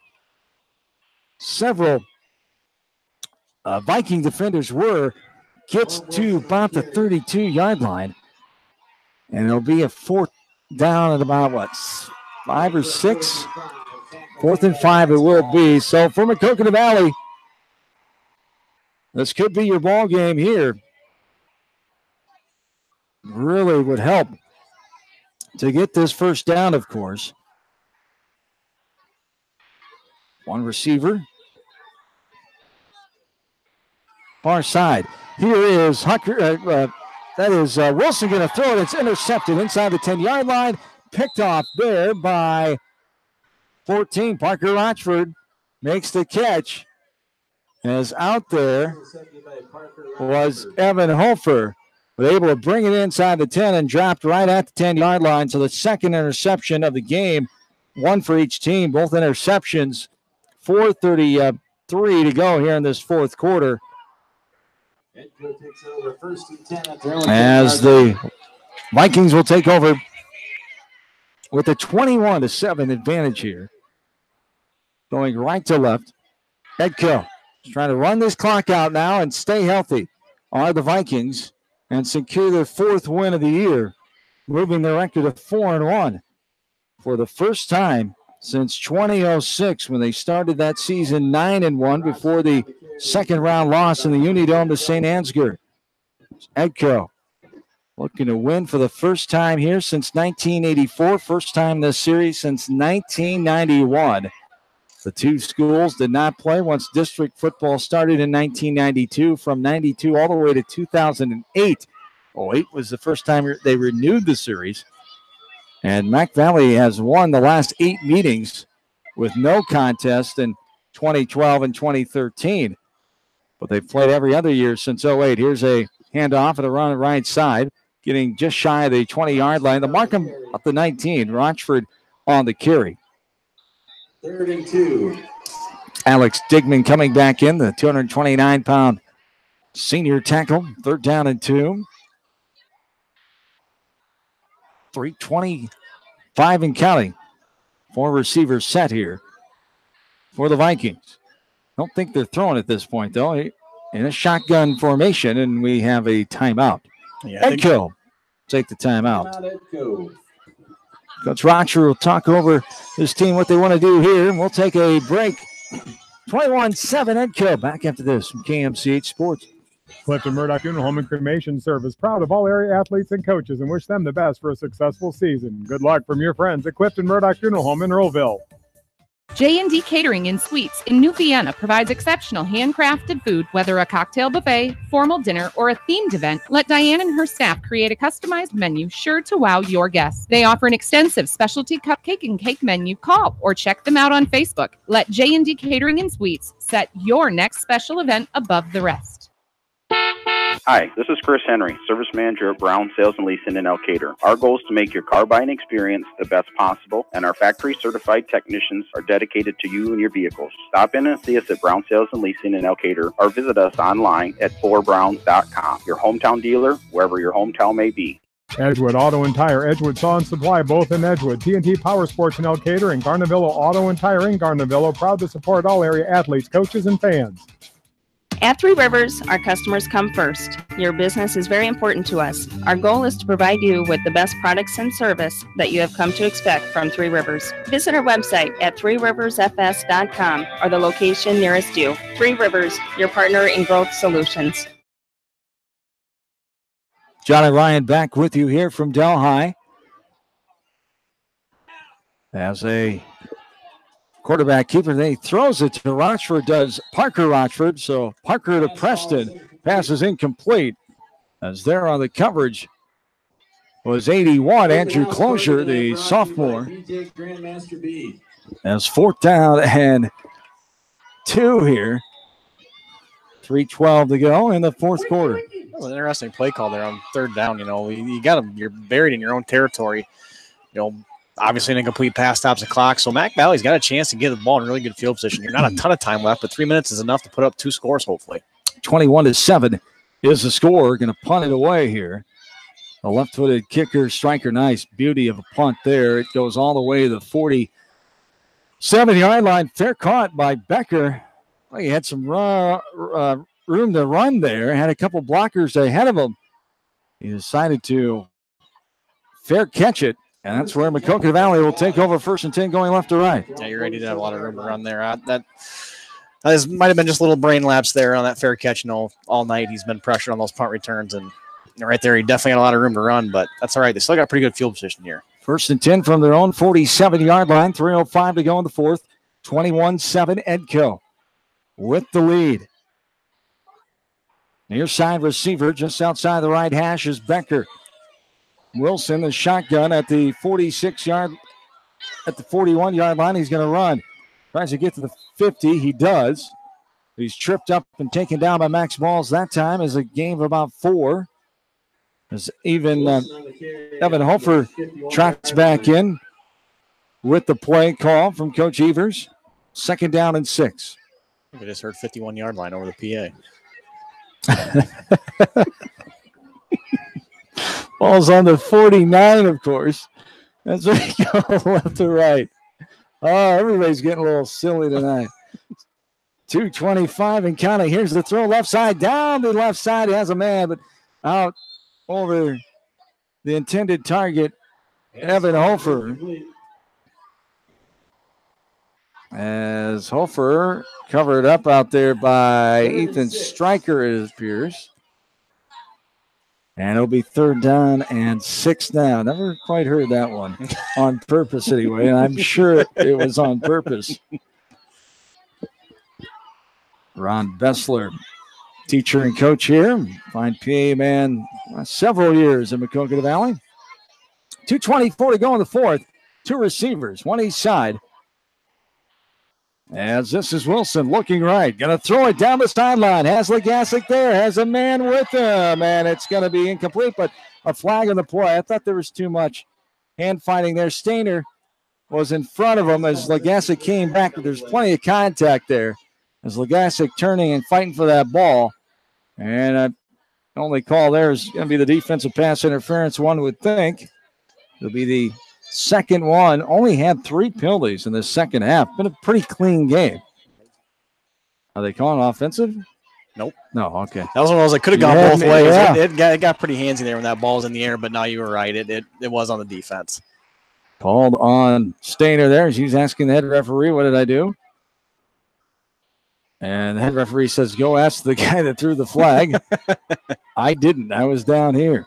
several Viking defenders were. Gets to about the 32-yard line. And it'll be a 4th down at about, 5 or 6? 4th and 5 it will be. So for Maquoketa Valley, this could be your ball game here. Really would help to get this first down, of course. One receiver. Far side. Here is Hucker. That is Wilson going to throw it. It's intercepted inside the 10-yard line. Picked off there by 14. Parker Rochford makes the catch. As out there was Evan Hofer, but able to bring it inside the 10 and dropped right at the 10-yard line. So the second interception of the game, one for each team, both interceptions. 4:33 to go here in this fourth quarter. As the Vikings will take over with a 21-7 advantage here. Going right to left. Edco trying to run this clock out now and stay healthy are the Vikings and secure their 4th win of the year, moving their record to 4-1 for the first time since 2006 when they started that season 9-1 before the second round loss in the Unidome to St. Ansgar. Edco looking to win for the first time here since 1984, first time this series since 1991. The two schools did not play once district football started in 1992. From 92 all the way to 2008, 08 was the first time they renewed the series. And Mac Valley has won the last 8 meetings with no contest in 2012 and 2013. But they've played every other year since 08. Here's a handoff and a run on the right side, getting just shy of the 20-yard line. The Markham up to 19. Rochford on the carry. 32. Alex Digman coming back in, the 229-pound senior tackle. 3rd down and 2. 3:25 and counting. 4 receivers set here for the Vikings. Don't think they're throwing at this point, though. In a shotgun formation, and we have a timeout. Edco take the timeout. Coach Rocher will talk over his team what they want to do here, and we'll take a break. 21-7 Edco. Back after this from KMCH Sports. Clifton Murdoch Funeral Home and Cremation Service, proud of all area athletes and coaches, and wish them the best for a successful season. Good luck from your friends at Clifton Murdoch Funeral Home in Earlville. J&D Catering and Suites in New Vienna provides exceptional handcrafted food, whether a cocktail buffet, formal dinner, or a themed event. Let Diane and her staff create a customized menu sure to wow your guests. They offer an extensive specialty cupcake and cake menu. Call or check them out on Facebook. Let J&D Catering and Suites set your next special event above the rest. Hi, this is Chris Henry, Service Manager at Brown Sales and Leasing in Elkader. Our goal is to make your car buying experience the best possible, and our factory-certified technicians are dedicated to you and your vehicles. Stop in and see us at Brown Sales and Leasing in Elkader, or visit us online at 4browns.com. Your hometown dealer, wherever your hometown may be. Edgewood Auto and Tire, Edgewood Saw and Supply, both in Edgewood. TNT Power Sports in Elkader, and Garnavillo Auto and Tire in Garnavillo, proud to support all area athletes, coaches, and fans. At Three Rivers, our customers come first. Your business is very important to us. Our goal is to provide you with the best products and service that you have come to expect from Three Rivers. Visit our website at threeriversfs.com or the location nearest you. Three Rivers, your partner in growth solutions. John and Ryan back with you here from Delhi. As a quarterback keeper, he throws it to Rochford, does Parker Rochford. So Parker to Preston, passes incomplete. As there on the coverage was 81, Andrew Closure, the sophomore. As 4th down and 2 here. 3:12 to go in the 4th quarter. That was an interesting play call there on 3rd down. You know, you're buried in your own territory. You know, obviously an incomplete pass stops the clock. So Mac Valley's got a chance to get the ball in really good field position. You're not a ton of time left, but 3 minutes is enough to put up 2 scores, hopefully. 21-7 is the score. Going to punt it away here. A left-footed kicker, striker, nice beauty of a punt there. It goes all the way to the 47-yard line. Fair caught by Becker. Well, he had some room to run there. Had a couple blockers ahead of him. He decided to fair catch it. And that's where Maquoketa Valley will take over 1st and 10 going left to right. Yeah, you're right. He did have a lot of room to run there. That might have been just a little brain lapse there on that fair catch. You know, all night he's been pressured on those punt returns. And right there, he definitely had a lot of room to run. But that's all right. They still got pretty good field position here. 1st and 10 from their own 47-yard line. 3:05 to go in the 4th. 21-7 Edco with the lead. Near side receiver just outside the right hash is Becker. Wilson, the shotgun at the 41-yard line. He's going to run. Tries to get to the 50. He does. He's tripped up and taken down by Max Balls that time as a gain of about 4. As even Evan Hofer tracks back in with the play call from Coach Evers. 2nd down and 6. I think I just heard 51-yard line over the PA. Ball's on the 49, of course. That's where you go left to right. Oh, everybody's getting a little silly tonight. 2:25 and counting. Here's the throw left side. Down the left side. He has a man, but out over the intended target, Evan Hofer. As Hofer covered up out there by Ethan Stryker, it appears. And it'll be 3rd down and 6 now. Never quite heard that one on purpose anyway. And I'm sure it was on purpose. Ron Bessler teacher and coach here. Fine PA man several years in Maquoketa Valley. 2:24 to go in the fourth. Two receivers, one each side. As this is Wilson looking right. Going to throw it down the sideline. Has Legasic there. Has a man with him. And it's going to be incomplete, but a flag on the play. I thought there was too much hand fighting there. Stainer was in front of him as Legasic came back, but there's plenty of contact there as Legasic turning and fighting for that ball. And the only call there is going to be the defensive pass interference, one would think. It'll be the second one. Only had 3 penalties in the second half. Been a pretty clean game. Are they calling offensive? Nope. No, okay. That was one of those that could have gone both ways. Yeah. It got pretty handsy there when that ball was in the air, but now you were right. It was on the defense. Called on Stainer there. She's asking the head referee, what did I do? And the head referee says, go ask the guy that threw the flag. I didn't. I was down here.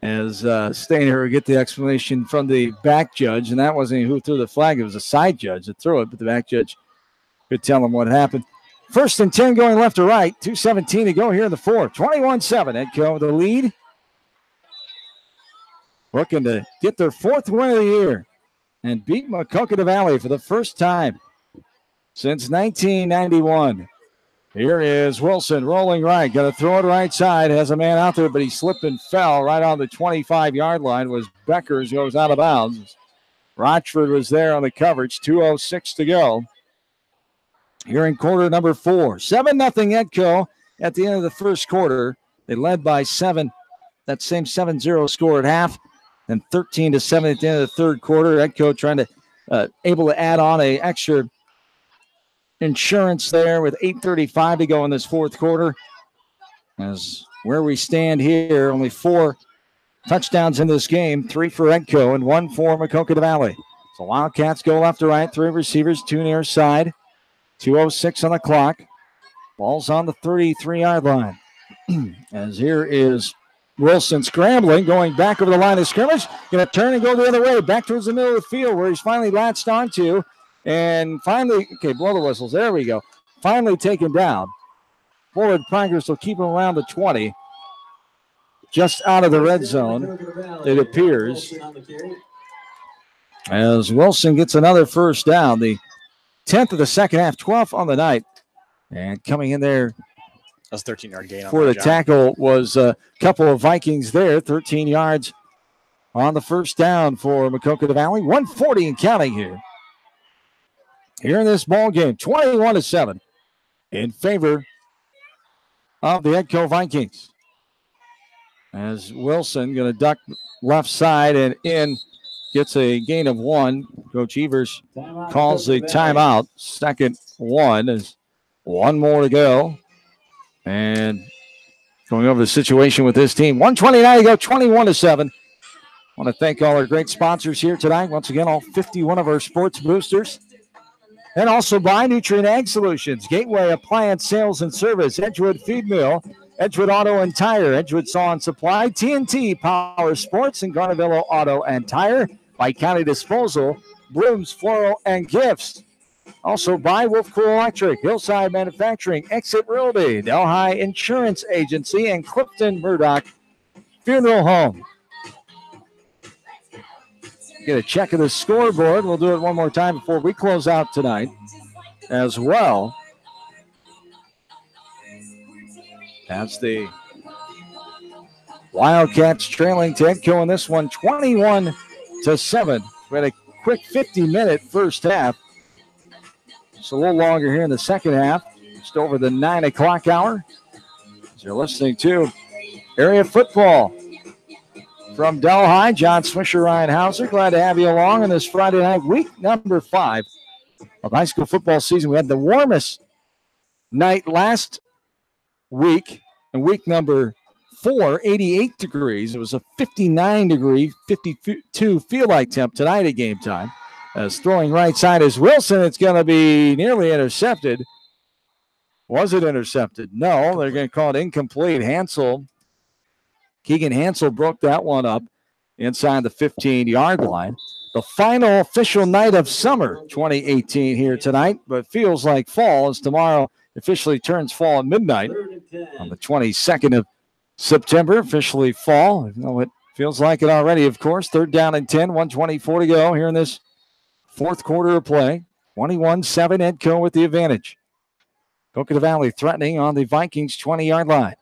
As Stainer would get the explanation from the back judge, and that wasn't who threw the flag. It was a side judge that threw it, but the back judge could tell him what happened. 1st and 10 going left to right. 2:17 to go here in the fourth. 21-7. Edco with the lead. Looking to get their 4th win of the year and beat Maquoketa Valley for the first time since 1991. Here is Wilson rolling right. Got to throw it right side. Has a man out there, but he slipped and fell right on the 25-yard line. Was Beckers, goes out of bounds. Rochford was there on the coverage. 2:06 to go. Here in quarter number 4. 7-0 Edco at the end of the first quarter. They led by 7. That same 7-0 score at half. And 13-7 at the end of the third quarter. Edco trying to able to add on a extra insurance there with 8:35 to go in this fourth quarter. As where we stand here, only 4 touchdowns in this game, 3 for Edco and 1 for Maquoketa Valley. So Wildcats go left to right, 3 receivers, 2 near side. 2:06 on the clock. Ball's on the 33-yard line. As here is Wilson scrambling, going back over the line of scrimmage. Going to turn and go the other way, back towards the middle of the field where he's finally latched onto. And finally, okay, blow the whistles. There we go. Finally taken down. Forward progress will keep him around the 20. Just out of the red zone, it appears. As Wilson gets another first down. The 10th of the second half, 12th on the night. And coming in there That's a 13-yard gain. for the tackle was a couple of Vikings there. 13 yards on the first down for Maquoketa Valley. 140 and counting here. Here in this ball game, 21-7 in favor of the Edco Vikings. As Wilson going to duck left side and in, gets a gain of 1. Coach Evers calls the timeout. Second one is 1 more to go. And going over the situation with this team. 1:29 to go, 21-7. Want to thank all our great sponsors here tonight. Once again, all 51 of our sports boosters. And also by Nutrient Ag Solutions, Gateway Appliance Sales and Service, Edgewood Feed Mill, Edgewood Auto and Tire, Edgewood Saw and Supply, TNT Power Sports, and Garnavillo Auto and Tire, by County Disposal, Bloom's Floral and Gifts. Also by Wolf Cool Electric, Hillside Manufacturing, Exit Realty, Delhi Insurance Agency, and Clifton Murdoch Funeral Home. Get a check of the scoreboard. We'll do it one more time before we close out tonight as well. That's the Wildcats trailing to Edco in this one, 21-7. We had a quick 50-minute first half. It's a little longer here in the second half. Just over the 9 o'clock hour. As you're listening to Area Football from Delhi, John Swisher, Ryan Hauser. Glad to have you along on this Friday night, week number 5 of high school football season. We had the warmest night last week, and week number 4, 88 degrees. It was a 59-degree, 52 feel-like temp tonight at game time. As throwing right side is Wilson. It's going to be nearly intercepted. Was it intercepted? No, they're going to call it incomplete. Keegan Hansel broke that one up inside the 15-yard line. The final official night of summer 2018 here tonight, but feels like fall as tomorrow officially turns fall at midnight on the 22nd of September. Officially fall, even though it feels like it already, of course. 3rd down and 10, 1:24 to go here in this fourth quarter of play. 21-7, Edco with the advantage. Maquoketa Valley threatening on the Vikings 20-yard line.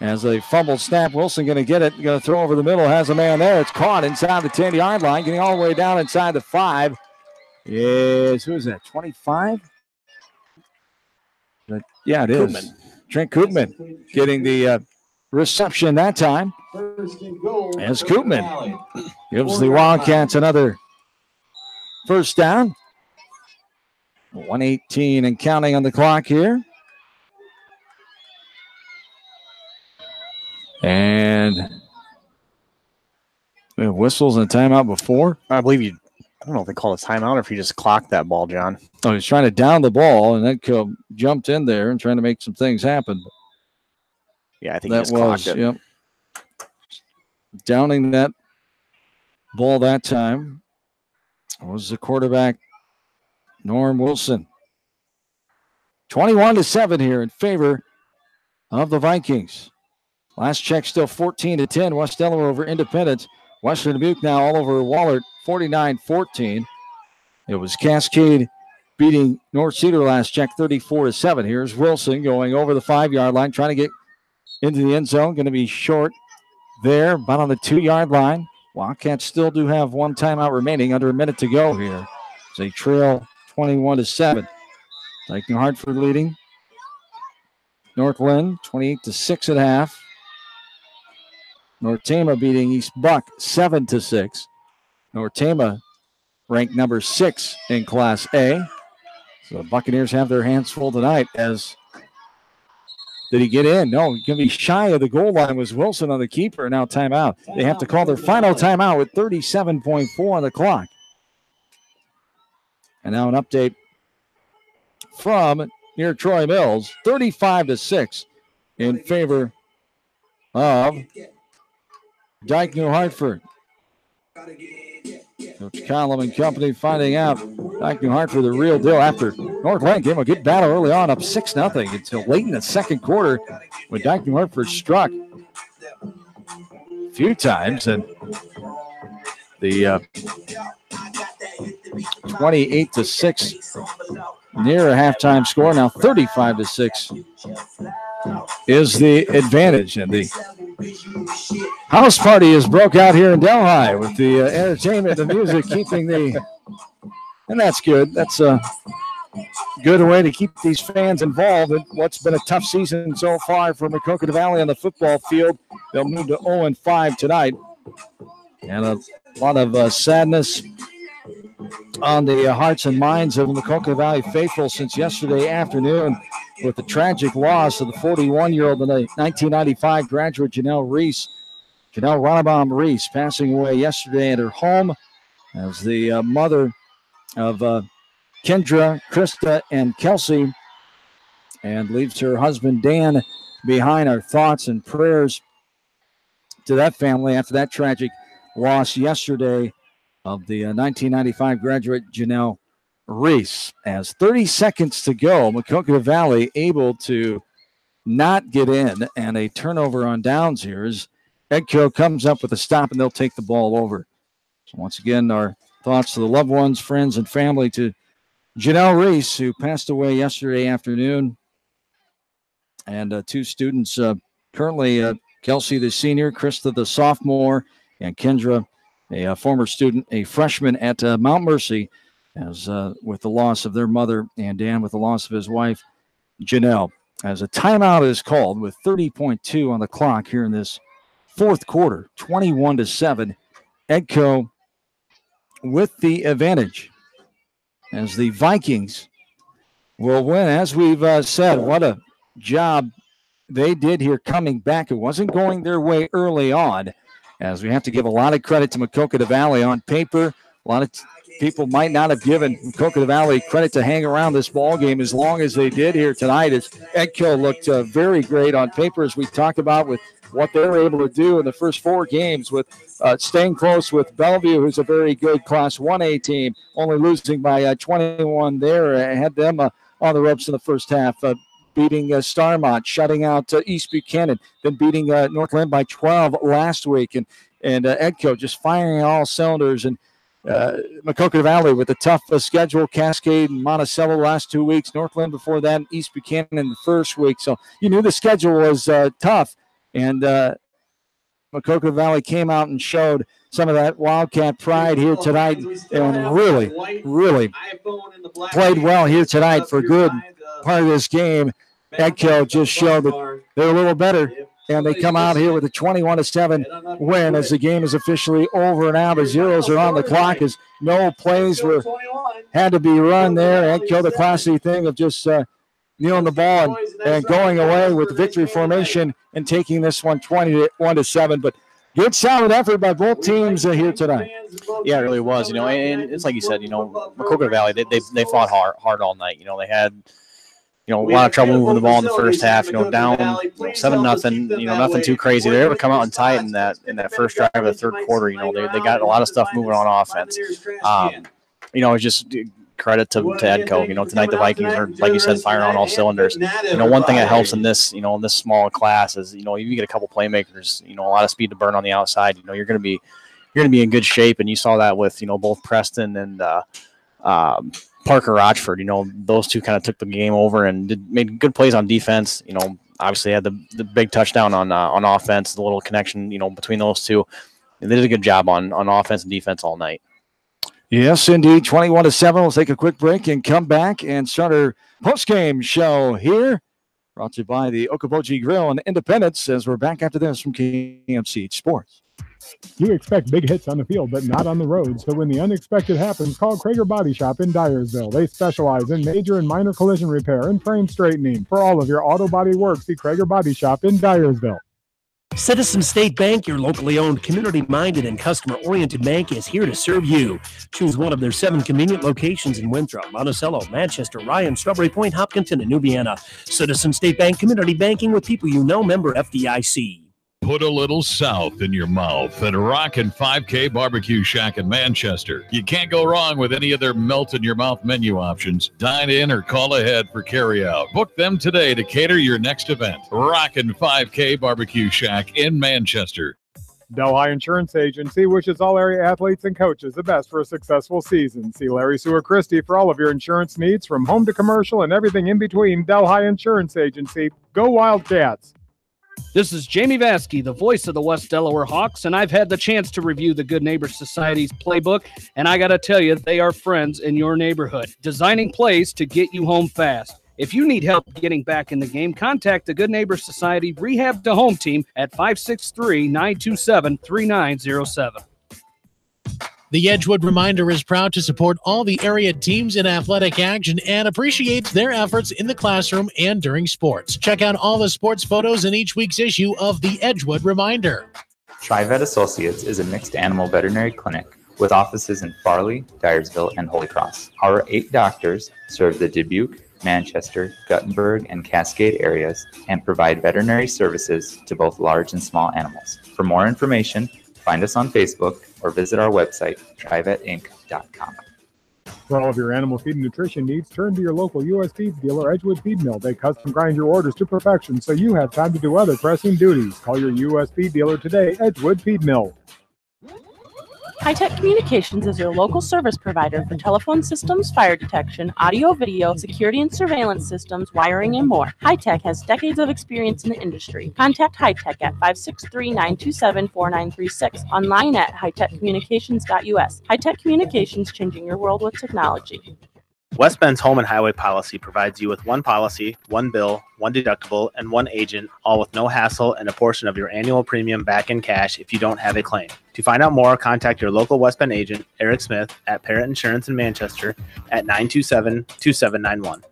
As a fumble snap, Wilson going to get it, going to throw over the middle, has a man there. It's caught inside the 10-yard line, getting all the way down inside the 5. Is, who is that, 25? Yeah, it is. Koopman. Trent Koopman getting the reception that time. As Koopman gives the Wildcats another first down. 1:18 and counting on the clock here. And we have whistles and timeout before. I believe I don't know if they call it timeout or if he just clocked that ball, John. Oh, he's trying to down the ball, and then jumped in there and trying to make some things happen. Yeah, I think that was, yep. Downing that ball that time was the quarterback, Norm Wilson. 21-7 here in favor of the Vikings. Last check still 14-10. West Delaware over Independence. Western Dubuque now all over Wahlert, 49-14. It was Cascade beating North Cedar last check, 34-7. Here's Wilson going over the 5-yard line, trying to get into the end zone. Going to be short there, about on the 2-yard line. Wildcats still do have one timeout remaining, under a minute to go here. They trail 21-7. Dyken Hartford leading. Northland 28-6 at half. North Tama beating East Buck 7-6. North Tama ranked number 6 in Class A. So the Buccaneers have their hands full tonight. As did he get in? No, he's going to be shy of the goal line. Was Wilson on the keeper? Now timeout. They have to call their final timeout with 37.4 on the clock. And now an update from near Troy Mills, 35-6 in favor of Dyke New Hartford. Coach Collum and company finding out Dyke New Hartford the real deal after Northland gave him a good battle early on, up 6-0 until late in the second quarter when Dyke New Hartford struck a few times, and the 28-6 near a halftime score. Now 35-6 is the advantage, and the house party is broke out here in Delhi with the entertainment, the music, keeping the, and that's good. That's a good way to keep these fans involved in what's been a tough season so far for Maquoketa Valley on the football field. They'll move to 0-5 tonight, and a lot of sadness on the hearts and minds of the Maquoketa Valley faithful since yesterday afternoon with the tragic loss of the 41-year-old 1995 graduate Janelle Ronnebaum Reese, passing away yesterday at her home as the mother of Kendra, Krista, and Kelsey, and leaves her husband Dan behind. Our thoughts and prayers to that family after that tragic loss yesterday of the 1995 graduate Janelle Reese. As 30 seconds to go, Maquoketa Valley able to not get in, and a turnover on downs here as Edco comes up with a stop, and they'll take the ball over. So once again, our thoughts to the loved ones, friends, and family to Janelle Reese, who passed away yesterday afternoon, and two students currently, Kelsey the senior, Krista the sophomore, and Kendra, a former student, a freshman at Mount Mercy, as with the loss of their mother, and Dan with the loss of his wife, Janelle. As a timeout is called with 30.2 on the clock here in this fourth quarter, 21-7. Edco with the advantage, as the Vikings will win. As we've said, what a job they did here coming back. It wasn't going their way early on, as we have to give a lot of credit to Maquoketa Valley. On paper, a lot of people might not have given Maquoketa Valley credit to hang around this ball game as long as they did here tonight, as Edco looked very great on paper, as we talked about with what they were able to do in the first 4 games, with staying close with Bellevue, who's a very good Class 1A team, only losing by 21 there. Had them on the ropes in the first half. beating Starmont, shutting out East Buchanan, then beating Northland by 12 last week. And Edco just firing all cylinders. And Maquoketa Valley with a tough schedule, Cascade and Monticello last 2 weeks, Northland before that, and East Buchanan in the first week. So you knew the schedule was tough. And Maquoketa Valley came out and showed some of that Wildcat pride here tonight and really played well here tonight for a good part of this game. Edco just showed that they're a little better, and they come out here with a 21-7 win as the game is officially over. Now the zeros are on the clock as no plays had to be run there. Edco, the classy thing of just kneeling the ball and going away with the victory formation and taking this one 21-7. But good solid effort by both teams here tonight. Yeah, it really was. And it's like you said, Maquoketa Valley, they fought hard all night. They had a lot of trouble moving the ball in the first half. Down 7-0. Nothing too crazy. They were able to come out and tie it in that first drive of the third quarter. They got a lot of stuff moving on offense. It's just credit to Edco. Tonight the Vikings are, like you said, firing on all cylinders. One thing that helps in this, in this small class is, you get a couple playmakers, a lot of speed to burn on the outside. You're going to be in good shape, and you saw that with, both Preston and Parker Rochford. Those two kind of took the game over and made good plays on defense. Obviously had the big touchdown on offense, the little connection, between those two. And they did a good job on offense and defense all night. Yes, indeed. 21-7. We'll take a quick break and come back and start our post-game show here. Brought to you by the Okoboji Grill and Independence as we're back after this from KMCH Sports. You expect big hits on the field, but not on the road. So when the unexpected happens, call Krager Body Shop in Dyersville. They specialize in major and minor collision repair and frame straightening. For all of your auto body work, see Krager Body Shop in Dyersville. Citizen State Bank, your locally owned, community-minded, and customer-oriented bank, is here to serve you. Choose one of their 7 convenient locations in Winthrop, Monticello, Manchester, Ryan, Strawberry Point, Hopkinton, and New Vienna. Citizen State Bank, community banking with people you know, member FDIC. Put a little south in your mouth at Rockin' 5K Barbecue Shack in Manchester. You can't go wrong with any of their melt-in-your-mouth menu options. Dine in or call ahead for carry-out. Book them today to cater your next event. Rockin' 5K Barbecue Shack in Manchester. Delhi Insurance Agency wishes all area athletes and coaches the best for a successful season. See Larry Sewer Christie for all of your insurance needs from home to commercial and everything in between. Delhi Insurance Agency. Go Wildcats! This is Jamie Vasky, the voice of the West Delaware Hawks, and I've had the chance to review the Good Neighbor Society's playbook, and I got to tell you, they are friends in your neighborhood, designing plays to get you home fast. If you need help getting back in the game, contact the Good Neighbor Society Rehab to Home team at 563-927-3907. The Edgewood Reminder is proud to support all the area teams in athletic action and appreciates their efforts in the classroom and during sports. Check out all the sports photos in each week's issue of the Edgewood Reminder. TriVet Associates is a mixed animal veterinary clinic with offices in Farley, Dyersville, and Holy Cross. Our 8 doctors serve the Dubuque, Manchester, Guttenberg, and Cascade areas and provide veterinary services to both large and small animals. For more information, find us on Facebook or visit our website, trivetinc.com. For all of your animal feed and nutrition needs, turn to your local U.S. Feeds dealer, Edgewood Feed Mill. They custom grind your orders to perfection so you have time to do other pressing duties. Call your U.S. Feed dealer today, Edgewood Feed Mill. High-Tech Communications is your local service provider for telephone systems, fire detection, audio, video, security and surveillance systems, wiring, and more. High-Tech has decades of experience in the industry. Contact High-Tech at 563-927-4936, online at hightechcommunications.us. High-Tech Communications, changing your world with technology. West Bend's home and highway policy provides you with one policy, one bill, one deductible, and one agent, all with no hassle and a portion of your annual premium back in cash if you don't have a claim. To find out more, contact your local West Bend agent, Eric Smith, at Parrott Insurance in Manchester at 927-2791.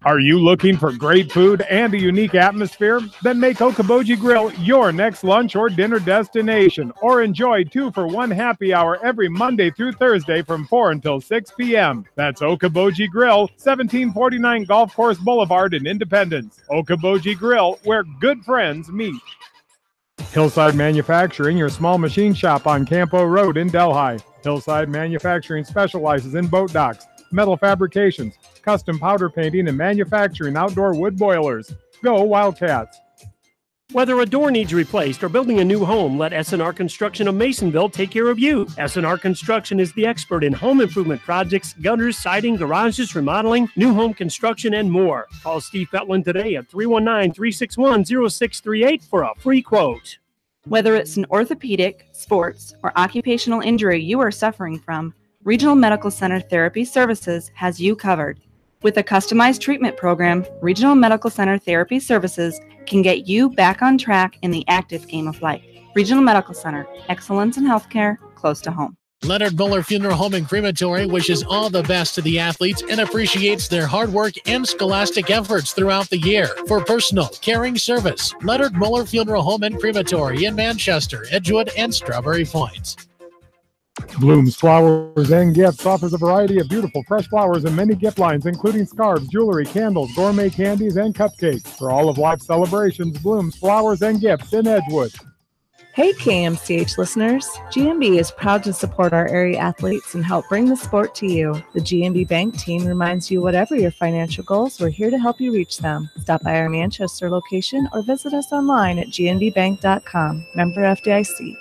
Are you looking for great food and a unique atmosphere? Then make Okoboji Grill your next lunch or dinner destination, or enjoy 2-for-1 happy hour every Monday through Thursday from 4 until 6 p.m. That's Okoboji Grill, 1749 Golf Course Boulevard in Independence. Okoboji Grill, where good friends meet. Hillside Manufacturing, your small machine shop on Campo Road in Delhi. Hillside Manufacturing specializes in boat docks, metal fabrications, custom powder painting, and manufacturing outdoor wood boilers. Go Wildcats! Whether a door needs replaced or building a new home, let S&R Construction of Masonville take care of you. S&R Construction is the expert in home improvement projects, gutters, siding, garages, remodeling, new home construction, and more. Call Steve Fetland today at 319-361-0638 for a free quote. Whether it's an orthopedic, sports, or occupational injury you are suffering from, Regional Medical Center Therapy Services has you covered. With a customized treatment program, Regional Medical Center Therapy Services can get you back on track in the active game of life. Regional Medical Center, excellence in healthcare, close to home. Leonard Muller Funeral Home and Crematory wishes all the best to the athletes and appreciates their hard work and scholastic efforts throughout the year. For personal, caring service, Leonard Muller Funeral Home and Crematory in Manchester, Edgewood, and Strawberry Point. Bloom's Flowers and Gifts offers a variety of beautiful fresh flowers and many gift lines, including scarves, jewelry, candles, gourmet candies, and cupcakes. For all of life's celebrations, Bloom's Flowers and Gifts in Edgewood. Hey KMCH listeners, GMB is proud to support our area athletes and help bring the sport to you. The GMB Bank team reminds you whatever your financial goals, we're here to help you reach them. Stop by our Manchester location or visit us online at gnbbank.com. Member FDIC.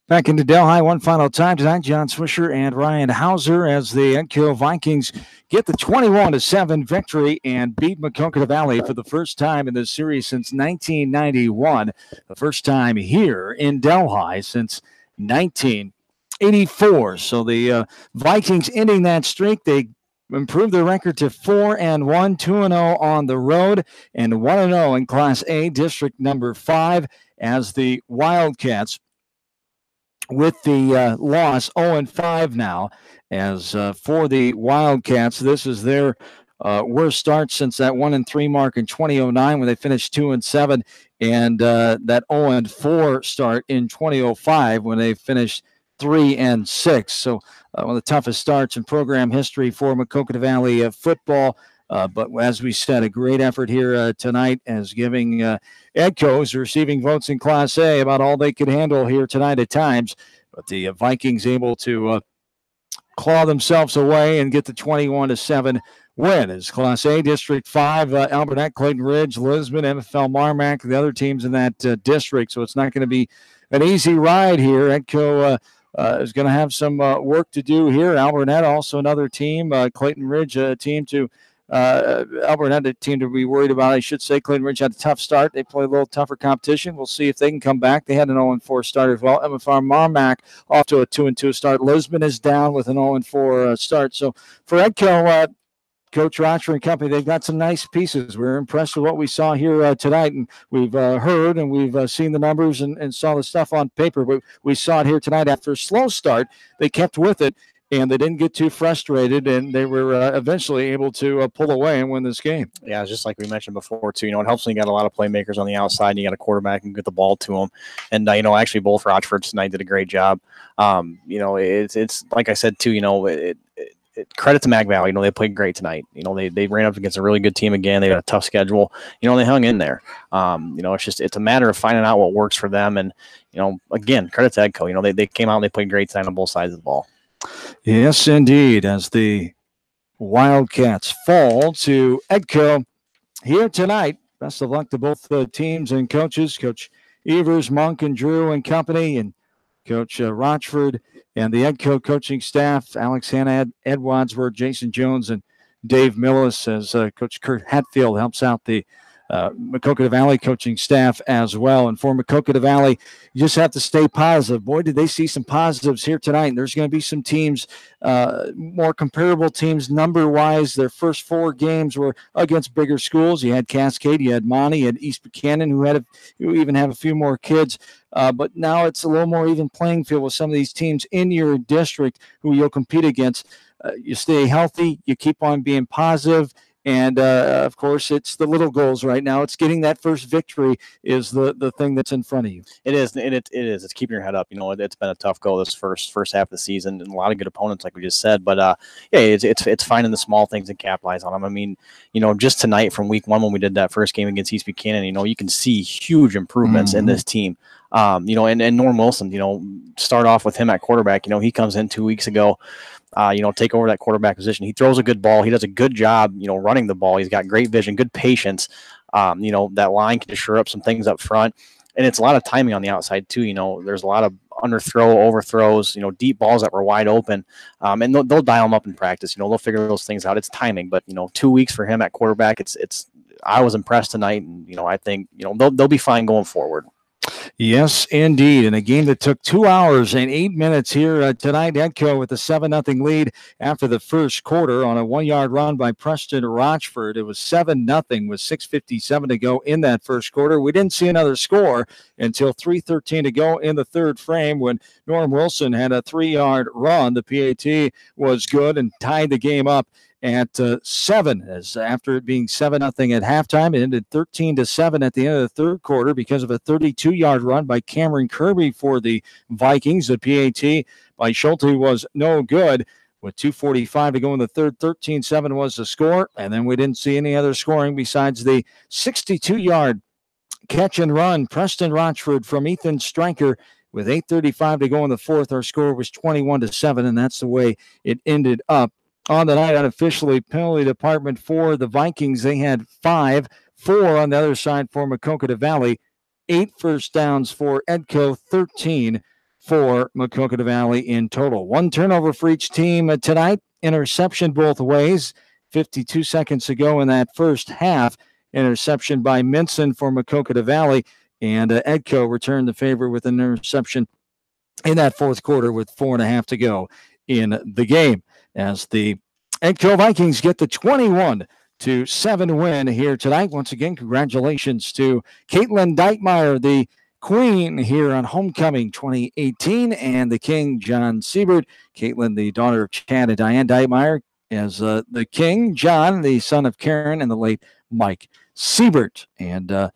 Back into Delhi one final time tonight. John Swisher and Ryan Hauser as the Edco Vikings get the 21-7 victory and beat Maquoketa Valley for the first time in this series since 1991. The first time here in Delhi since 1984. So the Vikings ending that streak. They improved their record to 4-1, 2-0 on the road, and 1-0 in Class A, District number 5, as the Wildcats, with the loss, 0-5 now. As for the Wildcats, this is their worst start since that 1-3 mark in 2009 when they finished 2-7, and that 0-4 start in 2005 when they finished 3-6. So one of the toughest starts in program history for Maquoketa Valley football. But as we said, a great effort here tonight, as giving Edco's receiving votes in Class A about all they could handle here tonight at times. But the Vikings able to claw themselves away and get the 21-7 win. As Class A, District 5, Albernette, Clayton Ridge, Lisbon, MFL Marmac, the other teams in that district. So it's not going to be an easy ride here. Edco is going to have some work to do here. Albernette, also another team. Clayton Ridge, a team to Albernette, a team to be worried about, I should say. Clayton Ridge had a tough start. They play a little tougher competition. We'll see if they can come back. They had an 0-4 start as well. MFR Marmac off to a 2-2 start. Lisbon is down with an 0-4 start. So for Edco, Coach Rochford and company, they've got some nice pieces. We're impressed with what we saw here tonight, and we've heard and we've seen the numbers and saw the stuff on paper. But we saw it here tonight. After a slow start, they kept with it, and they didn't get too frustrated, and they were eventually able to pull away and win this game. Yeah, it's just like we mentioned before, too. It helps when you got a lot of playmakers on the outside, and you got a quarterback and get the ball to them. And, actually both Rochford tonight did a great job. It's like I said, too, credit to Mag Valley. They played great tonight. They ran up against a really good team again. They had a tough schedule. They hung in there. It's a matter of finding out what works for them. And, again, credit to Edco. They came out and they played great tonight on both sides of the ball. Yes, indeed, as the Wildcats fall to Edco here tonight. Best of luck to both teams and coaches, Coach Evers, Monk, and Drew and company, and Coach Rochford and the Edco coaching staff, Alex Hanna, Ed Wadsworth, Jason Jones, and Dave Millis, as Coach Kurt Hatfield helps out the Maquoketa Valley coaching staff as well. And for Maquoketa Valley, you just have to stay positive. Boy, did they see some positives here tonight. And there's going to be some teams, more comparable teams number-wise. Their first 4 games were against bigger schools. You had Cascade, you had Monty, you had East Buchanan, who even have a few more kids. But now it's a little more even playing field with some of these teams in your district who you'll compete against. You stay healthy, you keep on being positive, and, of course, it's the little goals right now. It's getting that first victory is the thing that's in front of you. It is. It is. It's keeping your head up. It's been a tough go this first half of the season, and a lot of good opponents, like we just said. But, it's finding the small things and capitalize on them. I mean, just tonight from week 1 when we did that first game against East Buchanan, you can see huge improvements in this team. And Norm Wilson, start off with him at quarterback. He comes in 2 weeks ago. take over that quarterback position. He throws a good ball. He does a good job, running the ball. He's got great vision, good patience. That line can shore up some things up front. And it's a lot of timing on the outside too. There's a lot of underthrow, overthrows, deep balls that were wide open. And they'll dial them up in practice. They'll figure those things out. It's timing, but 2 weeks for him at quarterback, I was impressed tonight, and I think they'll be fine going forward. Yes, indeed. And a game that took 2 hours and 8 minutes here tonight. Edco with a 7-0 lead after the first quarter on a 1-yard run by Preston Rochford. It was 7-0 with 6:57 to go in that first quarter. We didn't see another score until 3:13 to go in the third frame when Norm Wilson had a 3-yard run. The PAT was good and tied the game up at 7, as after it being 7-0 at halftime, it ended 13-7 at the end of the third quarter because of a 32-yard run by Cameron Kirby for the Vikings. The PAT by Schulte was no good. With 2:45 to go in the third, 13-7 was the score, and then we didn't see any other scoring besides the 62-yard catch and run. Preston Rochford from Ethan Stryker. With 8:35 to go in the fourth, our score was 21-7, and that's the way it ended up. On the night, unofficially, penalty department for the Vikings, they had 5, 4 on the other side for Maquoketa Valley, 8 first downs for Edco, 13 for Maquoketa Valley in total. 1 turnover for each team tonight, interception both ways. 52 seconds to go in that first half, interception by Minson for Maquoketa Valley, and Edco returned the favor with an interception in that fourth quarter with 4.5 to go in the game, as the Edco Vikings get the 21-7 win here tonight. Once again, congratulations to Caitlin Dykemeyer, the queen here on Homecoming 2018, and the king, John Siebert. Caitlin, the daughter of Chad and Diane Dykemeyer, as the king, John, the son of Karen, and the late Mike Siebert. And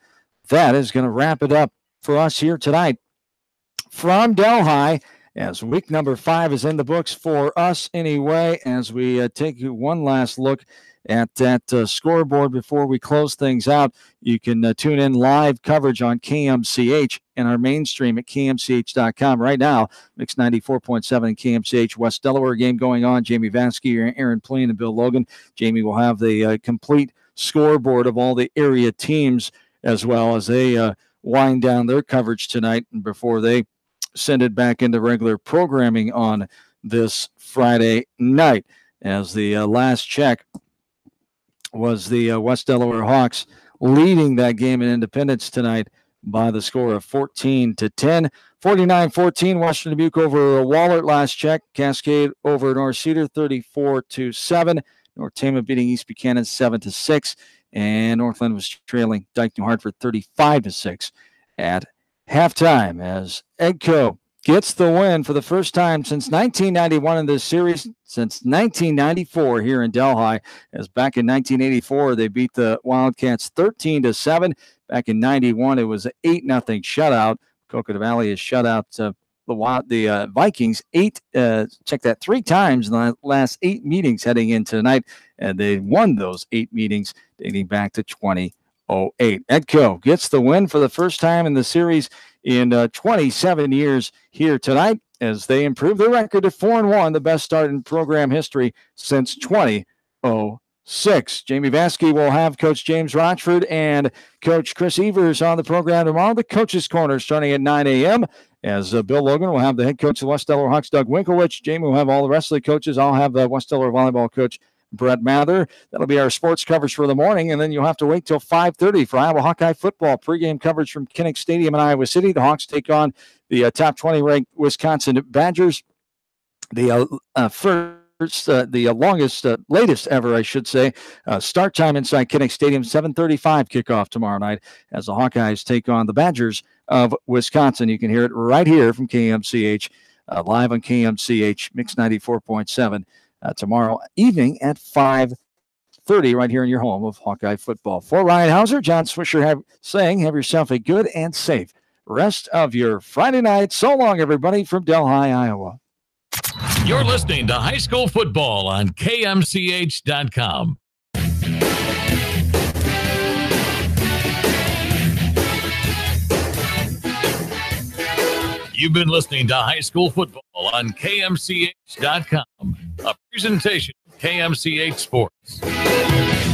that is going to wrap it up for us here tonight from Delhi, as week number 5 is in the books for us anyway, as we take one last look at that scoreboard before we close things out. You can tune in live coverage on KMCH and our mainstream at KMCH.com. Right now, Mix 94.7 KMCH West Delaware game going on. Jamie Vansky, Aaron Pleen, and Bill Logan. Jamie will have the complete scoreboard of all the area teams as well as they wind down their coverage tonight and before they send it back into regular programming on this Friday night. As the last check was the West Delaware Hawks leading that game in Independence tonight by the score of 14-10. 49-14, Western Dubuque over Wahlert last check. Cascade over North Cedar 34-7. North Tama beating East Buchanan 7-6. And Northland was trailing Dike New Hartford 35-6 at halftime, as Edco gets the win for the first time since 1991 in this series, since 1994 here in Delhi, as back in 1984 they beat the Wildcats 13-7. Back in 91 it was an 8-0 shutout. Maquoketa Valley has shut out the Vikings 3 times in the last 8 meetings heading into tonight, and they won those 8 meetings dating back to 2008. Edco gets the win for the first time in the series in 27 years here tonight, as they improve their record to 4-1, the best start in program history since 2006. Jamie Vansky will have Coach James Rochford and Coach Chris Evers on the program tomorrow. The Coach's Corner starting at 9 a.m. as Bill Logan will have the head coach of the West Delaware Hawks, Doug Winkowicz. Jamie will have all the rest of the coaches. I'll have the West Delaware volleyball coach, Brett Mather. That'll be our sports coverage for the morning, and then you'll have to wait till 5:30 for Iowa Hawkeye football pregame coverage from Kinnick Stadium in Iowa City. The Hawks take on the top 20 ranked Wisconsin Badgers. The latest ever, I should say, start time inside Kinnick Stadium, 7:35 kickoff tomorrow night as the Hawkeyes take on the Badgers of Wisconsin. You can hear it right here from KMCH, live on KMCH Mix 94.7. Tomorrow evening at 5:30 right here in your home of Hawkeye football. For Ryan Hauser, John Swisher have yourself a good and safe rest of your Friday night. So long, everybody, from Delhi, Iowa. You're listening to High School Football on KMCH.com. You've been listening to High School Football on KMCH.com, a Presentation KMCH Sports.